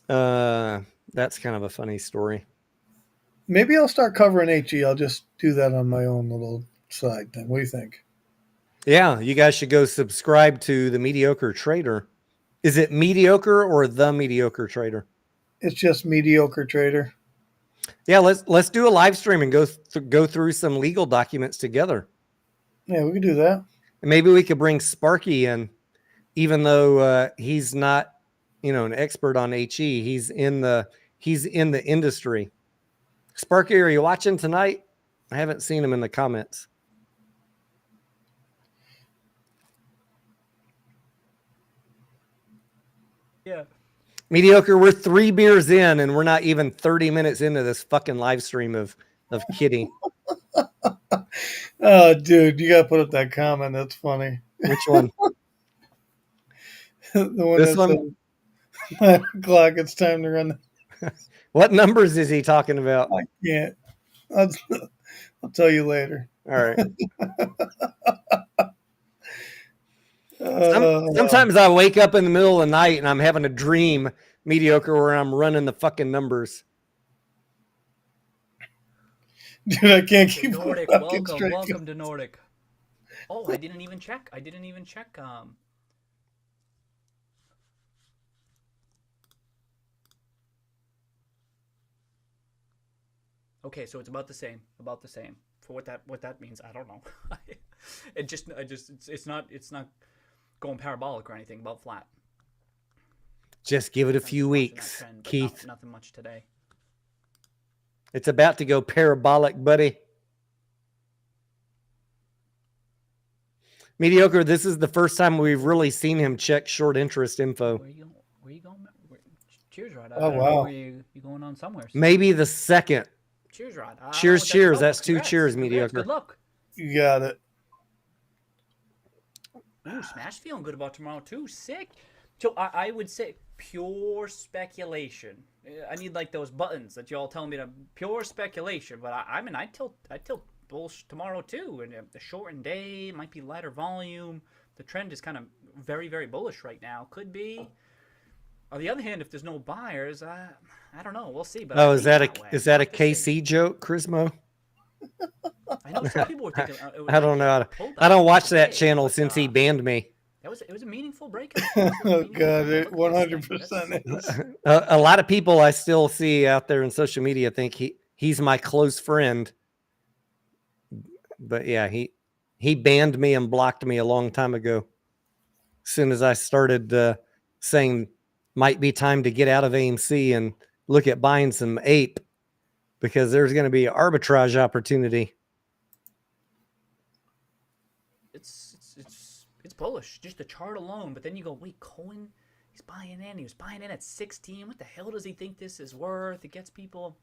That's kind of a funny story. Maybe I'll start covering HE. I'll just do that on my own little side thing. What do you think? Yeah, you guys should go subscribe to the Mediocre Trader. Is it Mediocre or the Mediocre Trader? It's just Mediocre Trader. Yeah, let's do a live stream and go through some legal documents together. Yeah, we could do that. And maybe we could bring Sparky in, even though he's not, an expert on HE. He's in the industry. Sparky, are you watching tonight? I haven't seen him in the comments. Yeah. Mediocre, we're 3 beers in and we're not even 30 minutes into this fucking live stream of Kitty. Oh, dude, you gotta put up that comment. That's funny. Which one? The one This that one? said 9 o'clock, it's time to run. What numbers is he talking about? I can't. I'll tell you later. All right. Uh, Sometimes I wake up in the middle of the night and I'm having a dream, Mediocre, where I'm running the fucking numbers. Dude, I can't keep Nordic, fucking welcome, straight. welcome to Nordic. Oh, I didn't even check. Okay, so it's about the same. For what that means, I don't know. It's not going parabolic or anything. About flat. Just give it a few weeks, Trend, Keith. Nothing much today. It's about to go parabolic, buddy. Mediocre, this is the first time we've really seen him check short interest info. Where you going? Cheers, Rod. Oh, wow. You going on somewhere? Maybe the second. Cheers, Rod. Cheers. That's 2 Congrats. cheers, Congrats. Mediocre. Good luck. You got it. Ooh, Smash feeling good about tomorrow too. Sick. So I would say pure speculation. I need like those buttons that y'all tell me to pure speculation. But I mean, I tilt bullish tomorrow too. And the shortened day might be lighter volume. The trend is kind of very, very bullish right now. Could be. On the other hand, if there's no buyers, I don't know. We'll see. But Is that a KC joke, Chrismo? I know some people were thinking. I don't know. I don't watch that channel since he banned me. It was a meaningful breakout. Oh, God, it 100% is. A lot of people I still see out there in social media think he's my close friend. But yeah, he banned me and blocked me a long time ago. As soon as I started saying might be time to get out of AMC and look at buying some ape because there's going to be an arbitrage opportunity. It's bullish, just the chart alone. But then you go, wait, Cohen, he's buying in. He was buying in at 16. What the hell does he think this is worth? It gets people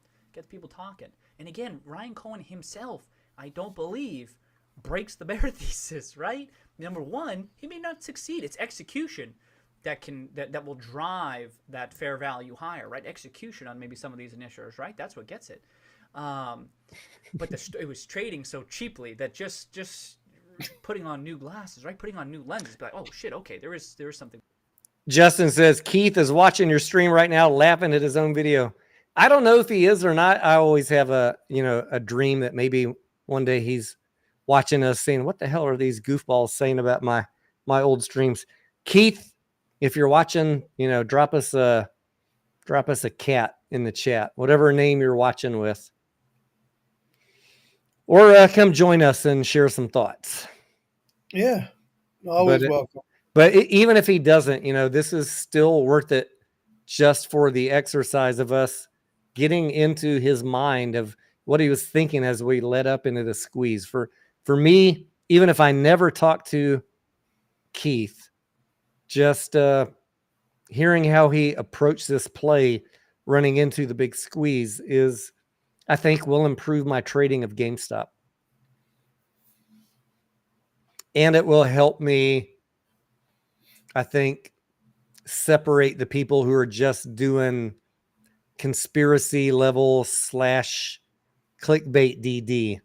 talking. And again, Ryan Cohen himself, I don't believe, breaks the bear thesis. Right? Number one, he may not succeed. It's execution that will drive that fair value higher. Right? Execution on maybe some of these initiators. Right? That's what gets it. But it was trading so cheaply that just putting on new glasses, right? Putting on new lenses, be like, oh shit, okay, there is something. Justin says Keith is watching your stream right now, laughing at his own video. I don't know if he is or not. I always have a dream that maybe one day he's watching us, saying, "What the hell are these goofballs saying about my old streams?" Keith, if you're watching, drop us a cat in the chat, whatever name you're watching with. Or come join us and share some thoughts. Yeah, always welcome. But even if he doesn't, this is still worth it just for the exercise of us getting into his mind of what he was thinking as we led up into the squeeze. For me, even if I never talked to Keith, just hearing how he approached this play running into the big squeeze is, I think, will improve my trading of GameStop. And it will help me, I think, separate the people who are just doing conspiracy level / clickbait DD.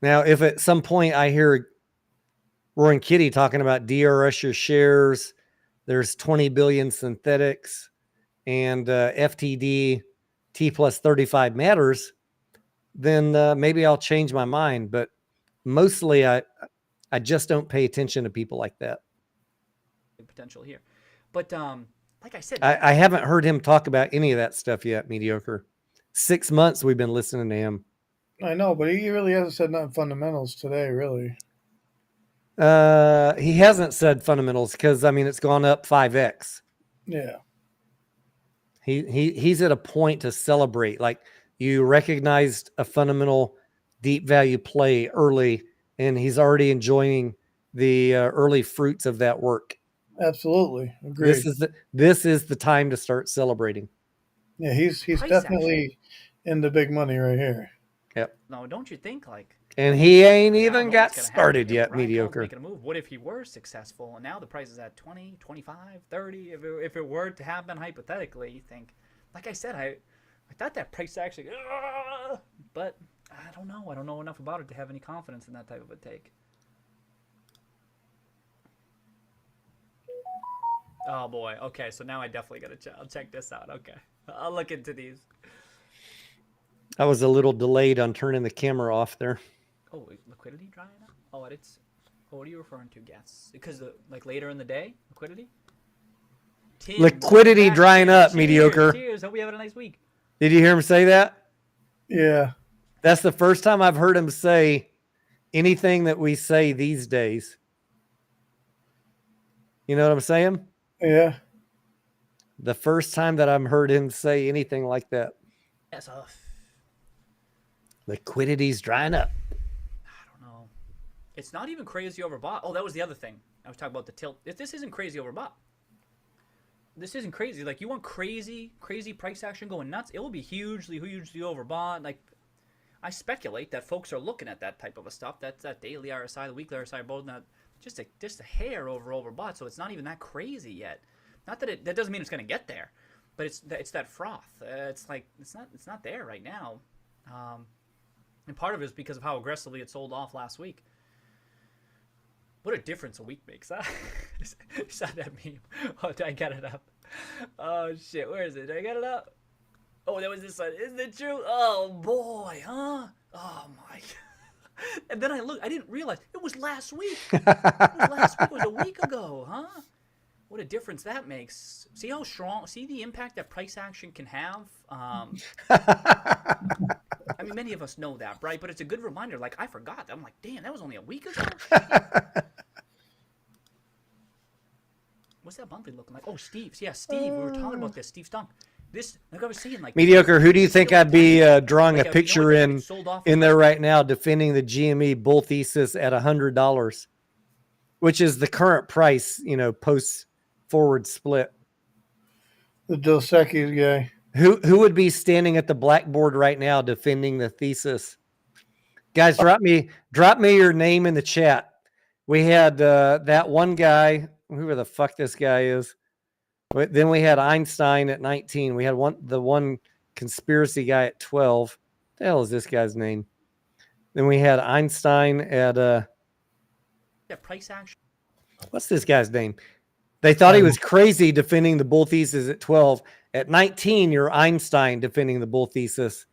Now, if at some point I hear Roaring Kitty talking about DRS your shares, there's 20 billion synthetics, and FTD T plus 35 matters, then maybe I'll change my mind. But mostly I just don't pay attention to people like that. Potential here. But like I said, I haven't heard him talk about any of that stuff yet, Mediocre. 6 months we've been listening to him. I know, but he really hasn't said nothing fundamentals today, really. He hasn't said fundamentals because, it's gone up 5x. Yeah. He's at a point to celebrate. Like, you recognized a fundamental deep value play early, and he's already enjoying the early fruits of that work. Absolutely. Agreed. This is the time to start celebrating. Yeah, he's Price definitely in the big money right here. Yep. No, don't you think like? And he ain't I don't even know got what's gonna happen. started If yet, Brian Cowell's mediocre. making a move. What if he were successful and now the price is at 20, 25, 30? If it were to happen hypothetically, you think, like I said, I thought that price actually, but I don't know. I don't know enough about it to have any confidence in that type of a take. Oh boy. Okay, so now I definitely gotta I'll check this out. Okay, I'll look into these. I was a little delayed on turning the camera off there. Oh, liquidity drying up? Oh, it's. Oh, what are you referring to, Guess? Because like later in the day, liquidity. Tim, Liquidity welcome back, drying Tim. up, Cheers, mediocre. Cheers. Hope you have a nice week. Did you hear him say that? Yeah. That's the first time I've heard him say anything that we say these days. You know what I'm saying? Yeah. The first time that I've heard him say anything like that. Yes. Liquidity's drying up. I don't know. It's not even crazy overbought. Oh, that was the other thing. I was talking about the tilt. If this isn't crazy overbought, this isn't crazy. Like, you want crazy price action going nuts, it will be hugely overbought. Like, I speculate that folks are looking at that type of a stuff. That's that daily RSI, the weekly RSI, both not just a hair overbought. So it's not even that crazy yet. Not that that doesn't mean it's going to get there, but it's that froth. It's like it's not there right now. And part of it is because of how aggressively it sold off last week. What a difference a week makes, huh? Saw that meme. Oh, did I get it up? Oh, shit. Where is it? Did I get it up? Oh, that was this one. Isn't it true? Oh, boy, huh? Oh, my God. And then I looked. I didn't realize. It was last week. It was a week ago, huh? What a difference that makes. See how strong. See the impact that price action can have. I mean, many of us know that, right? But it's a good reminder. Like, I forgot. I'm like, damn, that was only a week ago. What's that monthly looking like? Oh, Steve. Yeah, Steve. We were talking about this. Steve Stunk. This, like I was saying, like Mediocre. Who do you think I'd be drawing like, a picture in there right now, defending the GME bull thesis at $100, which is the current price, post forward split? The Dos Equis guy. Who would be standing at the blackboard right now defending the thesis? Guys, drop me your name in the chat. We had that one guy, whoever the fuck this guy is. Then we had Einstein at 19. We had the one conspiracy guy at 12. What the hell is this guy's name? Then we had Einstein at price action. What's this guy's name? They thought he was crazy defending the bull thesis at 12. At 19, you're Einstein defending the bull thesis.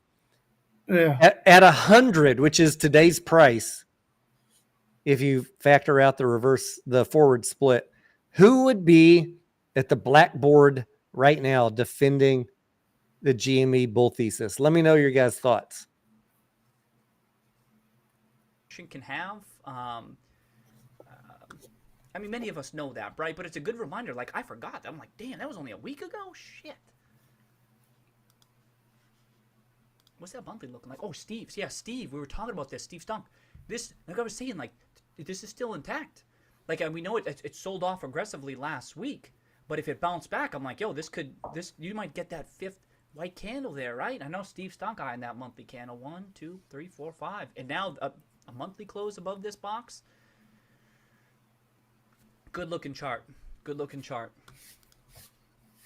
Yeah. At 100, which is today's price, if you factor out the forward split, who would be at the blackboard right now defending the GME bull thesis? Let me know your guys' thoughts. Can have. I mean, many of us know that, right? But it's a good reminder. Like, I forgot. I'm like, damn, that was only a week ago? Shit. What's that monthly looking like? Oh, Steve. Yeah, Steve. We were talking about this. Steve Stunk. This, like I was saying, like, this is still intact. Like, we know it sold off aggressively last week. But if it bounced back, I'm like, yo, you might get that fifth white candle there, right? I know Steve Stunk eyeing that monthly candle. 1, 2, 3, 4, 5. And now a monthly close above this box. Good looking chart. Good looking chart.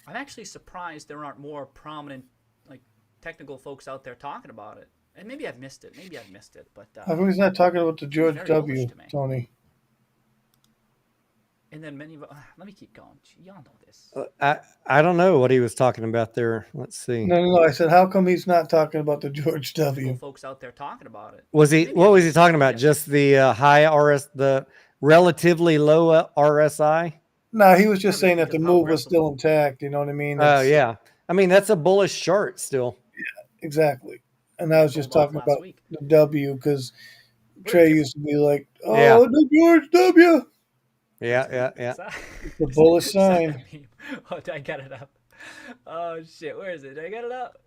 I'm actually surprised there aren't more prominent, like, technical folks out there talking about it. And maybe I've missed it. But how come he's not talking about the George W, Tony? And then many of let me keep going. Y'all know this. I don't know what he was talking about there. Let's see. No. I said, how come he's not talking about the George W? Folks out there talking about it. What was he talking about? Just the high the relatively low RSI? No, he was just saying that the move was still intact. You know what I mean? Oh, yeah. I mean, that's a bullish chart still. Yeah, exactly. And I was just talking about the W because Trey used to be like, the George W. Yeah. It's a bullish sign. Oh, did I get it up? Oh, shit. Where is it? Did I get it up?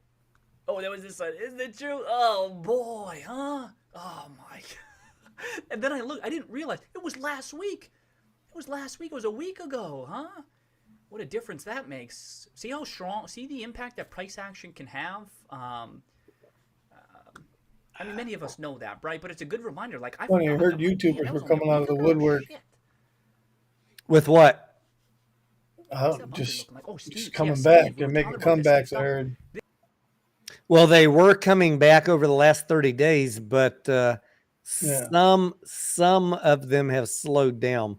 Oh, that was this one. Isn't it true? Oh, boy, huh? Oh, my God. And then I looked. I didn't realize. It was last week. was last week. It was a week ago, huh? What a difference that makes. See how strong, see the impact that price action can have? I mean, many of us know that, right? But it's a good reminder. Like, I Funny, I heard I'm like, YouTubers that were was only a coming out week of the ago? woodwork. Shit. With what? What's that monthly Just looking like? Oh, Steve. just Yeah, coming Steve. back. We They're were making talking about this. comebacks. I heard. Well, they were coming back over the last 30 days, but Yeah. some of them have slowed down.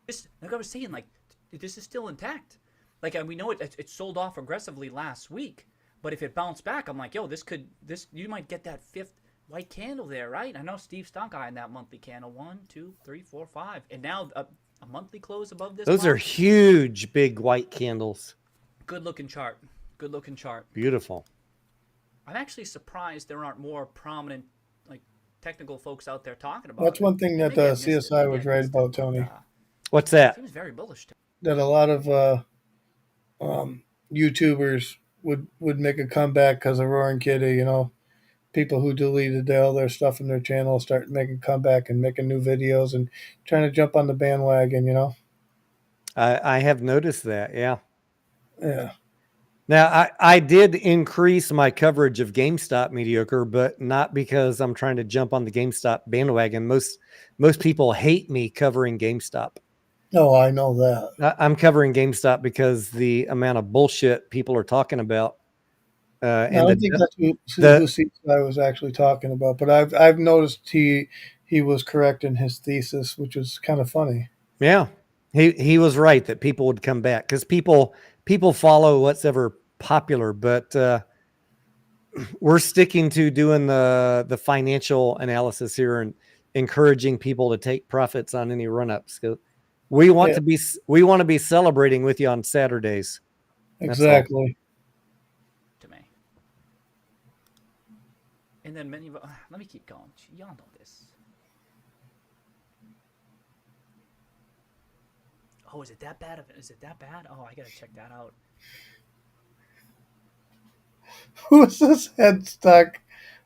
This, like I was saying, like, this is still intact. Like, and we know it sold off aggressively last week, but if it bounced back, I'm like, yo, you might get that fifth white candle there, right? I know Steve stock eye in that monthly candle. 1, 2, 3, 4, 5, and now a monthly close above this. Those are huge, big white candles. Good looking chart. Good looking chart. Beautiful. I'm actually surprised there aren't more prominent, like, technical folks out there talking about That's it. one thing that Maybe I missed it. CSI Maybe was I right missed about, it, but, Tony. What's that? Seems very bullish. That a lot of YouTubers would make a comeback because of Roaring Kitty. You know, people who deleted all their stuff from their channel start making comeback and making new videos and trying to jump on the bandwagon. You know. I have noticed that. Yeah. Yeah. Now, I did increase my coverage of GameStop mediocre, but not because I'm trying to jump on the GameStop bandwagon. Most people hate me covering GameStop. Oh, I know that. I'm covering GameStop because the amount of bullshit people are talking about. I don't think that's who CSI was actually talking about, but I've noticed he was correct in his thesis, which was kind of funny. Yeah, he was right that people would come back because people follow what's ever popular, but we're sticking to doing the financial analysis here and encouraging people to take profits on any run-ups. We want to be celebrating with you on Saturdays. Exactly. To me. And then many of let me keep going. Y'all know this. Oh, is it that bad? Is it that bad? Oh, I gotta check that out. Who's this head stuck?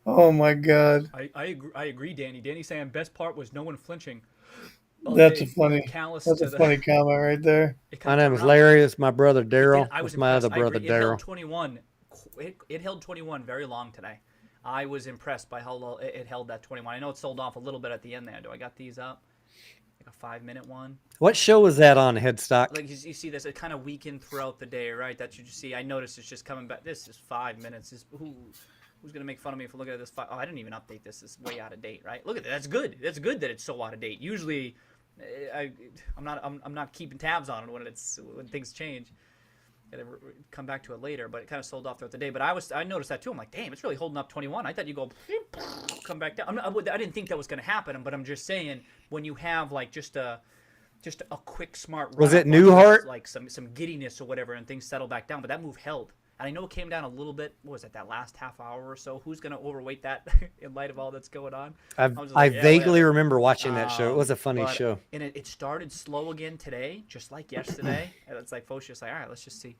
Oh my god. I agree, Danny. Danny's saying best part was no one flinching. That's a funny comment right there. My name is Larry. It's my brother Daryl. I was my impressed. other brother It held Daryl. 21. It held 21 very long today. I was impressed by how low it held that 21. I know it sold off a little bit at the end there. Do I got these up? Like a 5-minute one. What show was that on, Headstock? Like you see this, it kind of weakened throughout the day, right? That you just see. I noticed it's just coming back. This is 5 minutes. Who's gonna make fun of me for looking at this? Oh, I didn't even update this. It's way out of date, right? Look at that. That's good. That's good that it's so out of date. Usually, I'm not keeping tabs on it when things change. Gotta come back to it later, but it kind of sold off throughout the day. But I noticed that too. I'm like, damn, it's really holding up 21. I thought you go come back down. I didn't think that was going to happen, but I'm just saying when you have like just a quick smart run, was it Newhart? Like some giddiness or whatever, and things settle back down. But that move held. And I know it came down a little bit. What was it, that last half hour or so? Who's going to overweight that in light of all that's going on? I vaguely remember watching that show. It was a funny show. And it started slow again today, just like yesterday. And it's like folks just like, all right, let's just see.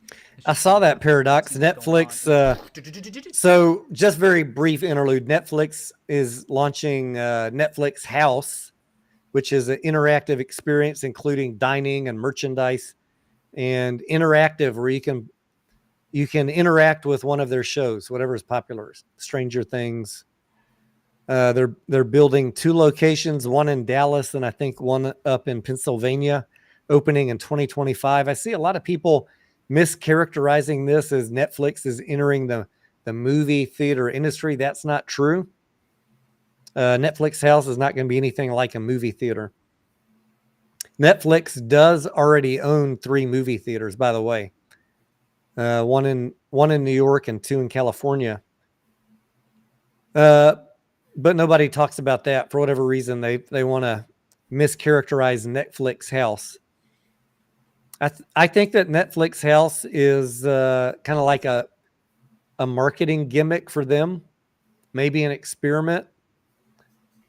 I saw that paradox. Netflix. So just very brief interlude. Netflix is launching Netflix House, which is an interactive experience including dining and merchandise and interactive where you can interact with one of their shows, whatever is popular. Stranger Things. They're building 2 locations, one in Dallas and I think one up in Pennsylvania, opening in 2025. I see a lot of people mischaracterizing this as Netflix is entering the movie theater industry. That's not true. Netflix House is not going to be anything like a movie theater. Netflix does already own 3 movie theaters, by the way. One in New York and 2 in California. But nobody talks about that for whatever reason. They want to mischaracterize Netflix House. I think that Netflix House is kind of like a marketing gimmick for them, maybe an experiment.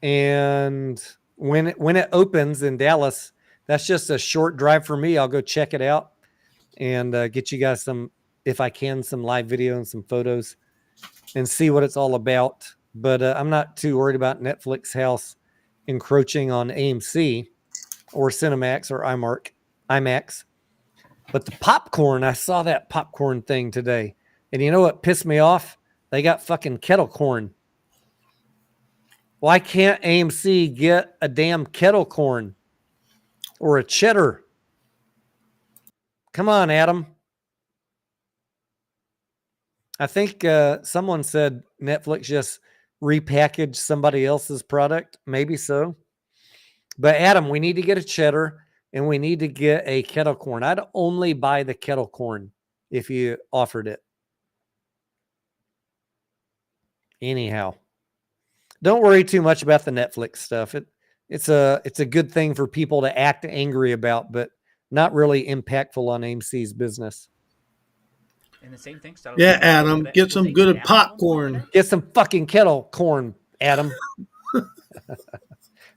And when it opens in Dallas, that's just a short drive for me. I'll go check it out and get you guys some live video and some photos and see what it's all about. But I'm not too worried about Netflix House encroaching on AMC. or Cinemax or IMAX. But the popcorn, I saw that popcorn thing today. And you know what pissed me off? They got fucking kettle corn. Why can't AMC get a damn kettle corn or a cheddar? Come on, Adam. I think someone said Netflix just repackaged somebody else's product. Maybe so. But Adam, we need to get a cheddar and we need to get a kettle corn. I'd only buy the kettle corn if you offered it. Anyhow, don't worry too much about the Netflix stuff. It's a good thing for people to act angry about, but not really impactful on AMC's business. And the same thing. Yeah, Adam, get some good popcorn. Get some fucking kettle corn, Adam.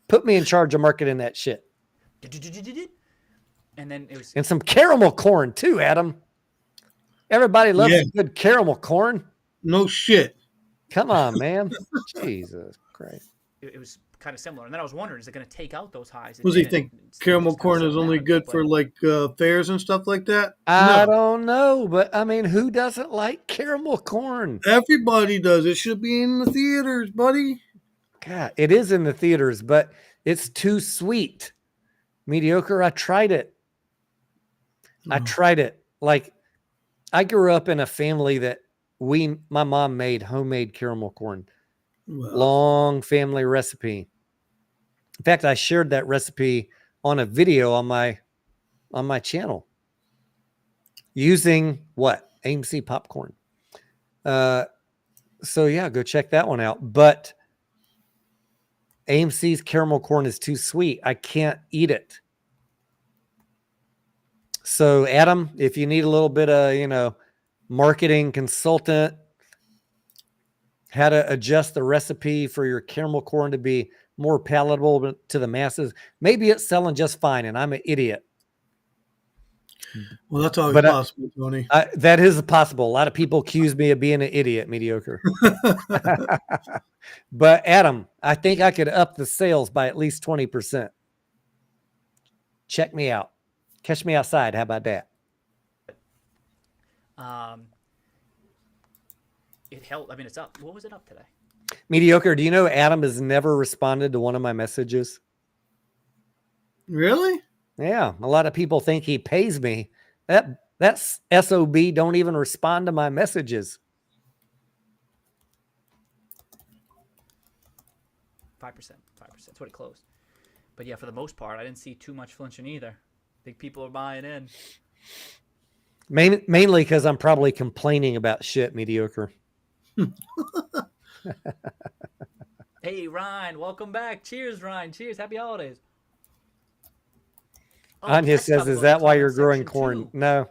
Put me in charge of marketing that shit. And then it was, and some caramel corn too, Adam. Everybody loves a good caramel corn. No shit. Come on, man. Jesus Christ. It was kind of similar. And then I was wondering, is it going to take out those highs? What do you think? Caramel corn is only good for like fairs and stuff like that? I don't know, but I mean, who doesn't like caramel corn? Everybody does. It should be in the theaters, buddy. God, it is in the theaters, but it's too sweet. Mediocre. I tried it. Like, I grew up in a family that my mom made homemade caramel corn. Wow. Long family recipe. In fact, I shared that recipe on a video on my channel using what? AMC popcorn. So yeah, go check that one out. But AMC's caramel corn is too sweet. I can't eat it. So Adam, if you need a little bit of, marketing consultant, how to adjust the recipe for your caramel corn to be more palatable to the masses, maybe it's selling just fine and I'm an idiot. Well, that's always possible, Tony. That is possible. A lot of people accuse me of being an idiot, mediocre. But Adam, I think I could up the sales by at least 20%. Check me out. Catch me outside. How about that? It held. I mean, it's up. What was it up today? Mediocre. Do you know Adam has never responded to one of my messages? Really? Yeah. A lot of people think he pays me. That's SOB. Don't even respond to my messages. 5%. That's what it closed. But yeah, for the most part, I didn't see too much flinching either. I think people are buying in. Mainly because I'm probably complaining about shit, mediocre. Hey, Ryan, welcome back. Cheers, Ryan. Cheers. Happy holidays. Anya says, is that why you're growing corn? Too. No.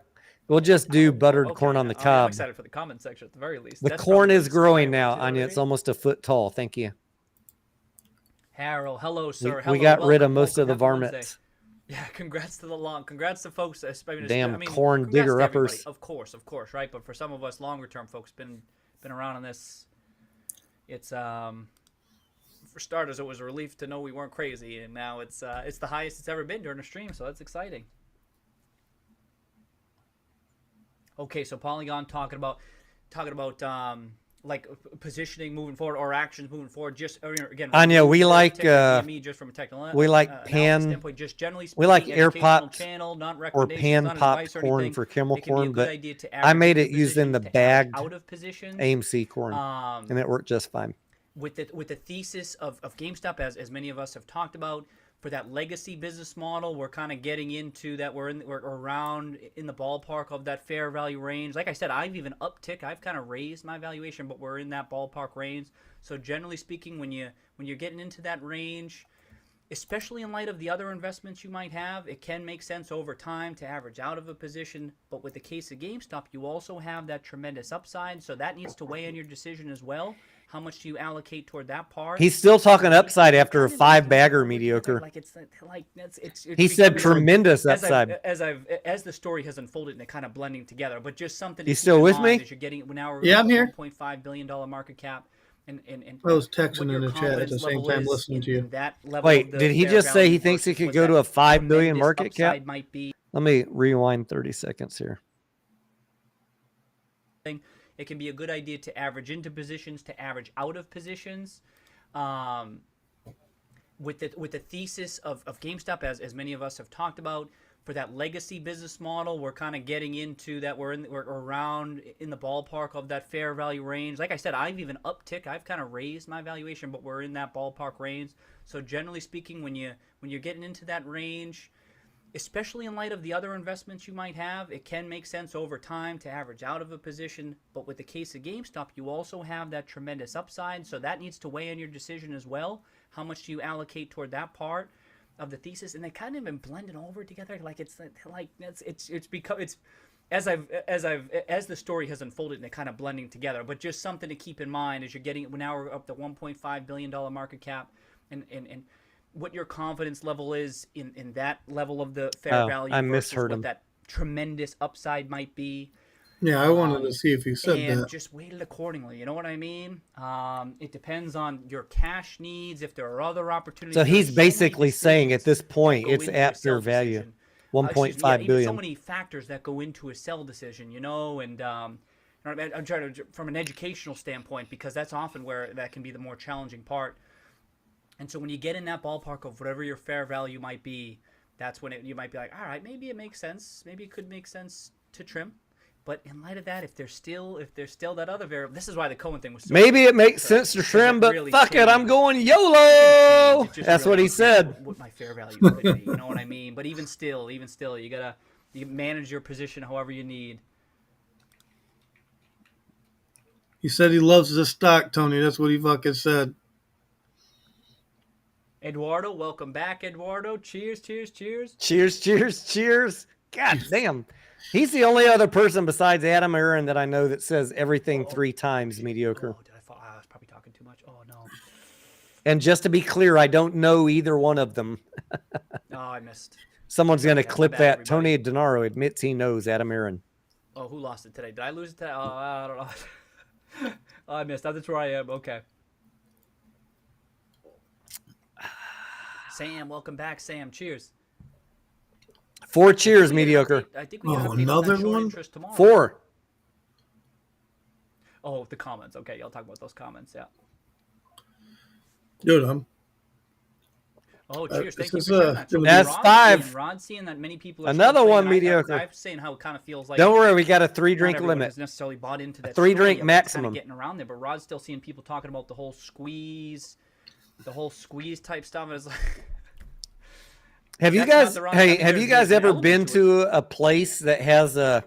We'll just do buttered corn on the cob. I'm excited for the comment section at the very least. The corn is growing now, Anya. It's almost a foot tall. Thank you. Harold, hello, sir. We got rid of most of the varmints. Yeah, congrats to the long. Congrats to folks. Damn corn digger uppers. Of course, right? But for some of us longer term folks, been around on this. It's for starters, it was a relief to know we weren't crazy, and now it's the highest it's ever been during a stream, so that's exciting. Okay, so Polygon talking about like positioning moving forward or actions moving forward. Just again, Anya, we like just from a technical we like pan standpoint, just generally speaking, we like air pops channel, not or pan popcorn for caramel corn, but I made it using the bagged out of position AMC corn, and it worked just fine. With the thesis of GameStop, as many of us have talked about, for that legacy business model, we're kind of getting into that. We're around in the ballpark of that fair value range. Like I said, I've even I've kind of raised my valuation, but we're in that ballpark range. So generally speaking, when you're getting into that range, especially in light of the other investments you might have, it can make sense over time to average out of a position. But with the case of GameStop, you also have that tremendous upside, so that needs to weigh in your decision as well. How much do you allocate toward that part? He's still talking upside after a 5-bagger, mediocre. He said tremendous upside. As the story has unfolded and it kind of blending together, but just something. He's still with me? As you're getting now, I'm here. $1.5 billion market cap. I was what texting your in the chat at confidence the same level time is listening to you. in that level Wait, of the did he fair just say he value thinks it versus could what go to that a 5 billion tremendous market cap? upside might be. Let me rewind 30 seconds here. It can be a good idea to average into positions, to average out of positions. With the thesis of GameStop, as many of us have talked about, for that legacy business model, we're kind of getting into that. We're around in the ballpark of that fair value range. Like I said, I've even I've kind of raised my valuation, but we're in that ballpark range. So generally speaking, when you're getting into that range, especially in light of the other investments you might have, it can make sense over time to average out of a position. But with the case of GameStop, you also have that tremendous upside, so that needs to weigh in your decision as well. How much do you allocate toward that part of the thesis? And they kind of been blended over together, like it's become as the story has unfolded, and they're kind of blending together. But just something to keep in mind as you're getting, now we're up to $1.5 billion market cap, and what your confidence level is in that level of the fair value I versus misheard what him. that tremendous upside might be. Yeah, I wanted to see if he said And that. just weight it accordingly. You know what I mean? It depends on your cash needs. If there are other opportunities. So There are he's so basically many saying at this decisions point that go it's into a at fair sell value, decision. 1.5 Even billion. so many factors that go into a sell decision, you know, and I'm trying to, from an educational standpoint, because that's often where that can be the more challenging part. And so when you get in that ballpark of whatever your fair value might be, that's when you might be like, all right, maybe it makes sense. Maybe it could make sense to trim. But in light of that, if there's still that other variable, this is why the Cohen thing was so Maybe it makes interesting, sense to because trim, it but really fuck it, I'm changed. going It YOLO. didn't change. It just That's what really he increased said. what my fair value could be. You know what I mean? But even still, you manage your position however you need. He said he loves the stock, Tony. That's what he fucking said. Eduardo, welcome back, Eduardo. Cheers, cheers, cheers. Cheers, cheers, cheers. God damn. He's the only other person besides Adam Aaron that I know that says everything 3 times mediocre. Oh, did I fall? I was probably talking too much. Oh, no. And just to be clear, I don't know either one of them. Oh, I missed. Someone's going to That's my clip bad, that. everybody. Tony Denaro admits he knows Adam Aaron. Oh, who lost it today? Did I lose it today? Oh, I don't know. Oh, I missed. That's where I am. Okay. Sam, welcome back, Sam. Cheers. 4 cheers, mediocre. I think we got an update on another that short one? interest tomorrow. 4. Oh, the comments. Okay, y'all talk about those comments. Yeah. Dude, Oh, cheers. Thank you this for is, sharing that. So That's Rod's 5. Rod's seeing that many people are Another still one, saying, mediocre. I'm saying how it kind of feels like. Don't worry, we got a not 3-drink everyone limit. has necessarily bought into that. 3-drink story, maximum. Kind of getting around there, but Rod's still seeing people talking about the whole squeeze type stuff. And it's like, Have you that's not guys? the wrong- Hey, I mean, have you there's guys an ever element been to it. to a place that has a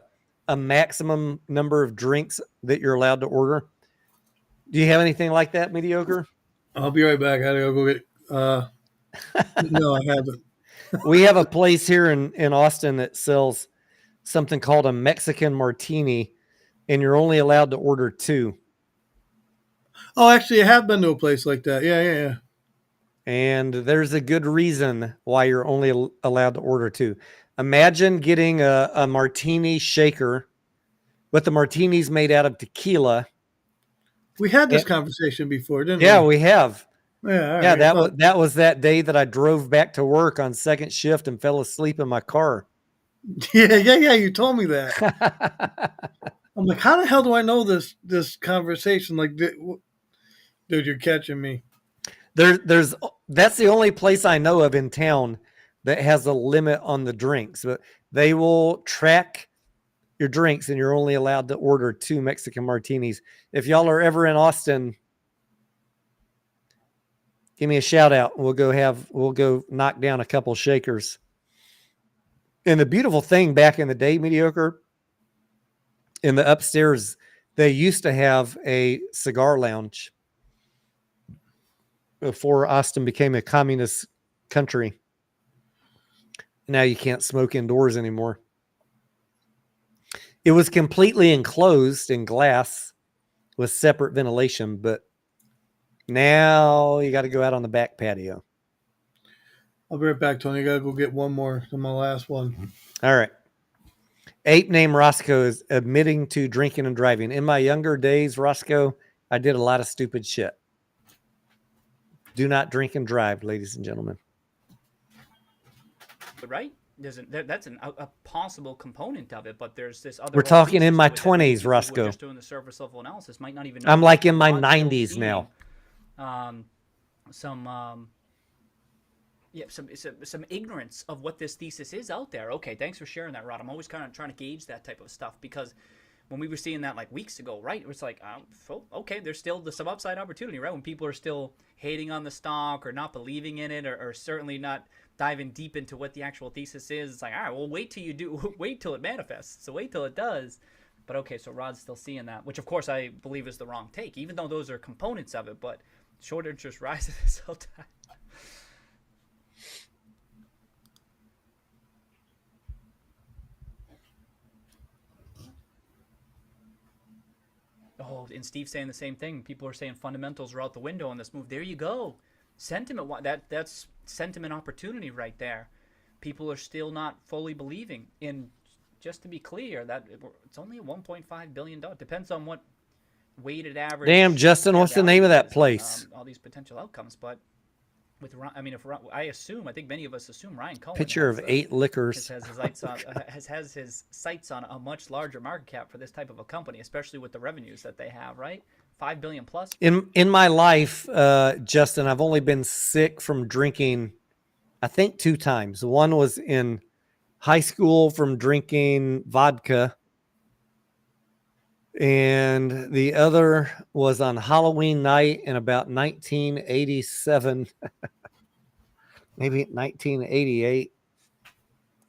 maximum number of drinks that you're allowed to order? Do you have anything like that, mediocre? I'll be right back. I gotta go get. No, I haven't. We have a place here in Austin that sells something called a Mexican martini, and you're only allowed to order 2. Oh, actually, I have been to a place like that. Yeah. And there's a good reason why you're only allowed to order 2. Imagine getting a martini shaker, but the martini's made out of tequila. We had this conversation before, didn't we? Yeah, we have. Yeah, all Yeah, right. that was that day that I drove back to work on second shift and fell asleep in my car. Yeah. You told me that. I'm like, how the hell do I know this conversation? Like, dude, you're catching me. There's that's the only place I know of in town that has a limit on the drinks, but they will track your drinks and you're only allowed to order 2 Mexican martinis. If y'all are ever in Austin, give me a shout out. We'll go knock down a couple shakers. And the beautiful thing back in the day, mediocre, in the upstairs, they used to have a cigar lounge before Austin became a communist country. Now you can't smoke indoors anymore. It was completely enclosed in glass with separate ventilation, but now you got to go out on the back patio. I'll be right back, Tony. I gotta go get one more to my last one. All right. Ape named Roscoe is admitting to drinking and driving. In my younger days, Roscoe, I did a lot of stupid shit. Do not drink and drive, ladies and gentlemen. Right? That's a possible component of it, but there's this other. We're talking in my 20s, Roscoe. Just doing the surface level analysis might not even know I'm that like in my Rod's still 90s seeing, now. Some ignorance of what this thesis is out there. Okay, thanks for sharing that, Rod. I'm always kind of trying to gauge that type of stuff, because when we were seeing that like weeks ago, right, it was like, okay, there's still some upside opportunity, right? When people are still hating on the stock or not believing in it, or certainly not diving deep into what the actual thesis is, it's like, all right, well, wait till it manifests. So wait till it does. But okay, so Rod's still seeing that, which of course I believe is the wrong take, even though those are components of it. But short interest rises this whole time. Oh, and Steve's saying the same thing. People are saying fundamentals are out the window on this move. There you go. Sentiment, that's sentiment opportunity right there. People are still not fully believing in, just to be clear, that it's only a $1.5 billion. Depends on what weighted average. Damn, Justin, what's the name of that place? All these potential outcomes. But with, I mean, I think many of us assume Ryan Cohen. Picture of 8 liquors. Has his sights on a much larger market cap for this type of a company, especially with the revenues that they have, right? $5 billion plus. In my life, Justin, I've only been sick from drinking, I think 2 times. One was in high school from drinking vodka, and the other was on Halloween night in about 1987, maybe 1988.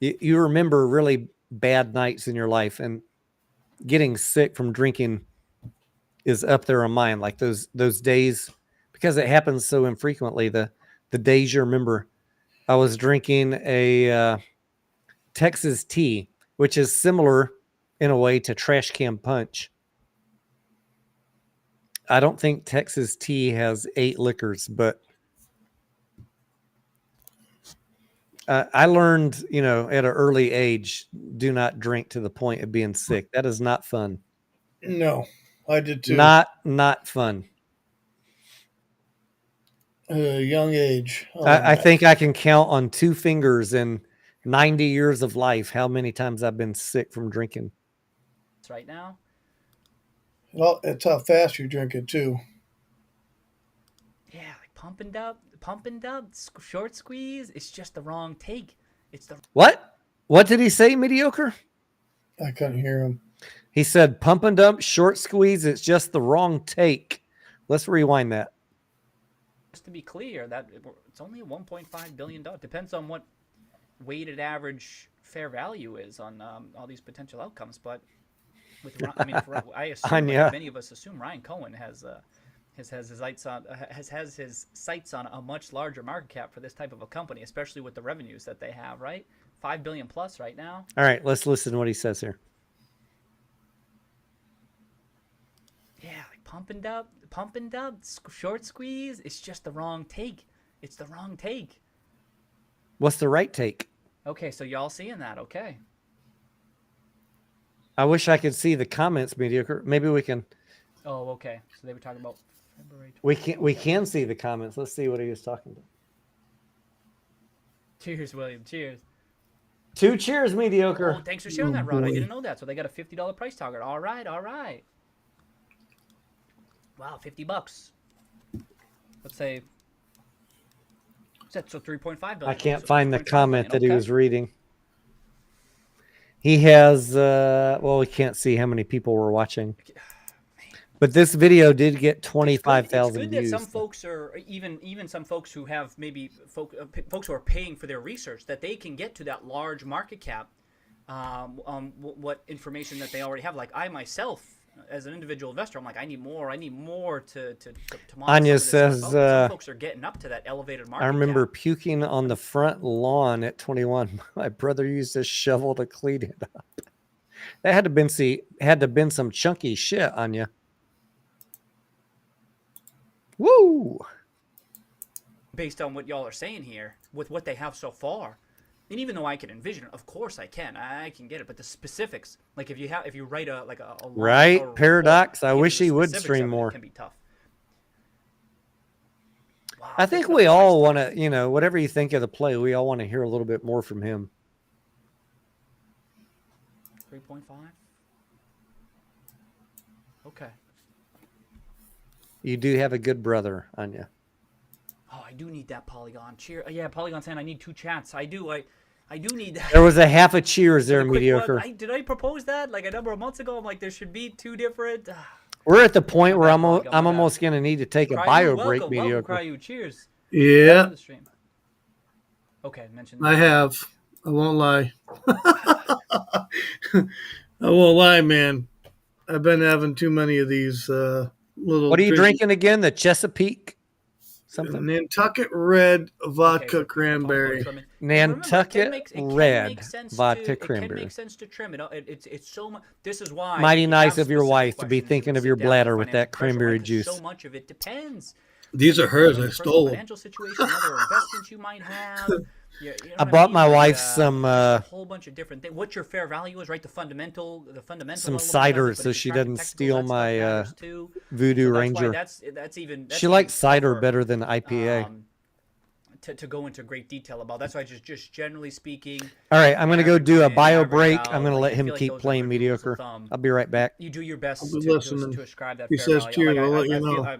You remember really bad nights in your life, and getting sick from drinking is up there on mine. Like those days, because it happens so infrequently. The days you remember, I was drinking a Texas tea, which is similar in a way to trash can punch. I don't think Texas tea has 8 liquors, but I learned, at an early age, do not drink to the point of being sick. That is not fun. No, I did too. Not fun. Young age. I think I can count on 2 fingers in 90 years of life how many times I've been sick from drinking. Right now. Well, it's how fast you drink it too. Yeah, like pumping up, short squeeze. It's just the wrong take. It's the What? What did he say, mediocre? I couldn't hear him. He said, pump and dump, short squeeze. It's just the wrong take. Let's rewind that. Just to be clear, that it's only a $1.5 billion. Depends on what weighted average fair value is on all these potential outcomes. But with, I mean, I assume many of us assume Ryan Cohen has his sights on a much larger market cap for this type of a company, especially with the revenues that they have, right? $5 billion plus right now. All right, let's listen to what he says here. Yeah, like pumping up, short squeeze. It's just the wrong take. It's the wrong take. What's the right take? Okay, so y'all seeing that? Okay. I wish I could see the comments, mediocre. Maybe we can. Oh, okay. So they were talking about February 20th. We can see the comments. Let's see what he was talking about. Cheers, William. Cheers. 2 cheers, mediocre. Oh, thanks for sharing that, Rod. I didn't know that. So they got a $50 price target. All right. Wow, $50. Let's say. So 3.5 billion. I can't find the comment that he was reading. He has, we can't see how many people were watching. But this video did get 25,000 views. It's good that some folks are, even some folks who have maybe folks who are paying for their research, that they can get to that large market cap, what information that they already have. Like I myself, as an individual investor, I'm like, I need more to Anya says, some folks are getting up to that elevated market I remember cap. puking on the front lawn at 21. My brother used a shovel to clean it up. That had to been some chunky shit, Anya. Woo! Based on what y'all are saying here, with what they have so far, And even though I can envision it, of course I can get it. But the specifics, like if you write a long Right, report, Paradox. I getting wish the he would specifics stream of it more. can be tough. Wow, I think we all want to, whatever you think of the play, we all want to hear a little bit more from him. 3.5. Okay. You do have a good brother, Anya. Oh, I do need that Polygon. Yeah, Polygon saying I need 2 chats. I do need that. There was a half a cheers there, The quick mediocre. one, did I propose that like a number of months ago? I'm like, there should be 2 different. We're at the point where bad, I'm Polygon, my bad. almost going to need to take a Cryu, bio welcome, break, welcome, mediocre. Cryu. Cheers. Yeah, Welcome to the stream. Okay, mention that. I have. I won't lie. I won't lie, man. I've been having too many of these little. What are you drinking again? The Chesapeake? Something? Nantucket Red Vodka Okay, Cranberry. Nantucket Red Vodka It can Cranberry. make sense to trim it. It's so much. This is why. Mighty if you nice have of your specific wife to be questions, thinking you of your sit down bladder with with that financial pressure, cranberry right? 'Cause juice. So much of it depends. These are hers. I Your stole them. financial situation, other investments you might have. You know I what bought mean? my Like, wife some a whole bunch of different things. What your fair value is, right? The fundamental. some element of it, cider but so if she you're tracking doesn't technicals, steal that stuff my matters too. Voodoo So that's why Ranger. That's even. She likes cider tougher, better than IPA. To go into great detail about. That's why just generally speaking. All right, I'm going to go do a average in, bio average break. out, I'm going to like, let I him feel like keep those are playing good rules of mediocre. thumb. I'll be right back. You do your best I'll be to listening. ascribe that He fair says value. cheers, Like, I'll let you I feel, know.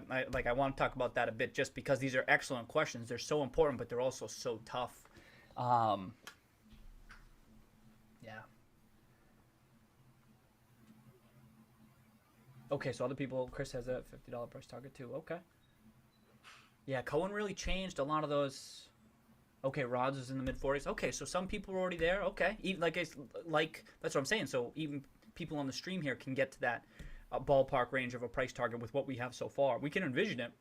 I want to talk about that a bit just because these are excellent questions. They're so important, but they're also so tough. Yeah. Okay, so other people, Chris has a $50 price target too. Okay. Yeah, Cohen really changed a lot of those. Okay, Rods is in the mid 40s. Okay, so some people are already there. Okay, even like that's what I'm saying. So even people on the stream here can get to that ballpark range of a price target with what we have so far. We can envision it.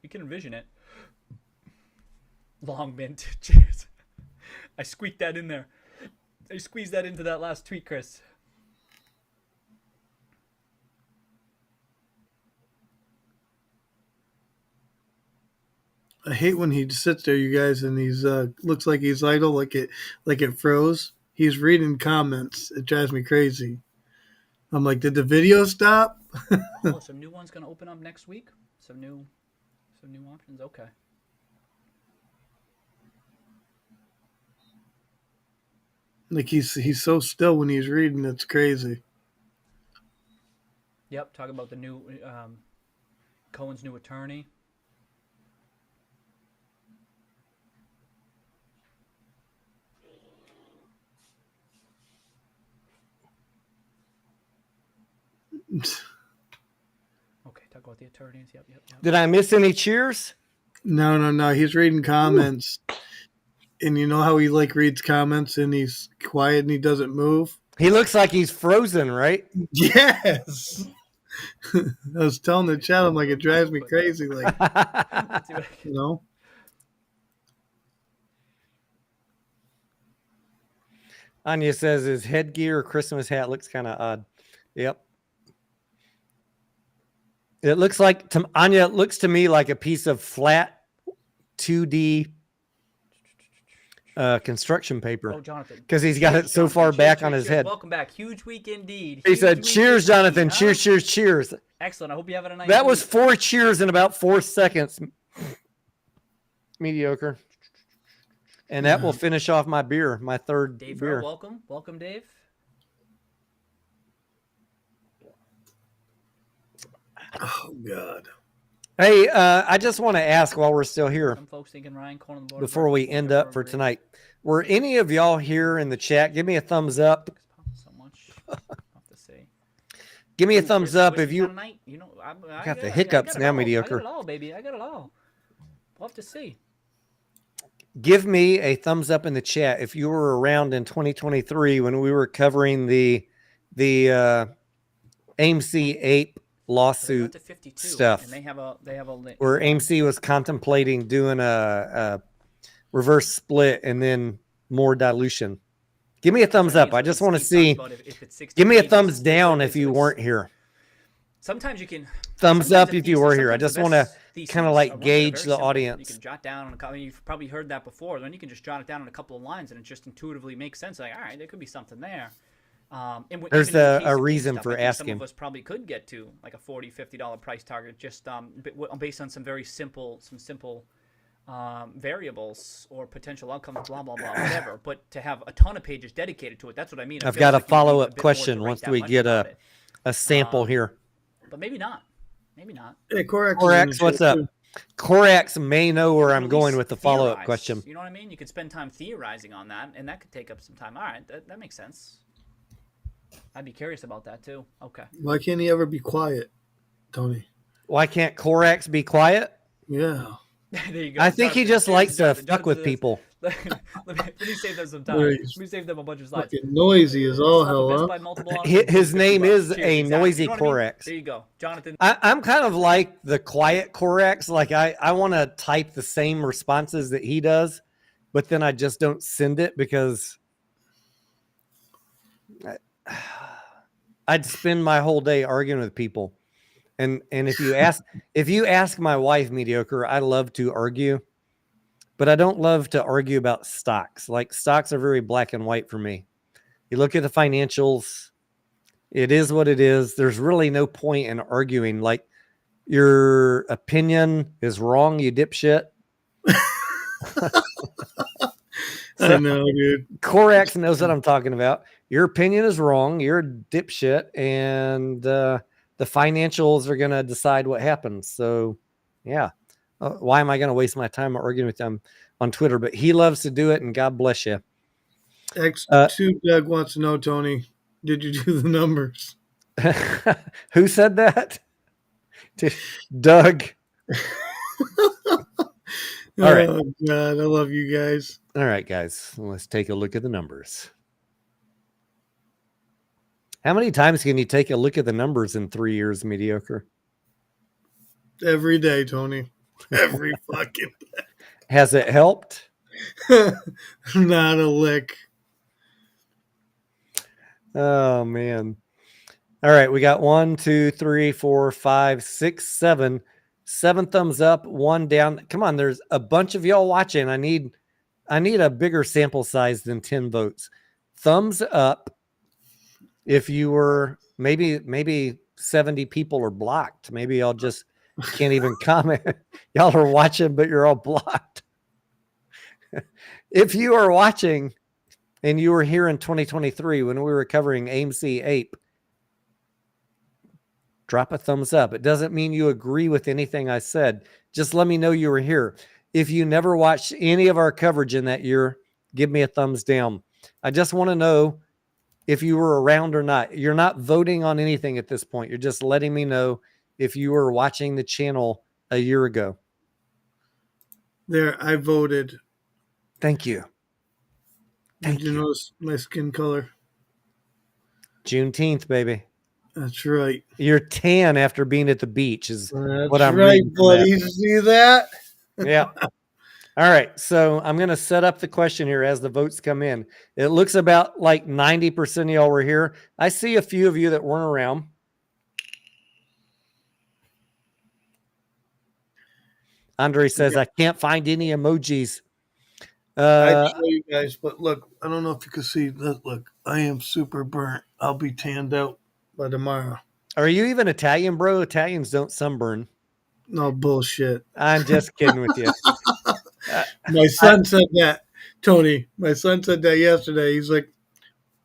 Long mint. Cheers. I squeaked that in there. I squeezed that into that last tweet, Chris. I hate when he sits there, you guys, and he's looks like he's idle, like it froze. He's reading comments. It drives me crazy. I'm like, did the video stop? Oh, some new ones gonna open up next week. Some new options. Okay. Like he's so still when he's reading. It's crazy. Yep. Talk about the new Cohen's new attorney. Okay, talk about the attorneys. Yep. Did I miss any cheers? No. He's reading comments. And you know how he reads comments and he's quiet and he doesn't move? He looks like he's frozen, right? Yes. I was telling the chat, I'm like, it drives me crazy. Like, you know? Anya says his headgear or Christmas hat looks kind of odd. Yep. It looks like, Anya, it looks to me like a piece of flat 2D construction paper. Oh, Jonathan. Because he's got it so far back on his head. Welcome back. Huge week indeed. He said, cheers, Jonathan. Cheers, cheers, cheers. Excellent. I hope you have a nice That was week. 4 cheers in about 4 seconds. Mediocre. And that will finish off my beer, my third Dave, beer. welcome. Welcome, Dave. Oh, God. Hey, I just want to ask while we're still here, Some folks thinking Ryan Cohen on the board. before we end up for tonight, were any of y'all here in the chat? Give me a thumbs up. So much. I'll have to say. Give me a thumbs up if you... Tonight, you know, I got the hiccups it now, all. mediocre. I got it all, baby. I got it all. We'll have to see. Give me a thumbs up in the chat if you were around in 2023 when we were covering the AMC Ape lawsuit To 52, stuff, and they have a where AMC was contemplating doing a reverse split and then more dilution. Give me a thumbs up. I just want to see. Give me a thumbs down if you weren't here. Sometimes you can Thumbs up if you were here. I just want to kind of like gauge the audience. You can jot down on a couple. You've probably heard that before. Then you can just jot it down on a couple of lines, and it just intuitively makes sense. Like, all right, there could be something there. There's a reason GameStop, for I think asking. some of us probably could get to like a $40, $50 price target just based on some very simple, variables or potential outcomes, blah, blah, blah, whatever. But to have a ton of pages dedicated to it, that's what I mean. I've got a follow-up question once we get a sample here. But maybe not. Maybe not. Hey, Corax, what's up? Corax may know where I'm going with the follow-up question. You know what I mean? You could spend time theorizing on that, and that could take up some time. All right, that makes sense. I'd be curious about that too. Okay. Why can't he ever be quiet, Tony? Why can't Corax be quiet? Yeah. There you go. I think he just likes to fuck with people. Let me save them some time. Let me save them a bunch of slides. Fucking noisy as all hell, huh? His name is a noisy Corax. There you go, Jonathan. I'm kind of like the quiet Corax. Like I want to type the same responses that he does, but then I just don't send it because I'd spend my whole day arguing with people. And if you ask my wife, Mediocre, I love to argue, but I don't love to argue about stocks. Like, stocks are very black and white for me. You look at the financials, it is what it is. There's really no point in arguing. Like, your opinion is wrong, you dipshit. I know, dude. Corax knows what I'm talking about. Your opinion is wrong. You're a dipshit, and the financials are going to decide what happens. So, yeah. Why am I going to waste my time arguing with them on Twitter? But he loves to do it, and God bless you. X2 Doug wants to know, Tony, did you do the numbers? Who said that? Doug. All right. Oh, God, I love you guys. All right, guys. Let's take a look at the numbers. How many times can you take a look at the numbers in 3 years, Mediocre? Every day, Tony. Every fucking day. Has it helped? Not a lick. Oh, man. All right. We got 1, 2, 3, 4, 5, 6, 7. 7 thumbs up, 1 down. Come on. There's a bunch of y'all watching. I need a bigger sample size than 10 votes. Thumbs up. If you were maybe 70 people are blocked. Maybe y'all just can't even comment. Y'all are watching, but you're all blocked. If you are watching and you were here in 2023 when we were covering AMC Ape, drop a thumbs up. It doesn't mean you agree with anything I said. Just let me know you were here. If you never watched any of our coverage in that year, give me a thumbs down. I just want to know if you were around or not. You're not voting on anything at this point. You're just letting me know if you were watching the channel a year ago. There, I voted. Thank you. Did you notice my skin color? Juneteenth, baby. That's right. You're tan after being at the beach is That's what I'm right, reading from buddy. that. You see that? Yeah. All right. So I'm going to set up the question here as the votes come in. It looks about like 90% of y'all were here. I see a few of you that weren't around. Andre says, I can't find any emojis. I'd show you guys, but look, I don't know if you can see that. Look, I am super burnt. I'll be tanned out by tomorrow. Are you even Italian, bro? Italians don't sunburn. No bullshit. I'm just kidding with you. My son said that, Tony. My son said that yesterday. He's like,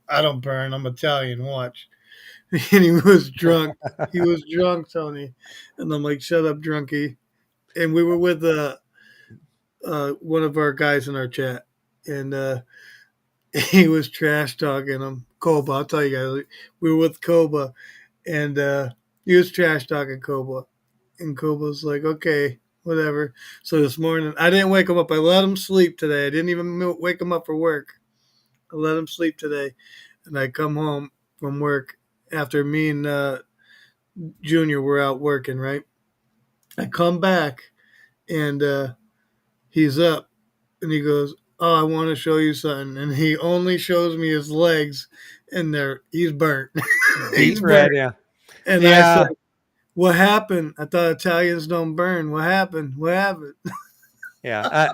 I don't burn. I'm Italian. Watch. And he was drunk. He was drunk, Tony. And I'm like, shut up, drunkie. And we were with one of our guys in our chat. And he was trash talking him. Koba, I'll tell you guys. We were with Koba. And he was trash talking Koba. And Koba's like, okay, whatever. So this morning, I didn't wake him up. I let him sleep today. I didn't even wake him up for work. I let him sleep today. And I come home from work after me and Junior were out working, right? I come back, and he's up. And he goes, oh, I want to show you something. And he only shows me his legs, and he's burnt. He's burnt. Yeah. And yeah. What happened? I thought Italians don't burn. What happened? What happened? Yeah.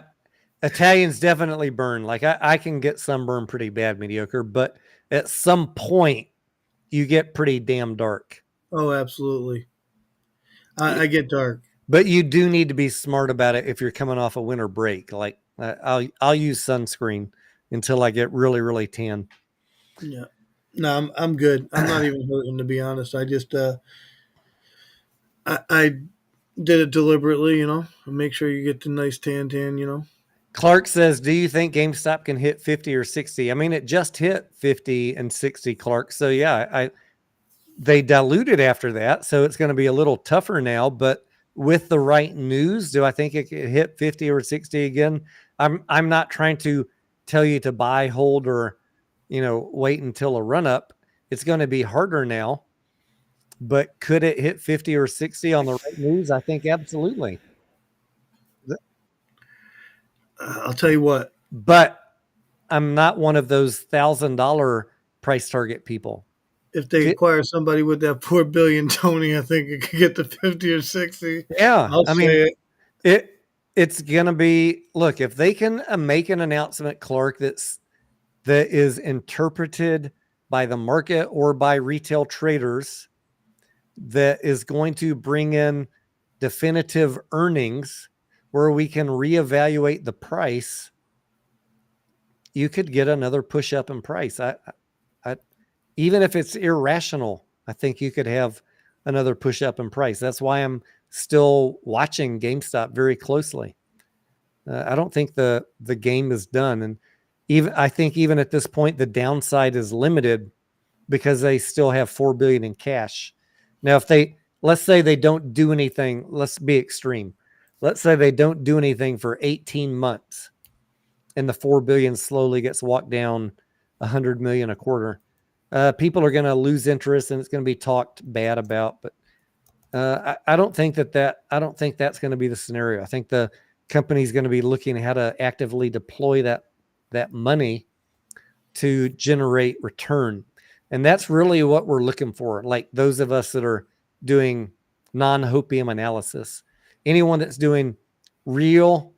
Italians definitely burn. Like I can get sunburn pretty bad, mediocre, but at some point you get pretty damn dark. Oh, absolutely. I get dark. But you do need to be smart about it if you're coming off a winter break. Like I'll use sunscreen until I get really, really tan. Yeah. No, I'm good. I'm not even hurting, to be honest. I just I did it deliberately, make sure you get the nice tan. Clark says, do you think GameStop can hit 50 or 60? I mean, it just hit 50 and 60, Clark. So yeah, they diluted after that. So it's going to be a little tougher now, but with the right news, do I think it could hit 50 or 60 again? I'm not trying to tell you to buy, hold, or, wait until a run up. It's going to be harder now, but could it hit 50 or 60 on the right news? I think absolutely. I'll tell you what. But I'm not one of those $1,000 price target people. If they acquire somebody with that $4 billion, Tony, I think it could get to 50 or 60. Yeah, I'll say it's gonna be. Look, if they can make an announcement, Clark, that is interpreted by the market or by retail traders, that is going to bring in definitive earnings where we can reevaluate the price, you could get another push up in price. I even if it's irrational, I think you could have another push up in price. That's why I'm still watching GameStop very closely. I don't think the game is done, and I think even at this point, the downside is limited because they still have $4 billion in cash. Now, let's say they don't do anything, let's be extreme. Let's say they don't do anything for 18 months, and the $4 billion slowly gets walked down $100 million a quarter. People are going to lose interest, and it's going to be talked bad about. But I don't think that's going to be the scenario. I think the company is going to be looking at how to actively deploy that money to generate return, and that's really what we're looking for. Like those of us that are doing non-hopium analysis, anyone that's doing real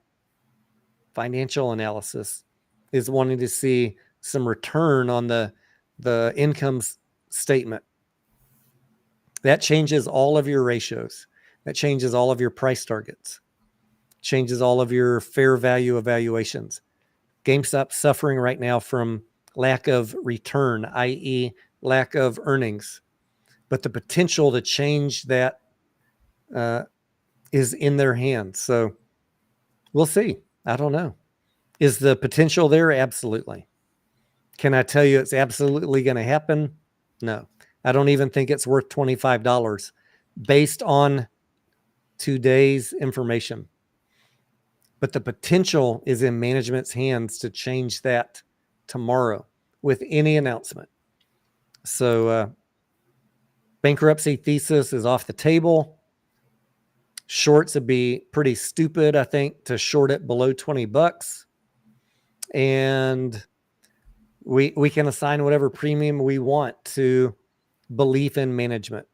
financial analysis is wanting to see some return on the income statement. That changes all of your ratios. That changes all of your price targets. Changes all of your fair value evaluations. GameStop's suffering right now from lack of return, i.e. lack of earnings. But the potential to change that is in their hands. So we'll see. I don't know. Is the potential there? Absolutely. Can I tell you it's absolutely going to happen? No. I don't even think it's worth $25 based on today's information. But the potential is in management's hands to change that tomorrow with any announcement. So bankruptcy thesis is off the table. Shorts would be pretty stupid, I think, to short it below $20. And we can assign whatever premium we want to belief in management.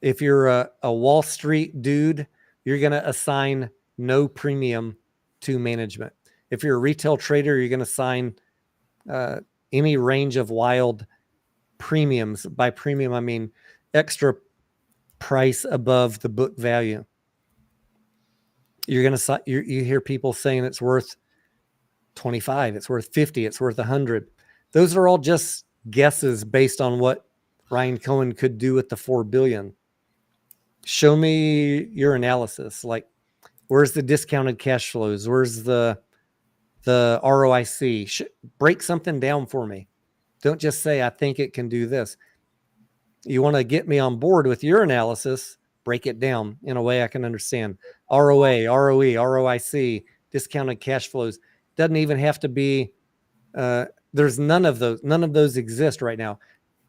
If you're a Wall Street dude, you're going to assign no premium to management. If you're a retail trader, you're going to assign any range of wild premiums. By premium, I mean extra price above the book value. You're going to you hear people saying it's worth 25, it's worth 50, it's worth 100. Those are all just guesses based on what Ryan Cohen could do with the $4 billion. Show me your analysis. Like, where's the discounted cash flows? Where's the ROIC? Break something down for me. Don't just say, I think it can do this. You want to get me on board with your analysis, break it down in a way I can understand. ROA, ROE, ROIC, discounted cash flows. Doesn't even have to be, there's none of those. None of those exist right now.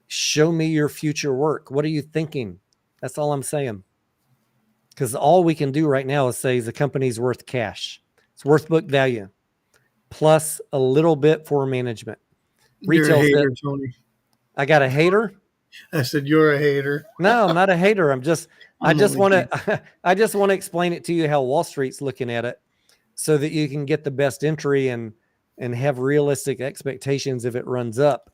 Show me your future work. What are you thinking? That's all I'm saying. Because all we can do right now is say the company's worth cash. It's worth book value. Plus a little bit for management. You're a hater, Tony. I got a hater? I said, you're a hater. No, I'm not a hater. I just want to I just want to explain it to you how Wall Street's looking at it so that you can get the best entry and have realistic expectations if it runs up.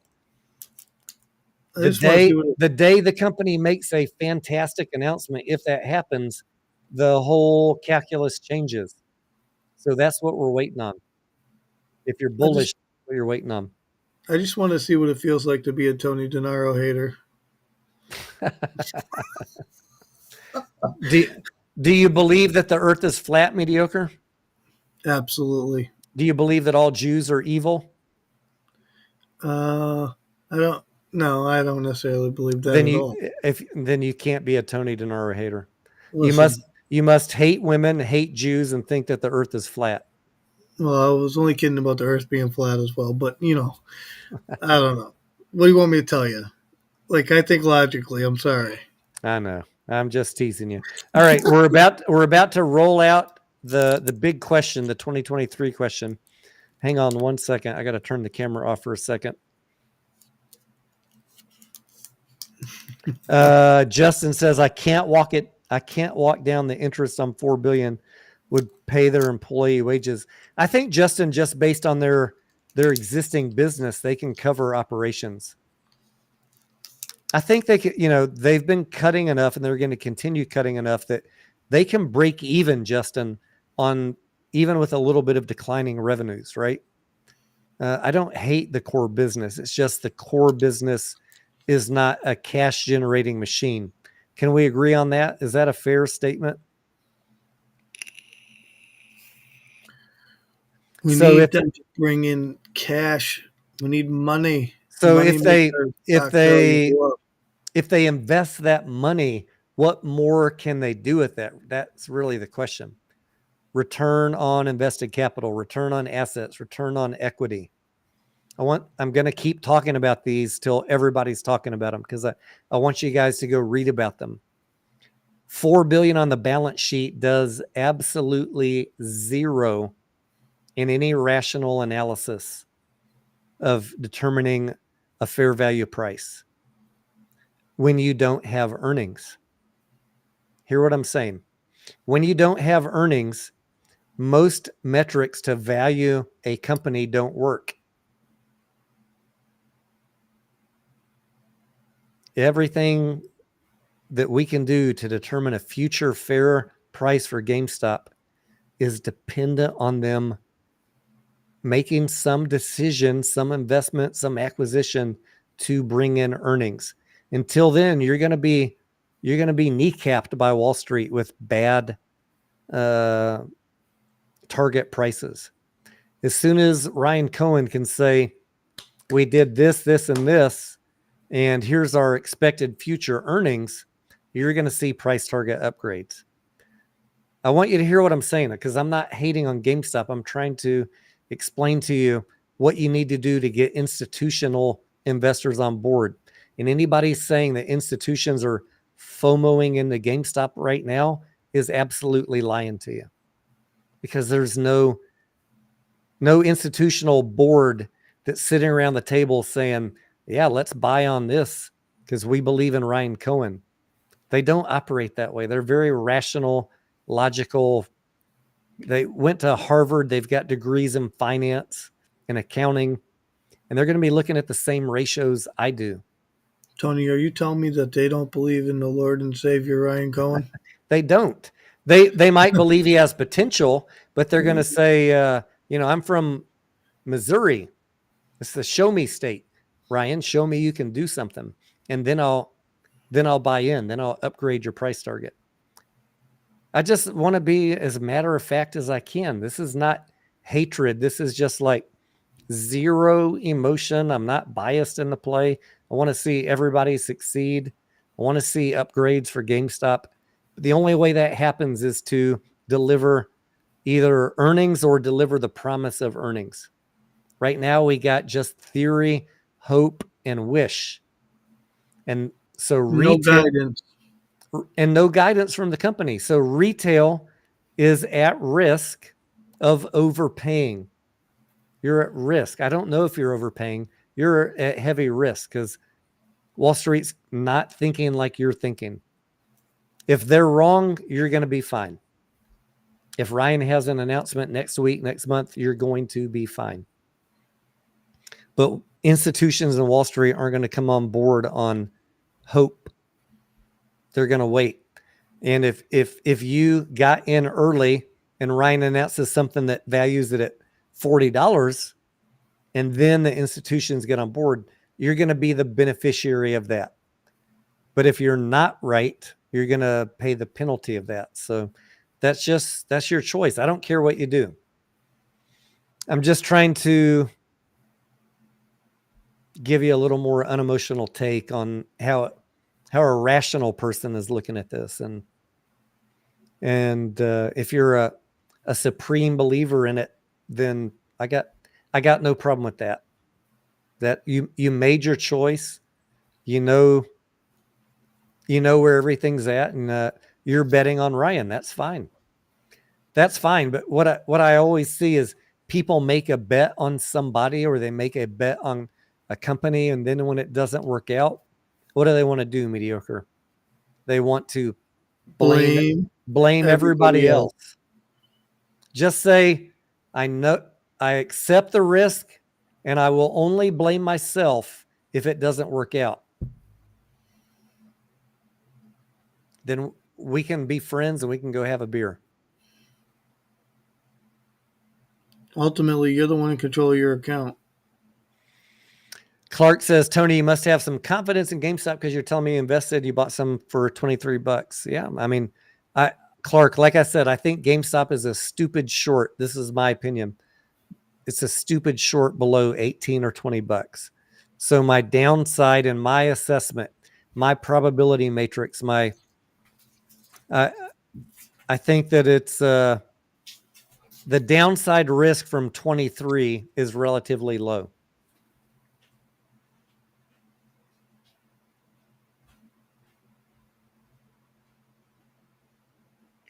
The day the company makes a fantastic announcement, if that happens, the whole calculus changes. So that's what we're waiting on. If you're bullish, what you're waiting on. I just want to see what it feels like to be a Tony Denaro hater. Do you believe that the earth is flat, mediocre? Absolutely. Do you believe that all Jews are evil? I don't necessarily believe that at all. Then you can't be a Tony Denaro hater. Listen, You must hate women, hate Jews, and think that the earth is flat. well, I was only kidding about the earth being flat as well, but I don't know. What do you want me to tell you? Like, I think logically. I'm sorry. I know. I'm just teasing you. All right, we're about to roll out the big question, the 2023 question. Hang on one second. I got to turn the camera off for a second. Justin says, I can't walk down the interest on $4 billion would pay their employee wages. I think, Justin, just based on their existing business, they can cover operations. I think they could, they've been cutting enough and they're going to continue cutting enough that they can break even, Justin, on even with a little bit of declining revenues, right? I don't hate the core business. It's just the core business is not a cash generating machine. Can we agree on that? Is that a fair statement? We need them to bring in cash. We need money. So if they invest that money, what more can they do with that? That's really the question. Return on invested capital, return on assets, return on equity. I'm going to keep talking about these till everybody's talking about them because I want you guys to go read about them. $4 billion on the balance sheet does absolutely zero in any rational analysis of determining a fair value price when you don't have earnings. Hear what I'm saying? When you don't have earnings, most metrics to value a company don't work. Everything that we can do to determine a future fair price for GameStop is dependent on them making some decision, some investment, some acquisition to bring in earnings. Until then, you're going to be kneecapped by Wall Street with bad target prices. As soon as Ryan Cohen can say, we did this, this, and this, and here's our expected future earnings, you're going to see price target upgrades. I want you to hear what I'm saying because I'm not hating on GameStop. I'm trying to explain to you what you need to do to get institutional investors on board. And anybody saying that institutions are FOMOing into GameStop right now is absolutely lying to you because there's no institutional board that's sitting around the table saying, yeah, let's buy on this because we believe in Ryan Cohen. They don't operate that way. They're very rational, logical. They went to Harvard. They've got degrees in finance and accounting, and they're going to be looking at the same ratios I do. Tony, are you telling me that they don't believe in the Lord and Savior Ryan Cohen? They don't. They might believe he has potential, but they're going to say, I'm from Missouri. It's the show me state. Ryan, show me you can do something. And then I'll buy in. Then I'll upgrade your price target. I just want to be as matter of fact as I can. This is not hatred. This is just like zero emotion. I'm not biased in the play. I want to see everybody succeed. I want to see upgrades for GameStop. The only way that happens is to deliver either earnings or deliver the promise of earnings. Right now, we got just theory, hope, and wish. And so retail, no guidance from the company. So retail is at risk of overpaying. You're at risk. I don't know if you're overpaying. You're at heavy risk because Wall Street's not thinking like you're thinking. If they're wrong, you're going to be fine. If Ryan has an announcement next week, next month, you're going to be fine. But institutions in Wall Street aren't going to come on board on hope. They're going to wait. And if you got in early and Ryan announces something that values it at $40, and then the institutions get on board, you're going to be the beneficiary of that. But if you're not right, you're going to pay the penalty of that. So that's your choice. I don't care what you do. I'm just trying to give you a little more unemotional take on how a rational person is looking at this. And if you're a supreme believer in it, then I got no problem with that. That you made your choice, you know where everything's at, and you're betting on Ryan. That's fine. That's fine. But what I always see is people make a bet on somebody, or they make a bet on a company, and then when it doesn't work out, what do they want to do, mediocre? They want to blame everybody else. Just say, I accept the risk, and I will only blame myself if it doesn't work out. Then we can be friends and we can go have a beer. Ultimately, you're the one in control of your account. Clark says, Tony, you must have some confidence in GameStop because you're telling me you invested, you bought some for $23. Yeah. I mean, Clark, like I said, I think GameStop is a stupid short. This is my opinion. It's a stupid short below 18 or $20. So my downside and my assessment, my probability matrix, I think that it's the downside risk from 23 is relatively low.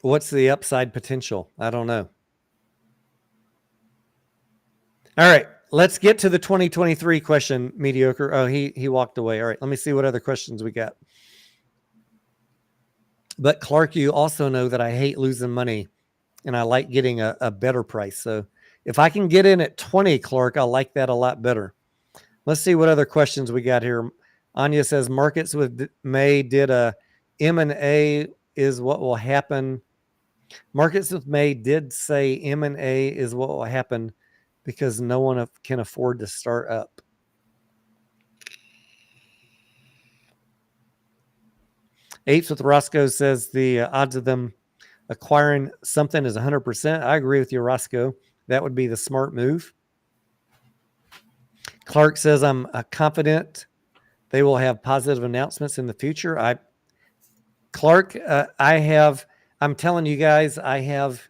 What's the upside potential? I don't know. All right, let's get to the 2023 question, mediocre. Oh, he walked away. All right, let me see what other questions we got. But Clark, you also know that I hate losing money and I like getting a better price. So if I can get in at 20, Clark, I like that a lot better. Let's see what other questions we got here. Anya says, markets with May did a M&A is what will happen. Markets with May did say M&A is what will happen because no one can afford to start up. Apes with Roscoe says the odds of them acquiring something is 100%. I agree with you, Roscoe. That would be the smart move. Clark says, I'm confident they will have positive announcements in the future. I'm telling you guys, I have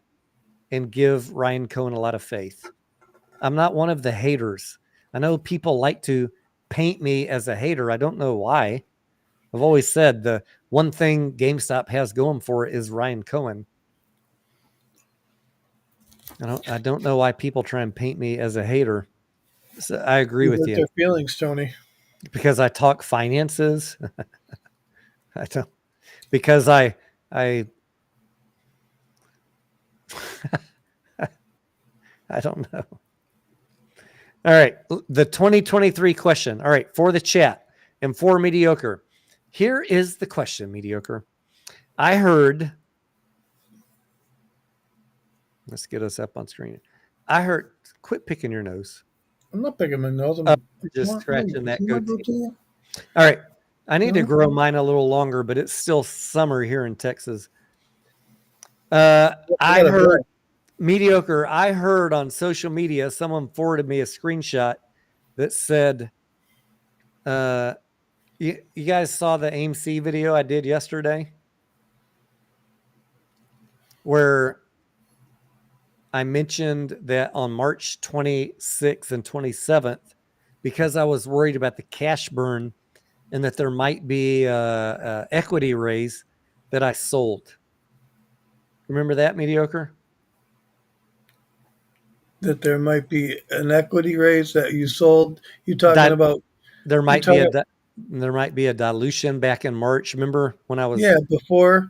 and give Ryan Cohen a lot of faith. I'm not one of the haters. I know people like to paint me as a hater. I don't know why. I've always said the one thing GameStop has going for it is Ryan Cohen. I don't know why people try and paint me as a hater. So I agree with you. Their feelings, Tony. Because I talk finances. I don't. Because I don't know. All right. The 2023 question. All right. For the chat and for mediocre. Here is the question, mediocre. I heard. Let's get us up on screen. I heard. Quit picking your nose. I'm not picking my nose. I'm just scratching that goatee. All right. I need to grow mine a little longer, but it's still summer here in Texas. I heard mediocre. I heard on social media, someone forwarded me a screenshot that said, you guys saw the AMC video I did yesterday where I mentioned that on March 26th and 27th, because I was worried about the cash burn and that there might be a equity raise, that I sold. Remember that, mediocre? That there might be an equity raise that you sold. You talking about? There might be a dilution back in March. Remember when I was? Yeah, before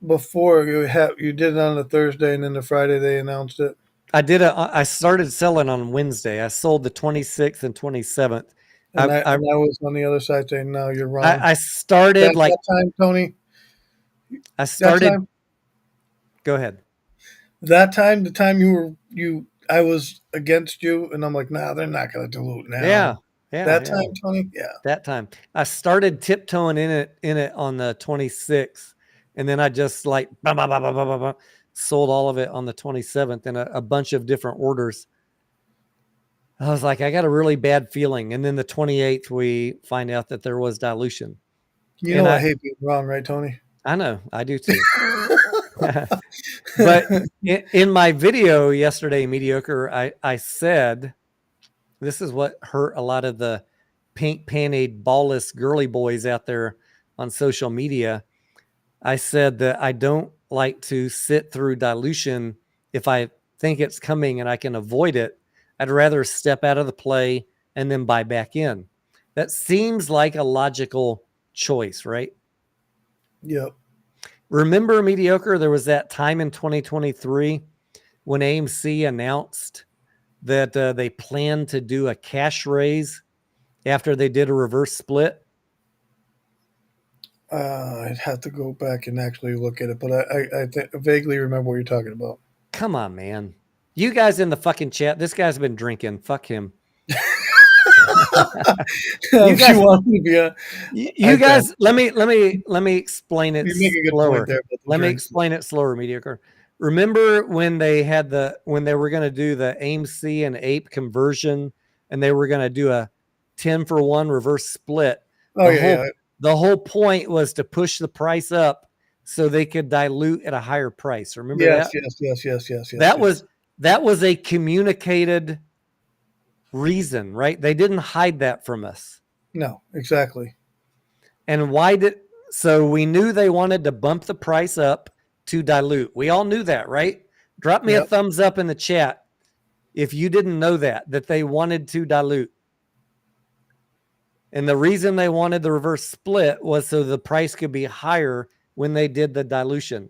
before you did it on the Thursday, and then the Friday they announced it. I started selling on Wednesday. I sold the 26th and 27th. And I was on the other side saying, "No, you're wrong." I started that time, Tony. I That started. time, Go ahead. the time I was against you, and I'm like, "Nah, they're not going to dilute now." Yeah. That time, Tony. Yeah. That time. I started tiptoeing in it on the 26th. And then I just like sold all of it on the 27th in a bunch of different orders. I was like, I got a really bad feeling. And then the 28th, we find out that there was dilution. You know I hate being wrong, right, Tony? I know. I do too. But in my video yesterday, Mediocre, I said, this is what hurt a lot of the pink pantied, ballless girly boys out there on social media. I said that I don't like to sit through dilution if I think it's coming and I can avoid it. I'd rather step out of the play and then buy back in. That seems like a logical choice, right? Yep. Remember, Mediocre, there was that time in 2023 when AMC announced that they planned to do a cash raise after they did a reverse split. I'd have to go back and actually look at it, but I vaguely remember what you're talking about. Come on, man. You guys in the fucking chat, this guy's been drinking. Fuck him. You guys, you guys let me explain it slower. Let me explain it slower, Mediocre. Remember when they were going to do the AMC and APE conversion and they were going to do a 10-for-1 reverse split? The whole point was to push the price up so they could dilute at a higher price. Remember that? Yes. That was a communicated reason, right? They didn't hide that from us. No, exactly. And so we knew they wanted to bump the price up to dilute. We all knew that, right? Drop me a thumbs up in the chat if you didn't know that they wanted to dilute. And the reason they wanted the reverse split was so the price could be higher when they did the dilution.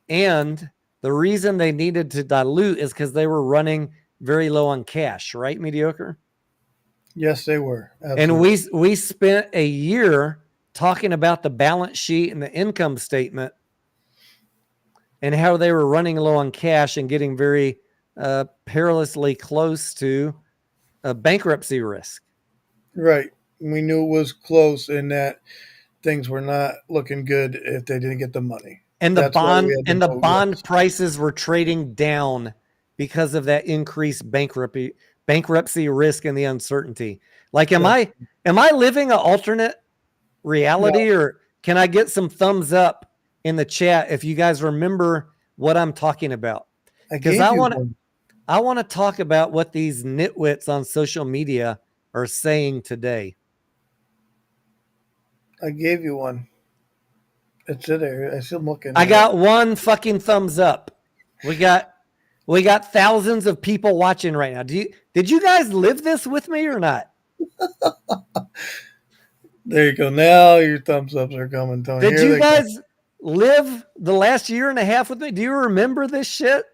And the reason they needed to dilute is because they were running very low on cash, right, Mediocre? Yes, they were. Absolutely. And we spent a year talking about the balance sheet and the income statement and how they were running low on cash and getting very perilously close to a bankruptcy risk. Right. We knew it was close and that things were not looking good if they didn't get the money. And the bond prices were trading down because of that increased bankruptcy risk and the uncertainty. Like, am I living an alternate reality, or can I get some thumbs up in the chat if you guys remember what I'm talking about? Because I want to talk about what these nitwits on social media are saying today. I gave you one. It's in there. I still looking. I got one fucking thumbs up. We got thousands of people watching right now. Did you guys live this with me or not? There you go. Now your thumbs ups are coming, Tony. Did you guys live the last year and a half with me? Do you remember this shit?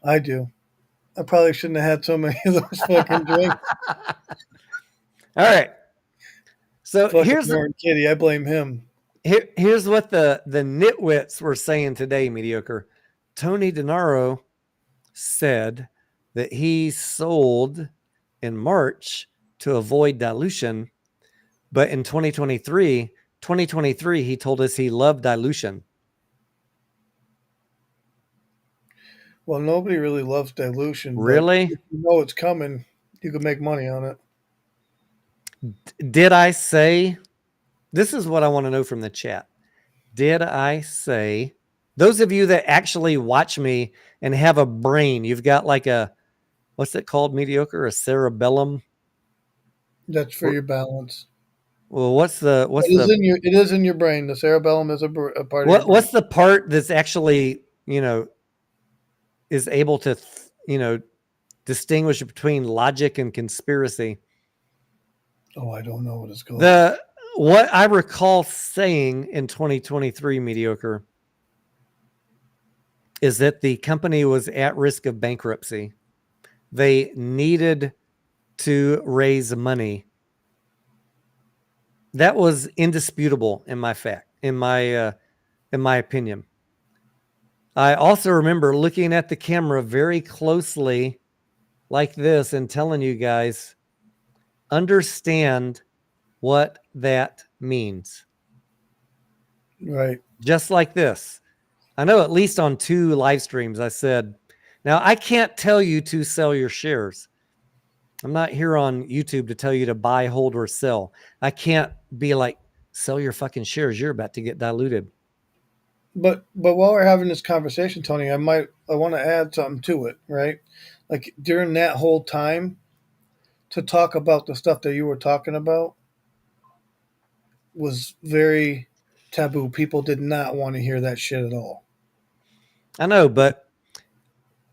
I do. I probably shouldn't have had so many of those fucking drinks. All right. So here's Roaring Kitty. I blame him. Here's what the nitwits were saying today, Mediocre. Tony Denaro said that he sold in March to avoid dilution, but in 2023, he told us he loved dilution. Well, nobody really loves dilution. Really? If you know it's coming, you can make money on it. Did I say, this is what I want to know from the chat. Did I say, those of you that actually watch me and have a brain, you've got like what's it called, Mediocre? A cerebellum? That's for your balance. Well, it is in your brain. The cerebellum is a part of your brain. What's the part that's actually, is able to, distinguish between logic and conspiracy? Oh, I don't know what it's called. what I recall saying in 2023 mediocre is that the company was at risk of bankruptcy. They needed to raise money. That was indisputable in my opinion. I also remember looking at the camera very closely like this and telling you guys, understand what that means. Right. Just like this. I know at least on 2 live streams I said, now I can't tell you to sell your shares. I'm not here on YouTube to tell you to buy, hold, or sell. I can't be like, sell your fucking shares. You're about to get diluted. But while we're having this conversation, Tony, I want to add something to it, right? Like during that whole time, to talk about the stuff that you were talking about was very taboo. People did not want to hear that shit at all. I know, but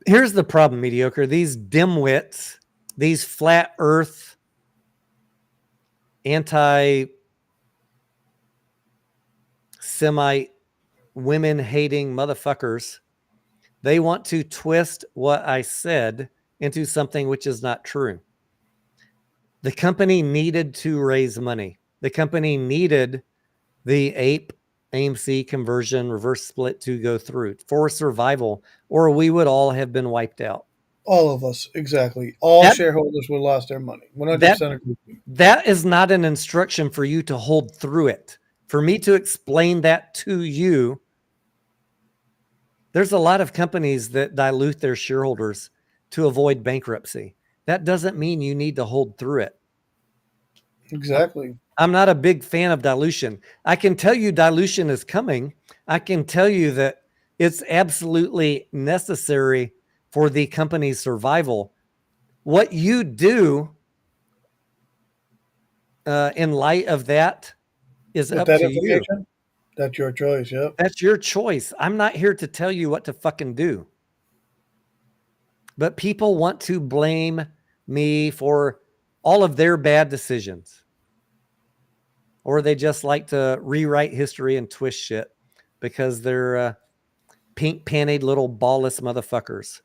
here's the problem, mediocre. These dimwits, these flat earth, anti-Semite, women-hating motherfuckers, they want to twist what I said into something which is not true. The company needed to raise money. The company needed the AMC conversion reverse split to go through for survival, or we would all have been wiped out. All of us, exactly. All shareholders would have lost their money. 100% agree. That is not an instruction for you to hold through it. For me to explain that to you, there's a lot of companies that dilute their shareholders to avoid bankruptcy. That doesn't mean you need to hold through it. Exactly. I'm not a big fan of dilution. I can tell you dilution is coming. I can tell you that it's absolutely necessary for the company's survival. What you do in light of that is up to you. That's your choice. Yep. That's your choice. I'm not here to tell you what to fucking do. But people want to blame me for all of their bad decisions. Or they just like to rewrite history and twist shit because they're pink-panted little ballless motherfuckers.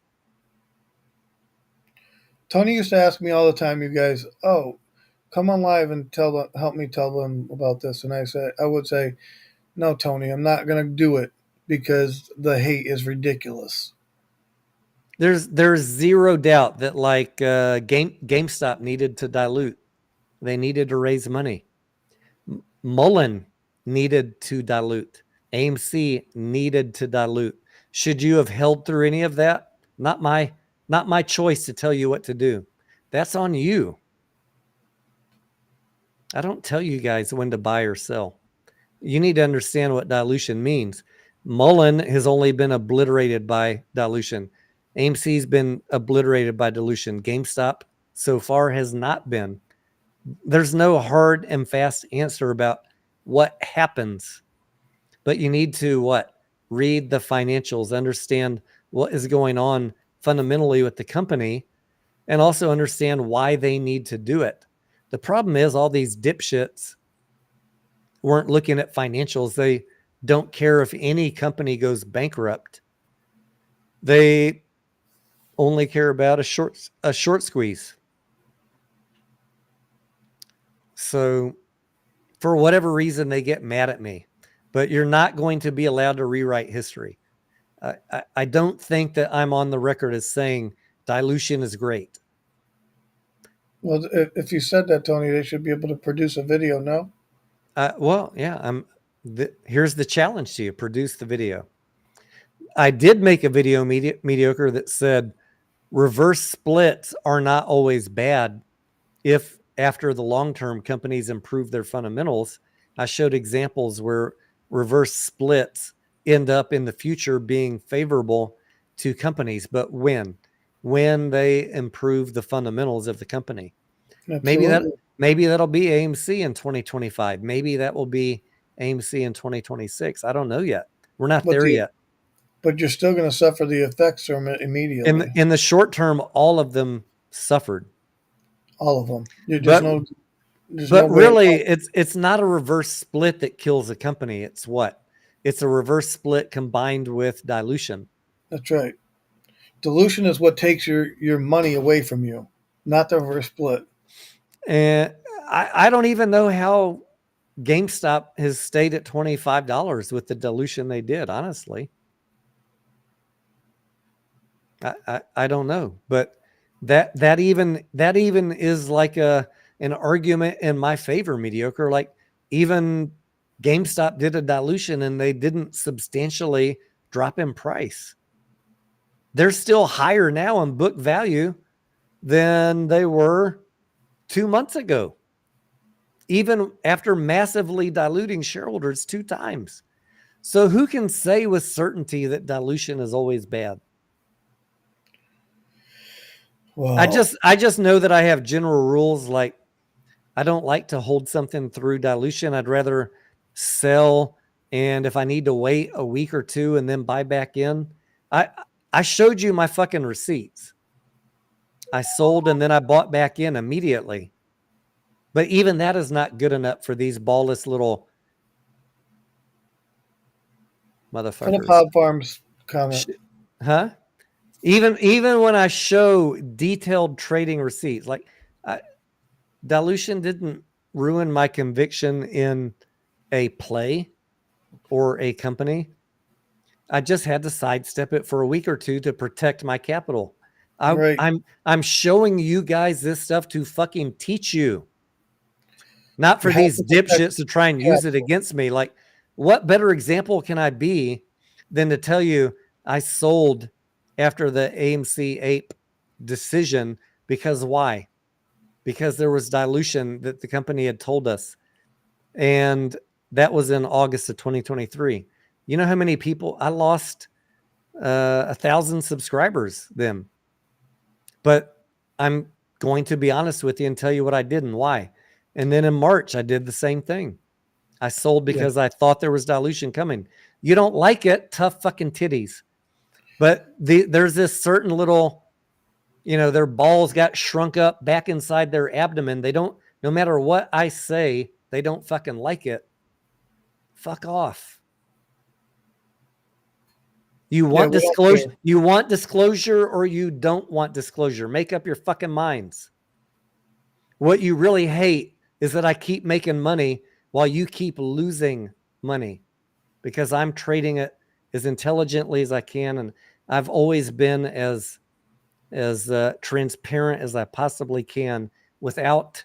Tony used to ask me all the time, you guys, oh, come on live and help me tell them about this. And I would say, no, Tony, I'm not going to do it because the hate is ridiculous. There's zero doubt that like GameStop needed to dilute. They needed to raise money. Mullen needed to dilute. AMC needed to dilute. Should you have held through any of that? Not my choice to tell you what to do. That's on you. I don't tell you guys when to buy or sell. You need to understand what dilution means. Mullen has only been obliterated by dilution. AMC's been obliterated by dilution. GameStop so far has not been. There's no hard and fast answer about what happens, but you need to read the financials, understand what is going on fundamentally with the company, and also understand why they need to do it. The problem is all these dipshits weren't looking at financials. They don't care if any company goes bankrupt. They only care about a short squeeze. So for whatever reason, they get mad at me, but you're not going to be allowed to rewrite history. I don't think that I'm on the record as saying dilution is great. Well, if you said that, Tony, they should be able to produce a video, no? Well, yeah, here's the challenge to you. Produce the video. I did make a video mediocre that said reverse splits are not always bad if after the long term companies improve their fundamentals. I showed examples where reverse splits end up in the future being favorable to companies, but when they improve the fundamentals of the company. Absolutely. Maybe that'll be AMC in 2025. Maybe that will be AMC in 2026. I don't know yet. We're not there yet. But you're still going to suffer the effects from it immediately. In the short term, all of them suffered. All of them. There's But no way. really, it's not a reverse split that kills a company. It's what? It's a reverse split combined with dilution. That's right. Dilution is what takes your money away from you, not the reverse split. And I don't even know how GameStop has stayed at $25 with the dilution they did, honestly. I don't know, but that even is like an argument in my favor, mediocre. Like even GameStop did a dilution and they didn't substantially drop in price. They're still higher now on book value than they were 2 months ago, even after massively diluting shareholders 2 times. So who can say with certainty that dilution is always bad? Well, I just know that I have general rules. Like I don't like to hold something through dilution. I'd rather sell, and if I need to wait a week or two and then buy back in, I showed you my fucking receipts. I sold and then I bought back in immediately. But even that is not good enough for these ballless little motherfuckers. Philip Hobb Farms comment. Huh? Even when I show detailed trading receipts, like dilution didn't ruin my conviction in a play or a company. I just had to sidestep it for a week or two to protect my capital. Right. I'm showing you guys this stuff to fucking teach you, not for these dipshits to try and use it against me. Like, what better example can I be than to tell you I sold after the AMC Ape decision? Because why? Because there was dilution that the company had told us. And that was in August of 2023. You know how many people I lost? 1,000 subscribers then. But I'm going to be honest with you and tell you what I did and why. And then in March, I did the same thing. I sold because I thought there was dilution coming. You don't like it, tough fucking titties. But there's this certain little, their balls got shrunk up back inside their abdomen. They don't, no matter what I say, they don't fucking like it. Fuck off. You want disclosure? You want disclosure or you don't want disclosure? Make up your fucking minds. What you really hate is that I keep making money while you keep losing money, because I'm trading it as intelligently as I can, and I've always been as transparent as I possibly can without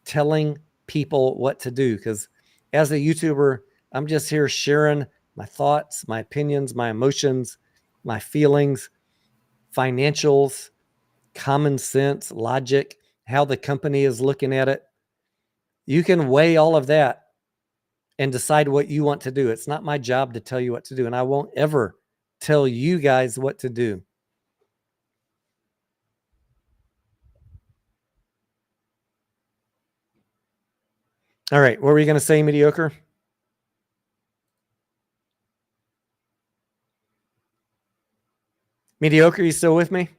telling people what to do. Because as a YouTuber, I'm just here sharing my thoughts, my opinions, my emotions, my feelings, financials, common sense, logic, how the company is looking at it. You can weigh all of that and decide what you want to do. It's not my job to tell you what to do, and I won't ever tell you guys what to do. All right, what were you going to say, mediocre? Mediocre, you still with me?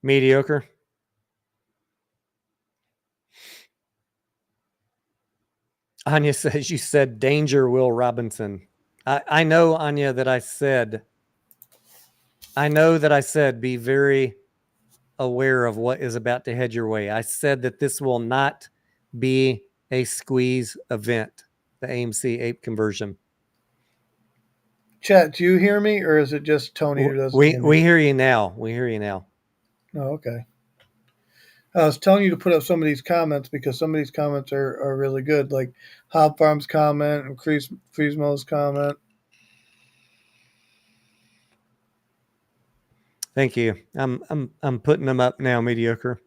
Mediocre. Anya says you said danger, Will Robinson. I know, Anya, that I said be very aware of what is about to head your way. I said that this will not be a squeeze event, the AMC Ape conversion. Chat, do you hear me, or is it just Tony who doesn't hear me? We hear you now. We hear you now. Oh, okay. I was telling you to put up some of these comments because some of these comments are really good, like Hob Farm's comment and Friesmo's comment. Thank you. I'm putting them up now, mediocre.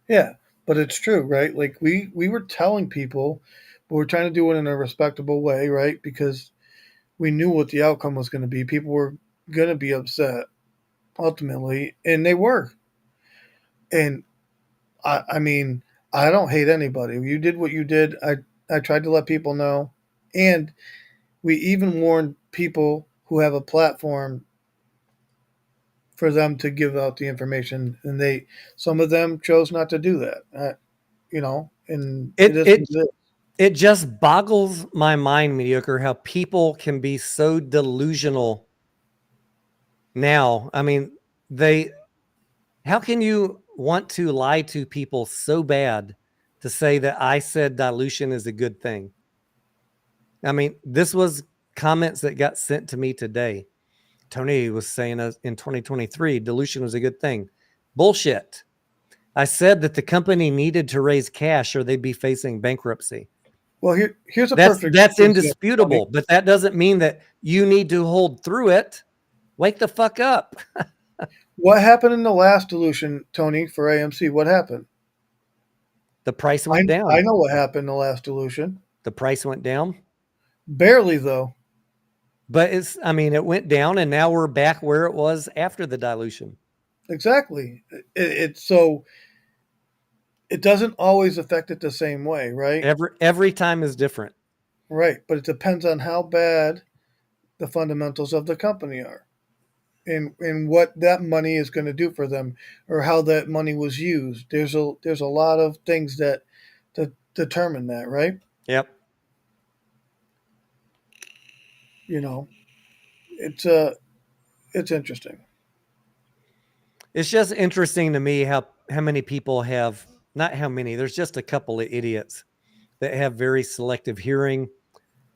Yeah, but it's true, right? Like we were telling people, but we're trying to do it in a respectable way, right? Because we knew what the outcome was going to be. People were going to be upset ultimately, and they were. And I mean, I don't hate anybody. You did what you did. I tried to let people know. And we even warned people who have a platform for them to give out the information, and some of them chose not to do that. And it is what it is. It just boggles my mind, mediocre, how people can be so delusional now. I mean, how can you want to lie to people so bad to say that I said dilution is a good thing? I mean, this was comments that got sent to me today. Tony was saying in 2023, dilution was a good thing. Bullshit. I said that the company needed to raise cash or they'd be facing bankruptcy. Well, here's a That's example, indisputable, but that doesn't mean that you need to hold through it. Wake the fuck up. What happened in the last dilution, Tony, for AMC? What happened? The price went down. I know what happened in the last dilution. The price went down. Barely, though. But it went down, and now we're back where it was after the dilution. Exactly. So it doesn't always affect it the same way, right? Every time is different. Right, but it depends on how bad the fundamentals of the company are, and what that money is going to do for them, or how that money was used. There's a lot of things that determine that, right? Yep. It's interesting. It's just interesting to me how many people have, not how many, there's just a couple of idiots that have very selective hearing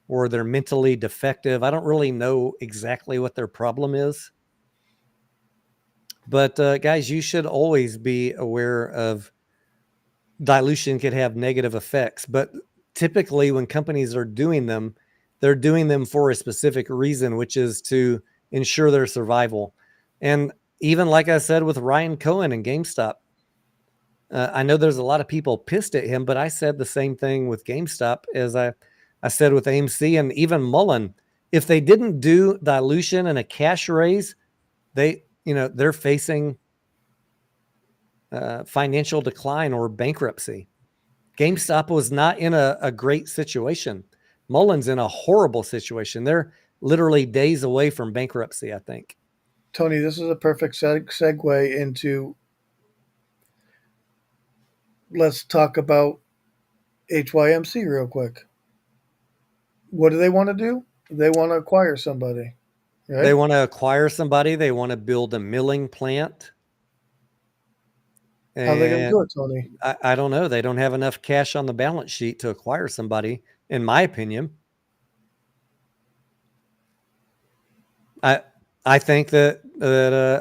or they're mentally defective. I don't really know exactly what their problem is. But guys, you should always be aware of dilution could have negative effects. But typically when companies are doing them, they're doing them for a specific reason, which is to ensure their survival. And even like I said with Ryan Cohen and GameStop, I know there's a lot of people pissed at him, but I said the same thing with GameStop as I said with AMC and even Mullen. If they didn't do dilution and a cash raise, they're facing financial decline or bankruptcy. GameStop was not in a great situation. Mullen's in a horrible situation. They're literally days away from bankruptcy, I think. Tony, this is a perfect segue into, let's talk about HYMC real quick. What do they want to do? They want to acquire somebody, right? They want to acquire somebody. They want to build a milling plant. How are they going to do it, Tony? I don't know. They don't have enough cash on the balance sheet to acquire somebody, in my opinion. I think that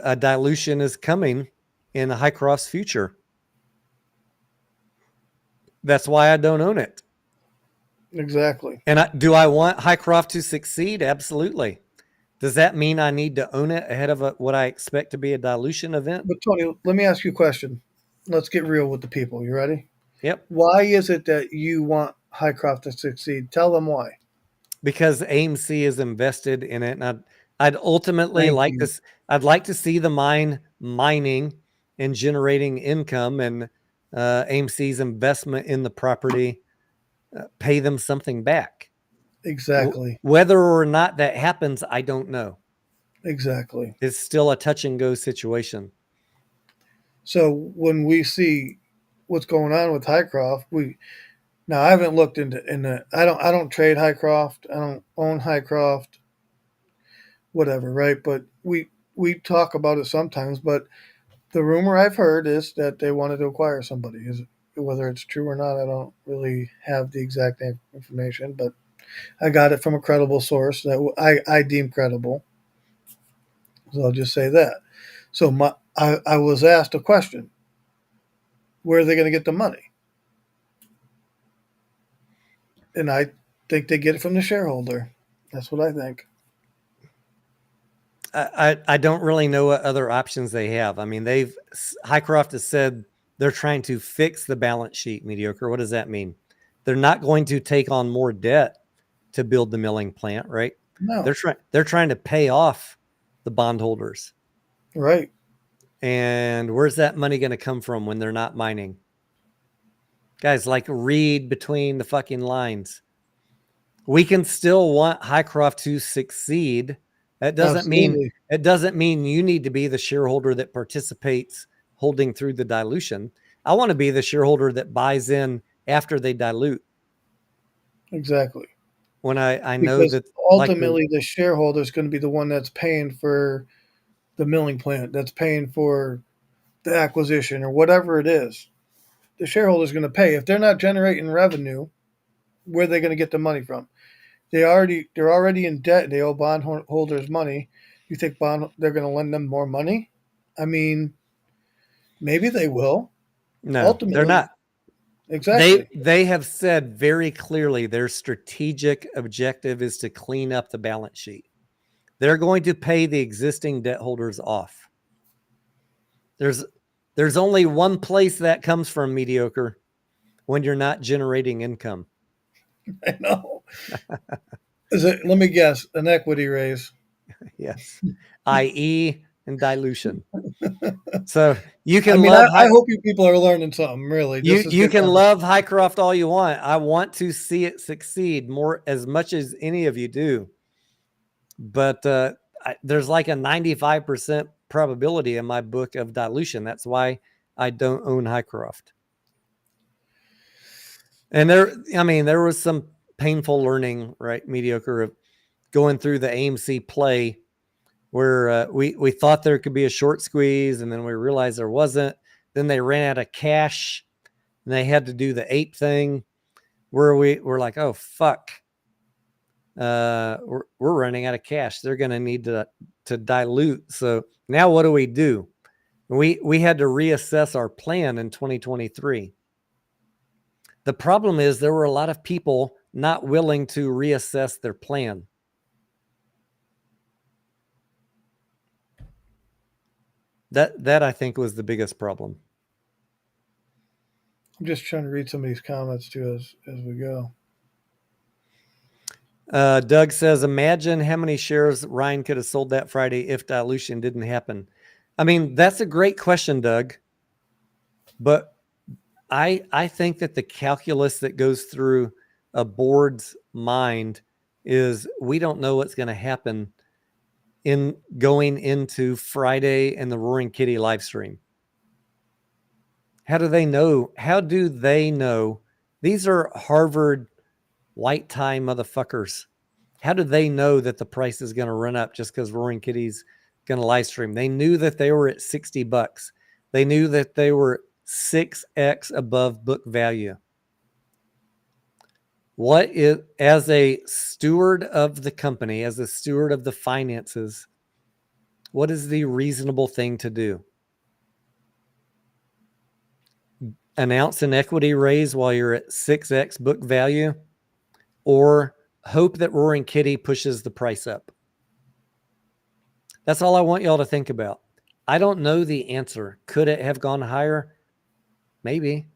a dilution is coming in Hycroft's future. That's why I don't own it. Exactly. And do I want Hycroft to succeed? Absolutely. Does that mean I need to own it ahead of what I expect to be a dilution event? But Tony, let me ask you a question. Let's get real with the people. You ready? Yep. Why is it that you want Hycroft to succeed? Tell them why. Because AMC is invested in it, and I'd ultimately I'd like to see the mine mining and generating income, and AMC's investment in the property pay them something back. Exactly. Whether or not that happens, I don't know. Exactly. It's still a touch and go situation. So when we see what's going on with Hycroft, now I haven't looked into I don't trade Hycroft. I don't own Hycroft. Whatever, right? But we talk about it sometimes. But the rumor I've heard is that they wanted to acquire somebody. Whether it's true or not, I don't really have the exact information, but I got it from a credible source that I deem credible. So I'll just say that. So I was asked a question. Where are they going to get the money? And I think they get it from the shareholder. That's what I think. I don't really know what other options they have. I mean, Hycroft has said they're trying to fix the balance sheet, mediocre. What does that mean? They're not going to take on more debt to build the milling plant, right? No. They're trying to pay off the bondholders. Right. And where's that money going to come from when they're not mining? Guys, read between the fucking lines. We can still want Hycroft to succeed That Absolutely. doesn't mean you need to be the shareholder that participates holding through the dilution. I want to be the shareholder that buys in after they dilute. Exactly. When I know Because that, ultimately the shareholder is going to be the one that's paying for the milling plant, that's paying for the acquisition or whatever it is. The shareholder is going to pay. If they're not generating revenue, where are they going to get the money from? They're already in debt. They owe bondholders money. You think they're going to lend them more money? I mean, maybe they will. no, they're Ultimately, not. exactly. They have said very clearly their strategic objective is to clean up the balance sheet. They're going to pay the existing debt holders off. There's only one place that comes from, mediocre, when you're not generating income. I know. Let me guess, an equity raise. Yes, i.e., and dilution. So you I can mean, love I hope you people are learning something. Really, this is you good can conversation. love Highcroft all you want. I want to see it succeed more as much as any of you do. But there's like a 95% probability in my book of dilution. That's why I don't own Highcroft. And there was some painful learning, right? Mediocre, of going through the AMC play where we thought there could be a short squeeze, and then we realized there wasn't. Then they ran out of cash, and they had to do the ape thing, where we're like, oh fuck, we're running out of cash. They're going to need to dilute. So now what do? We had to reassess our plan in 2023. The problem is there were a lot of people not willing to reassess their plan. That I think was the biggest problem. I'm just trying to read some of these comments too as we go. Doug says, imagine how many shares Ryan could have sold that Friday if dilution didn't happen. I mean, that's a great question, Doug. But I think that the calculus that goes through a board's mind is we don't know what's going to happen in going into Friday and the Roaring Kitty live stream. How do they know? How do they know? These are Harvard white tie motherfuckers. How do they know that the price is going to run up just because Roaring Kitty's going to live stream? They knew that they were at $60. They knew that they were 6x above book value. What is, as a steward of the company, as a steward of the finances, what is the reasonable thing to do? Announce an equity raise while you're at 6x book value, or hope that Roaring Kitty pushes the price up? That's all I want y'all to think about. I don't know the answer. Could it have gone higher? Maybe.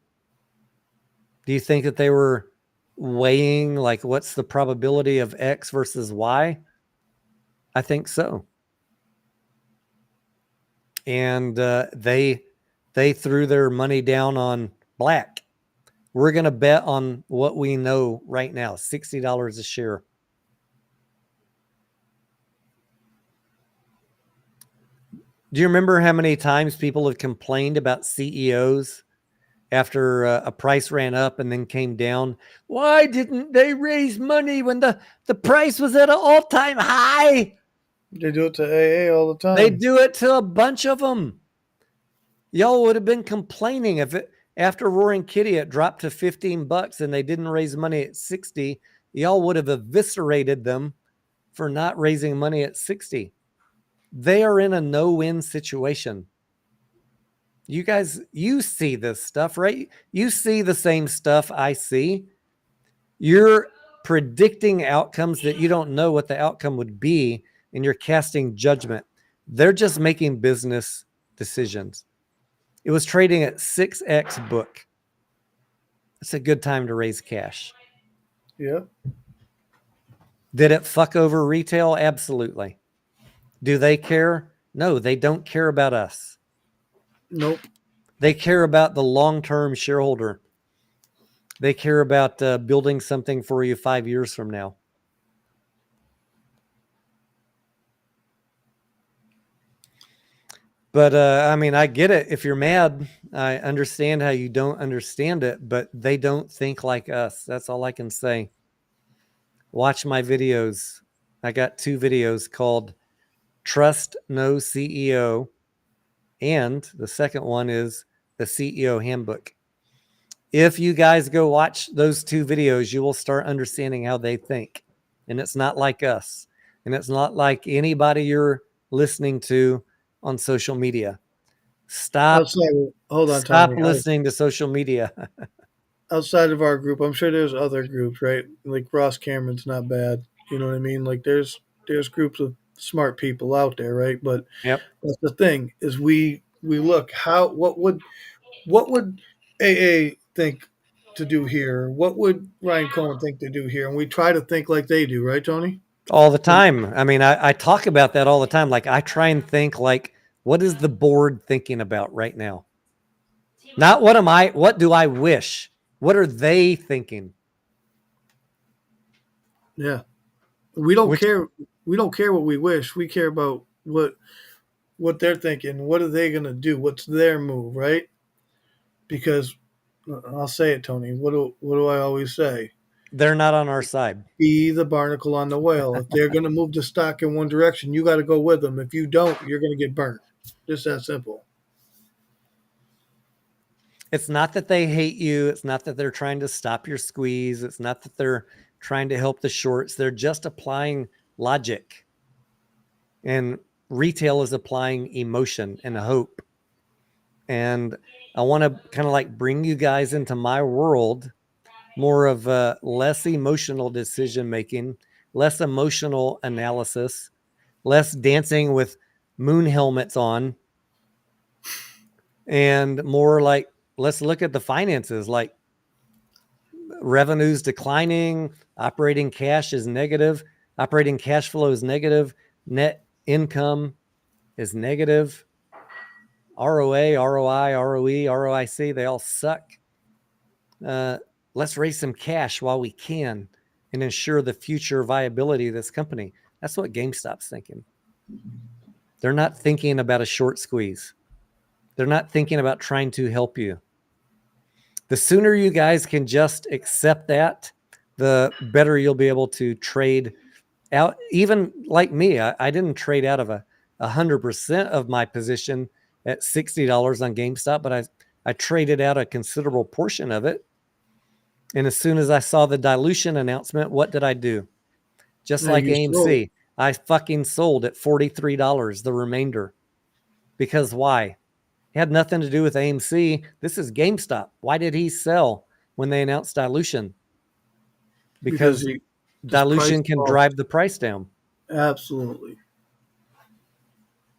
Do you think that they were weighing, like, what's the probability of X versus Y? I think so. And they threw their money down on black. We're going to bet on what we know right now, $60 a share. Do you remember how many times people have complained about CEOs after a price ran up and then came down? Why didn't they raise money when the price was at an all-time high? They do it to AA all the time. They do it to a bunch of them. Y'all would have been complaining if it, after Roaring Kitty, it dropped to $15 and they didn't raise money at 60. Y'all would have eviscerated them for not raising money at 60. They are in a no-win situation. You guys, you see this stuff, right? You see the same stuff I see. You're predicting outcomes that you don't know what the outcome would be, and you're casting judgment. They're just making business decisions. It was trading at 6x book. It's a good time to raise cash. Yeah. Did it fuck over retail? Absolutely. Do they care? No, they don't care about us. Nope. They care about the long-term shareholder. They care about building something for you 5 years from now. But I mean, I get it. If you're mad, I understand how you don't understand it, but they don't think like us. That's all I can say. Watch my videos. I got 2 videos called Trust No CEO, and the second one is the CEO Handbook. If you guys go watch those 2 videos, you will start understanding how they think. And it's not like us. And it's not like anybody you're listening to on social media. Stop Hold on, Tony. listening to social media. Outside of our group, I'm sure there's other groups, right? Like Ross Cameron's not bad. You know what I mean? Like there's groups of smart people out there, right? But Yep. that's the thing is we look what would AA think to do here? What would Ryan Cohen think to do here? And we try to think like they do, right, Tony? All the time. I mean, I talk about that all the time. Like I try and think like, what is the board thinking about right now? Not what do I wish? What are they thinking? Yeah. We don't care. We don't care what we wish. We care about what they're thinking. What are they going to do? What's their move, right? Because I'll say it, Tony. What do I always say? They're not on our side. Be the barnacle on the whale. If they're going to move the stock in one direction, you got to go with them. If you don't, you're going to get burnt. Just that simple. It's not that they hate you. It's not that they're trying to stop your squeeze. It's not that they're trying to help the shorts. They're just applying logic. And retail is applying emotion and hope. And I want to kind of like bring you guys into my world, more of a less emotional decision making, less emotional analysis, less dancing with moon helmets on, and more like, let's look at the finances, like revenues declining, operating cash is negative, operating cash flow is negative, net income is negative, ROA, ROI, ROE, ROIC, they all suck. Let's raise some cash while we can and ensure the future viability of this company. That's what GameStop's thinking. They're not thinking about a short squeeze. They're not thinking about trying to help you. The sooner you guys can just accept that, the better you'll be able to trade out. Even like me, I didn't trade out of 100% of my position at $60 on GameStop, but I traded out a considerable portion of it. And as soon as I saw the dilution announcement, what did I do? Just like AMC, I fucking sold at $43, the remainder. Because why? It had nothing to do with AMC. This is GameStop. Why did he sell when they announced dilution? Because dilution can drive the price down. Absolutely.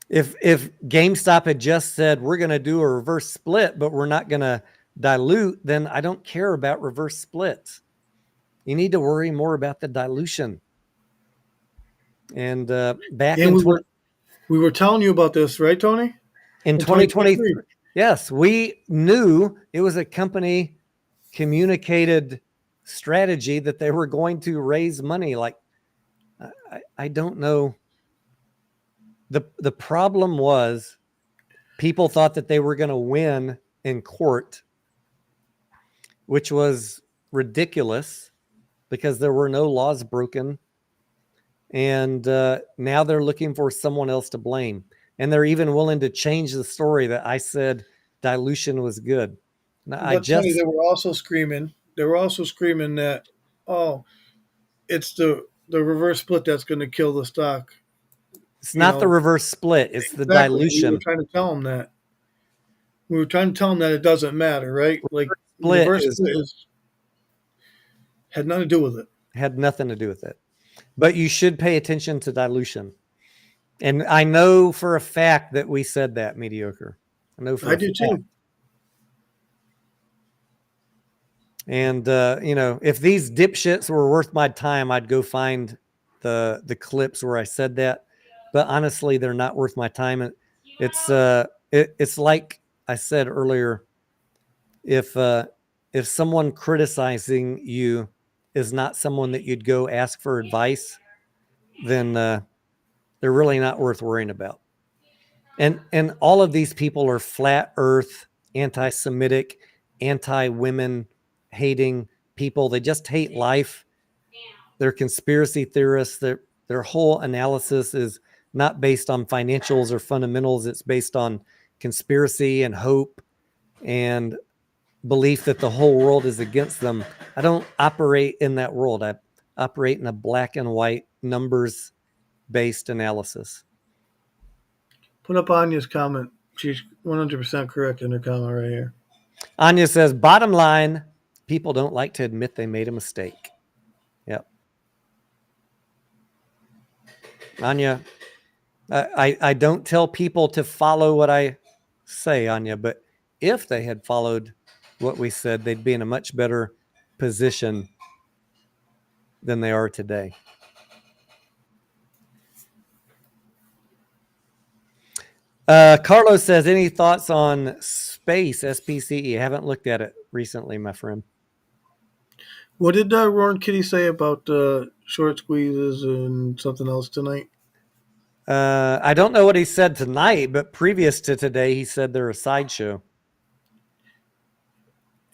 If GameStop had just said, we're going to do a reverse split, but we're not going to dilute, then I don't care about reverse splits. You need to worry more about the dilution. And we were telling you about this, right, Tony? In 2023, yes, we knew it was a company communicated strategy that they were going to raise money. Like, I don't know. The problem was people thought that they were going to win in court, which was ridiculous because there were no laws broken. And now they're looking for someone else to blame. And they're even willing to change the story that I said dilution was good. But Tony, they were also screaming that, oh, it's the reverse split that's going to kill the stock. It's not the reverse split. It's the dilution. We were trying to tell them that. We were trying to tell them that it doesn't matter, right? Like reverse split had nothing to do with it. Had nothing to do with it. But you should pay attention to dilution. And I know for a fact that we said that, Mediocre. I do too. And, if these dipshits were worth my time, I'd go find the clips where I said that. But honestly, they're not worth my time. It's like I said earlier, if someone criticizing you is not someone that you'd go ask for advice, then they're really not worth worrying about. And all of these people are flat earth, anti-Semitic, anti-women hating people. They just hate life. They're conspiracy theorists. Their whole analysis is not based on financials or fundamentals. It's based on conspiracy and hope and belief that the whole world is against them. I don't operate in that world. I operate in a black and white numbers based analysis. Put up Anya's comment. She's 100% correct in her comment right here. Anya says, bottom line, people don't like to admit they made a mistake. Yep. Anya, I don't tell people to follow what I say, Anya, but if they had followed what we said, they'd be in a much better position than they are today. Carlos says, any thoughts on space, SPCE? Haven't looked at it recently, my friend. What did Roaring Kitty say about short squeezes and something else tonight? I don't know what he said tonight, but previous to today, he said they're a sideshow.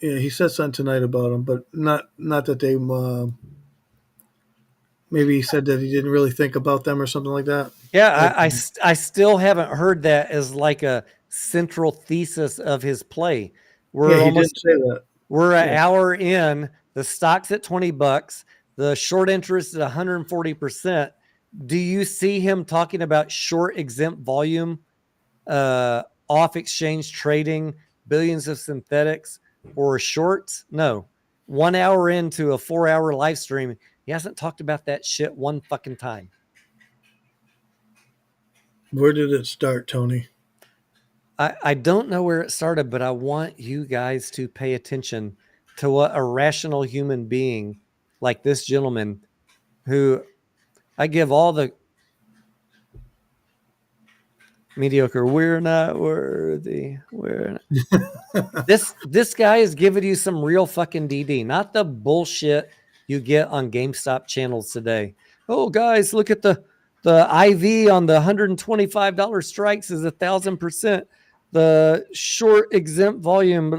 Yeah, he said something tonight about them, but not that they. Maybe he said that he didn't really think about them or something like that. Yeah, I still haven't heard that as like a central thesis of his play. Yeah, he didn't say that. We're an hour in. The stock's at $20. The short interest is 140%. Do you see him talking about short exempt volume, off exchange trading, billions of synthetics, or shorts? No. 1 hour into a 4-hour live stream, he hasn't talked about that shit one fucking time. Where did it start, Tony? I don't know where it started, but I want you guys to pay attention to what a rational human being like this gentleman, who I give all the mediocre, we're not worthy. We're not. This guy is giving you some real fucking DD, not the bullshit you get on GameStop channels today. Oh, guys, look at the IV on the $125 strikes is 1,000%. The short exempt volume.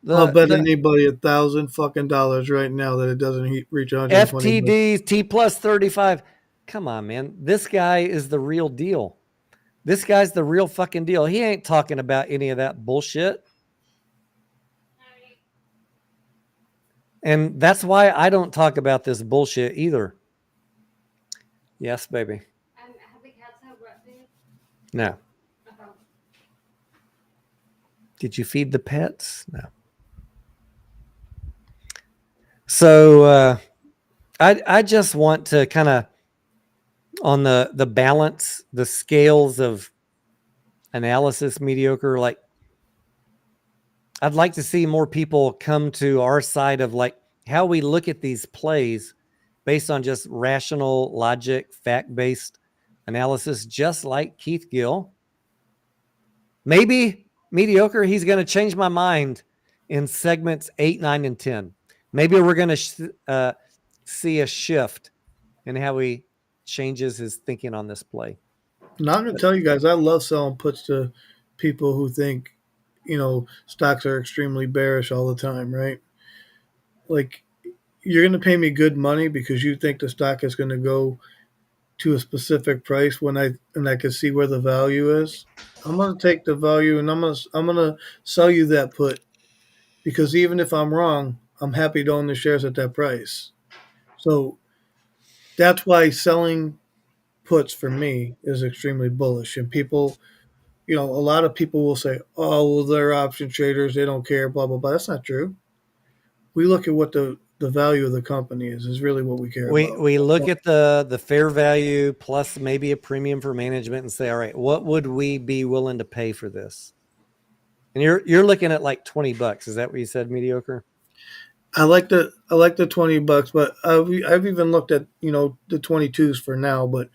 I'll bet anybody $1,000 right now that it doesn't reach 120. FTDs, T plus 35. Come on, man. This guy is the real deal. This guy's the real fucking deal. He ain't talking about any of that bullshit. And that's why I don't talk about this bullshit either. Yes, baby. Have the cats had wet food? No. Okay. Did you feed the pets? No. So I just want to kind of, on the balance, the scales of analysis, mediocre, like I'd like to see more people come to our side of like how we look at these plays based on just rational logic, fact-based analysis, just like Keith Gill. Maybe mediocre, he's going to change my mind in segments 8, 9, and 10. Maybe we're going to see a shift in how he changes his thinking on this play. Now I'm going to tell you guys, I love selling puts to people who think, stocks are extremely bearish all the time, right? Like, you're going to pay me good money because you think the stock is going to go to a specific price when I can see where the value is. I'm going to take the value and I'm going to sell you that put, because even if I'm wrong, I'm happy to own the shares at that price. So that's why selling puts for me is extremely bullish. And people, a lot of people will say, oh, well, they're option traders, they don't care, blah, blah, blah. That's not true. We look at what the value of the company is really what we care about. We look at the fair value plus maybe a premium for management and say, all right, what would we be willing to pay for this? And you're looking at like $20. Is that what you said, mediocre? I like the $20, but I've even looked at the 22s for now, but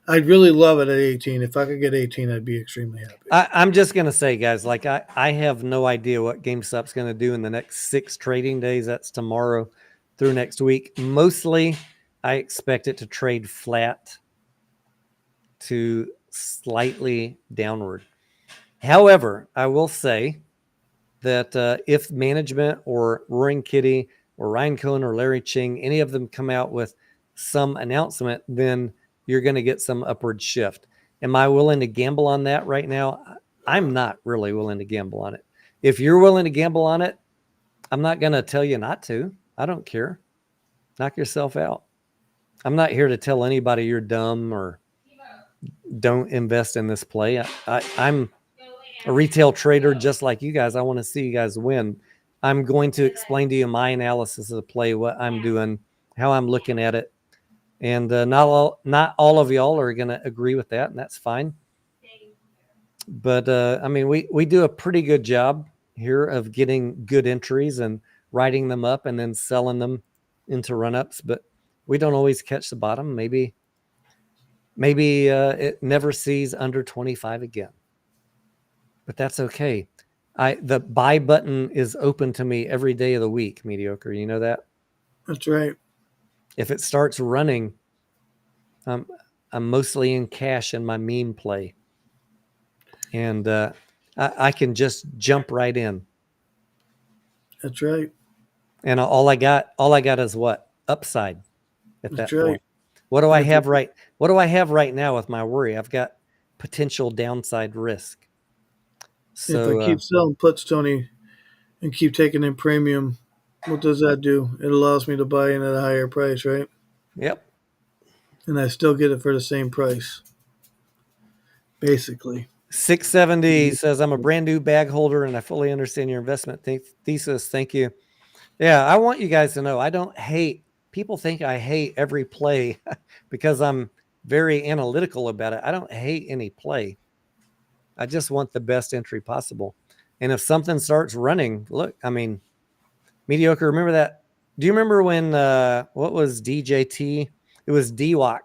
I'd really love it at 18. If I could get 18, I'd be extremely happy. I'm just gonna say, guys, like I have no idea what GameStop's gonna do in the next 6 trading days. That's tomorrow through next week. Mostly, I expect it to trade flat to slightly downward. However, I will say that if management or Roaring Kitty or Ryan Cohen or Larry Ching, any of them come out with some announcement, then you're going to get some upward shift. Am I willing to gamble on that right now? I'm not really willing to gamble on it. If you're willing to gamble on it, I'm not going to tell you not to. I don't care. Knock yourself out. I'm not here to tell anybody you're dumb or don't invest in this play. I'm a retail trader just like you guys. I want to see you guys win. I'm going to explain to you my analysis of the play, what I'm doing, how I'm looking at it. And not all of y'all are going to agree with that, and that's fine. But I mean, we do a pretty good job here of getting good entries and writing them up and then selling them into run-ups. But we don't always catch the bottom. Maybe it never sees under 25 again. But that's okay. The buy button is open to me every day of the week, Mediocre. You know that? That's right. If it starts running, I'm mostly in cash in my meme play. And I can just jump right in. That's right. And all I got is what? Upside at that point. What do I have right now with my worry? I've got potential downside risk. So if I keep selling puts, Tony, and keep taking in premium, what does that do? It allows me to buy in at a higher price, right? Yep. And I still get it for the same price, basically. 670 says, I'm a brand new bag holder and I fully understand your investment thesis. Thank you. Yeah, I want you guys to know I don't hate. People think I hate every play because I'm very analytical about it. I don't hate any play. I just want the best entry possible. And if something starts running, look, I mean, Mediocre, remember that? Do you remember when, what was DJT? It was DWAC.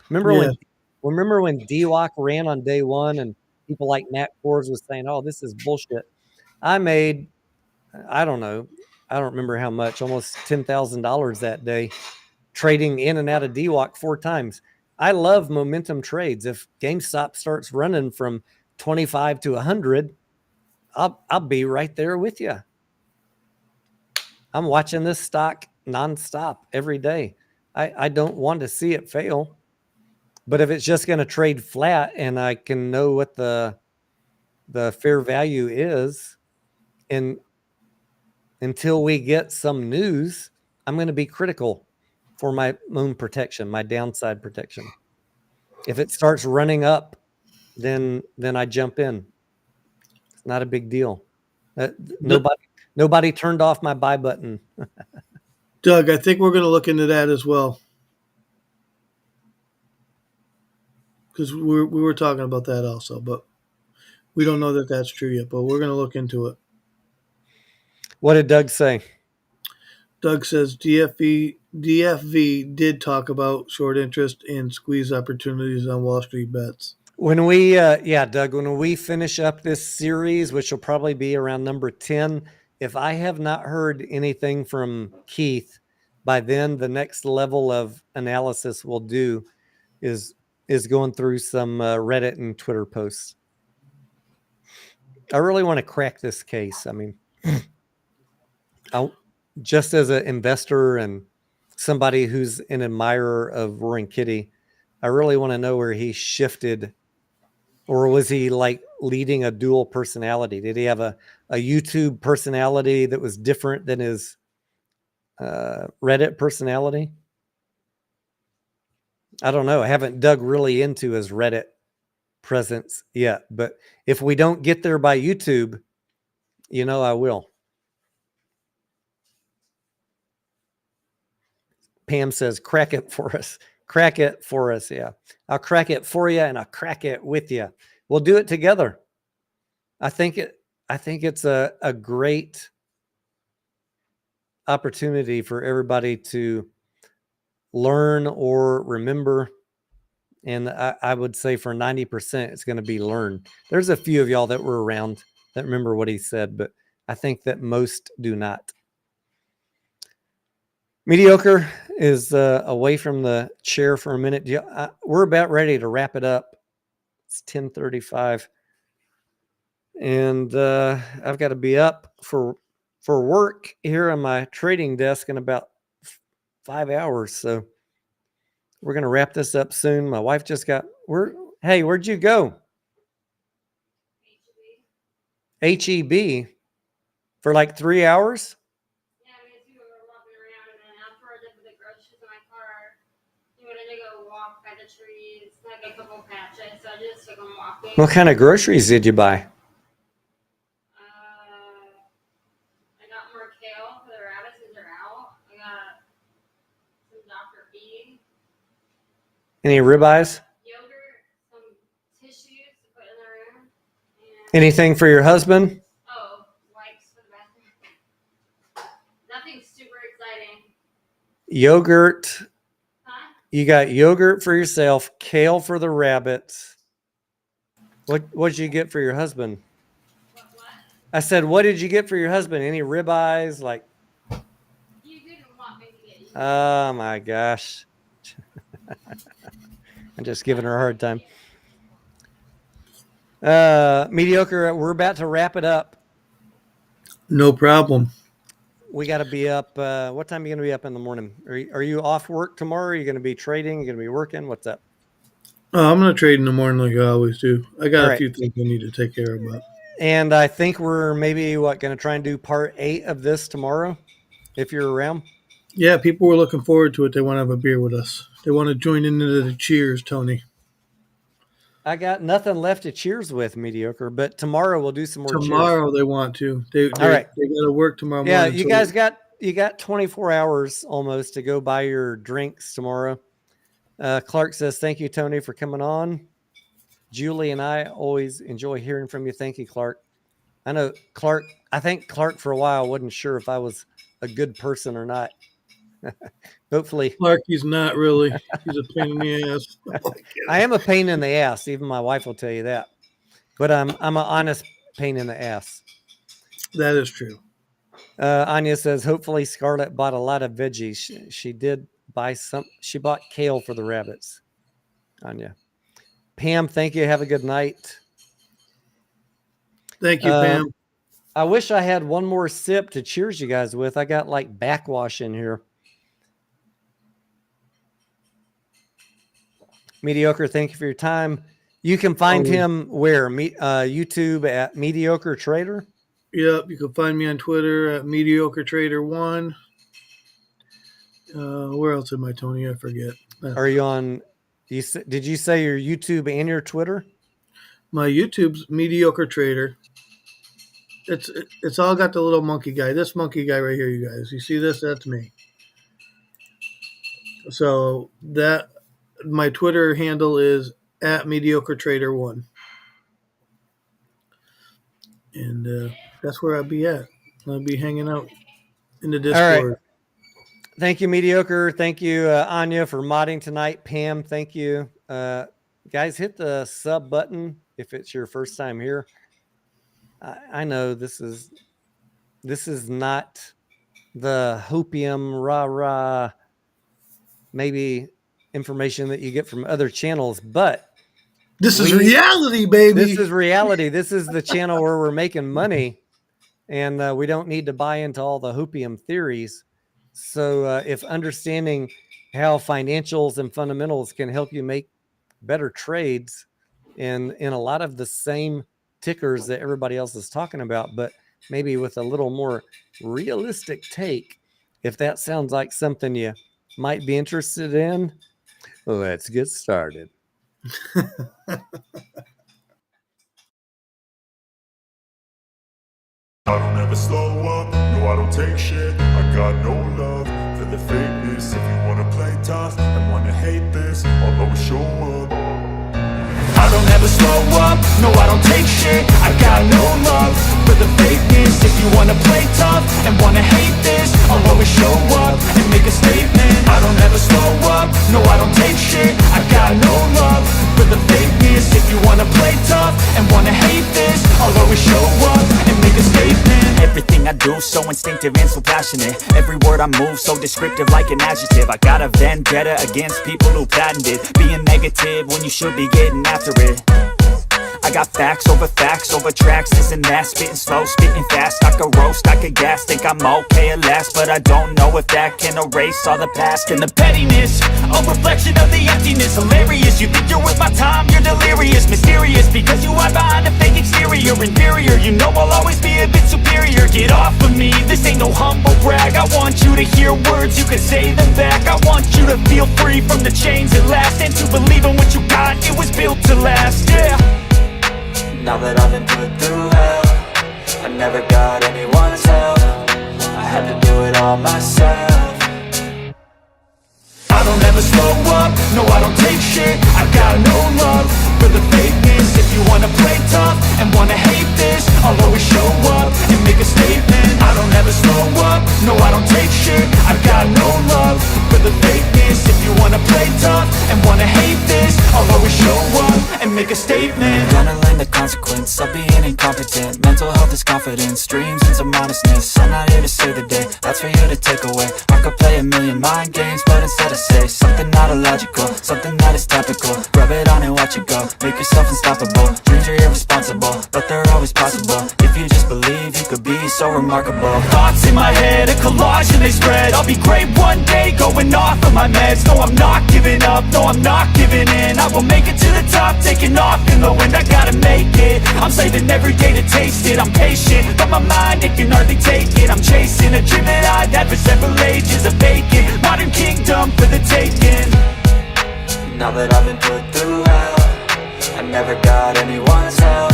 Remember when DWAC ran on day one and people like Matt Kors was saying, oh, this is bullshit. I made, I don't know, I don't remember how much, almost $10,000 that day, trading in and out of DWAC 4 times. I love momentum trades. If GameStop starts running from 25 to 100, I'll be right there with you. I'm watching this stock nonstop every day. I don't want to see it fail. But if it's just going to trade flat and I can know what the fair value is, and until we get some news, I'm going to be critical for my own protection, my downside protection. If it starts running up, then I jump in. It's not a big deal. Nobody turned off my buy button. Doug, I think we're going to look into that as well. Because we were talking about that also, but we don't know that that's true yet, but we're going to look into it. What did Doug say? Doug says DFV did talk about short interest and squeeze opportunities on Wall Street bets. When we, Doug, when we finish up this series, which will probably be around number 10, if I have not heard anything from Keith by then, the next level of analysis we'll do is going through some Reddit and Twitter posts. I really want to crack this case. I mean, just as an investor and somebody who's an admirer of Roaring Kitty, I really want to know where he shifted, or was he like leading a dual personality? Did he have a YouTube personality that was different than his Reddit personality? I don't know. I haven't dug really into his Reddit presence yet, but if we don't get there by YouTube, I will. Pam says, crack it for us. Crack it for us. Yeah. I'll crack it for you and I'll crack it with you. We'll do it together. I think it's a great opportunity for everybody to learn or remember. And I would say for 90%, it's going to be learn. There's a few of y'all that were around that remember what he said, but I think that most do not. Mediocre is away from the chair for a minute. We're about ready to wrap it up. It's 10:35, and I've got to be up for work here on my trading desk in about 5 hours. So we're gonna wrap this up soon. My wife just got Hey, where'd you go? HEB for like 3 hours. Yeah, me too. We were walking around, and then after I did the groceries in my car, we wanted to go walk by the trees, like a couple patches. So I just took them walking. What kind of groceries did you buy? I got more kale for the rabbits because they're out. I got some Dr. B, Any ribeyes? yogurt, some tissues to put in the room, and Anything for your husband? wipes for the bathroom. Nothing super exciting. Yogurt. Huh? You got yogurt for yourself, kale for the rabbits. What'd you get for your husband? What? I said, what did you get for your husband? Any ribeyes? Like, You didn't want me to get you. oh my gosh. I'm just giving her a hard time. Mediocre, we're about to wrap it up. No problem. We got to be up. What time are you going to be up in the morning? Are you off work tomorrow? Are you going to be trading? Are you going to be working? What's up? Oh, I'm going to trade in the morning like I always do. I got All a right. few things I need to take care of. But And I think we're maybe going to try and do part 8 of this tomorrow, if you're around. yeah, people were looking forward to it. They want to have a beer with us. They want to join into the cheers, Tony. I got nothing left to cheers with, Mediocre, but tomorrow we'll do some more Tomorrow cheers. they want to. They All right. They got to work tomorrow Yeah, morning. you guys got 24 hours almost to go buy your drinks tomorrow. Clark says, thank you, Tony, for coming on. Julie and I always enjoy hearing from you. Thank you, Clark. I know Clark. I think Clark for a while wasn't sure if I was a good person or not. Hopefully. Clark, he's not really. He's a pain in the ass. I am a pain in the ass. Even my wife will tell you that. But I'm an honest pain in the ass. That is true. Anya says, hopefully Scarlett bought a lot of veggies. She did buy some. She bought kale for the rabbits. Anya. Pam, thank you. Have a good night. Thank you, Pam. I wish I had one more sip to cheers you guys with. I got like backwash in here. Mediocre, thank you for your time. You can find him where? YouTube at Mediocre Trader. Yep, you can find me on Twitter at Mediocre Trader 1. Where else am I, Tony? I forget. Are you on? Did you say your YouTube and your Twitter? My YouTube's Mediocre Trader. It's all got the little monkey guy. This monkey guy right here, you guys. You see this? That's me. So that my Twitter handle is at Mediocre Trader 1. And that's where I'll be at. I'll be hanging out in the Discord. All right. Thank you, Mediocre. Thank you, Anya, for modding tonight. Pam, thank you. Guys, hit the sub button if it's your first time here. I know this is not the hopium rah-rah maybe information that you get from other channels, but this is reality, baby. This is reality. This is the channel where we're making money, and we don't need to buy into all the hopium theories. So if understanding how financials and fundamentals can help you make better trades in a lot of the same tickers that everybody else is talking about, but maybe with a little more realistic take, if that sounds like something you might be interested in, let's get started. I don't ever slow up, no I don't take shit. I got no love for the fakeness. If you wanna play tough and wanna hate this, I'll always show up. I don't ever slow up, no I don't take shit. I got no love for the fakeness. If you wanna play tough and wanna hate this, I'll always show up and make a statement. I don't ever slow up, no I don't take shit. I got no love for the fakeness. If you wanna play tough and wanna hate this, I'll always show up and make a statement. Everything I do so instinctive and so passionate. Every word I move so descriptive like an adjective. I got a vendetta against people who patented being negative when you should be getting after it. got facts over tracks, this and that. Spitting slow, spitting fast, I could roast, I could gas. Think I'm okay at last, but I don't know if that can erase all the past. And the pettiness, a reflection of the emptiness. Hilarious, you think you're worth my time, you're delirious. Mysterious, because you hide behind a fake exterior. Inferior, you know I'll always be a bit superior. Get off of me, this ain't no humble brag. I want you to hear words, you can say them back. I want you to feel free from the chains at last, and to believe in what you got, it was built to last, yeah. Now that I've been put through hell, I never got anyone's help. I had to do it all myself. I don't ever slow up, no I don't take shit. I got no love for the fakeness. If you wanna play tough and wanna hate this, I'll always show up and make a statement. I don't ever slow up, no I don't take shit. I got no love for the fakeness. If you wanna play tough and wanna hate this, I'll always show up and make a statement. Gonna learn the consequence of being incompetent. Mental health is confidence, dreams and some honestness. I'm not here to save the day, that's for you to take away. I could play a million mind games, but instead I say something not illogical, something that is topical. Rub it on and watch it go, make yourself unstoppable. Dreams are irresponsible, but they're always possible. If you just believe, you could be so remarkable. Thoughts in my head, a collage and they spread. I'll be great one day, going off of my meds. No, I'm not giving up, no, I'm not giving in. I will make it to the top, taking off in the wind. I gotta make it, I'm saving every day to taste it. I'm patient, but my mind, it can hardly take it. I'm chasing a dream that I've had for several ages. A vacant, modern kingdom for the taking. Now that I've been put through hell, I never got anyone's help.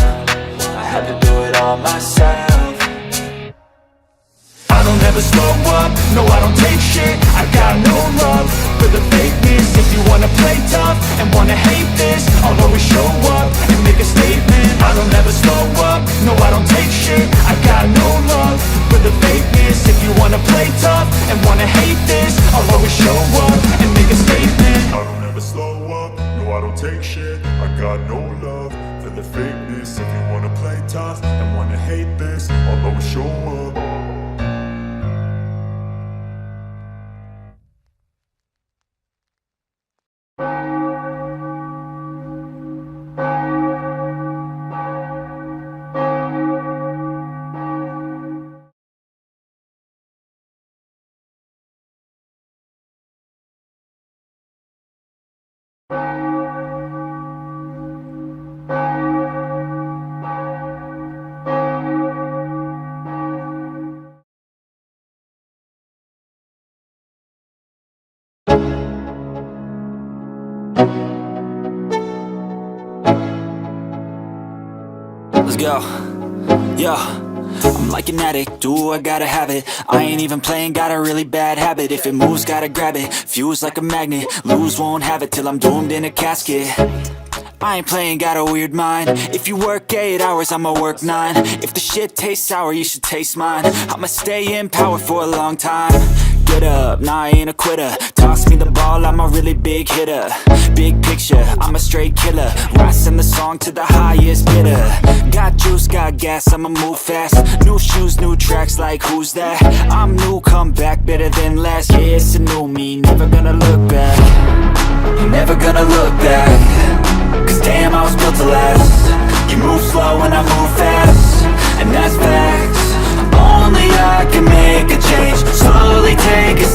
I had to do it all myself. I don't ever slow up, no I don't take shit. I got no love for the fakeness. If you wanna play tough and wanna hate this, I'll always show up and make a statement. I don't ever slow up, no I don't take shit. I got no love for the fakeness. If you wanna play tough and wanna hate this, I'll always show up and make a statement. I don't ever slow up, no I don't take shit. I got no love for the fakeness. If you wanna play tough and wanna hate this, I'll always show up. Let's go. Yo, I'm like an addict, do I gotta have it. I ain't even playing, got a really bad habit. If it moves, gotta grab it, fuse like a magnet. Lose, won't have it till I'm doomed in a casket. I ain't playing, got a weird mind. If you work 8 hours, I'ma work 9. If the shit tastes sour, you should taste mine. I'ma stay in power for a long time. Get up, nah I ain't a quitter. Toss me the ball, I'm a really big hitter. Big picture, I'm a straight killer. Rising the song to the highest bidder. Got juice, got gas, I'ma move fast. New shoes, new tracks, like who's that? I'm new, come back, better than last. Yeah, it's a new me, never gonna look back. Never gonna look back. Cause damn, I was built to last. You move slow and I move fast, and that's facts. Only I can make a change, slowly take a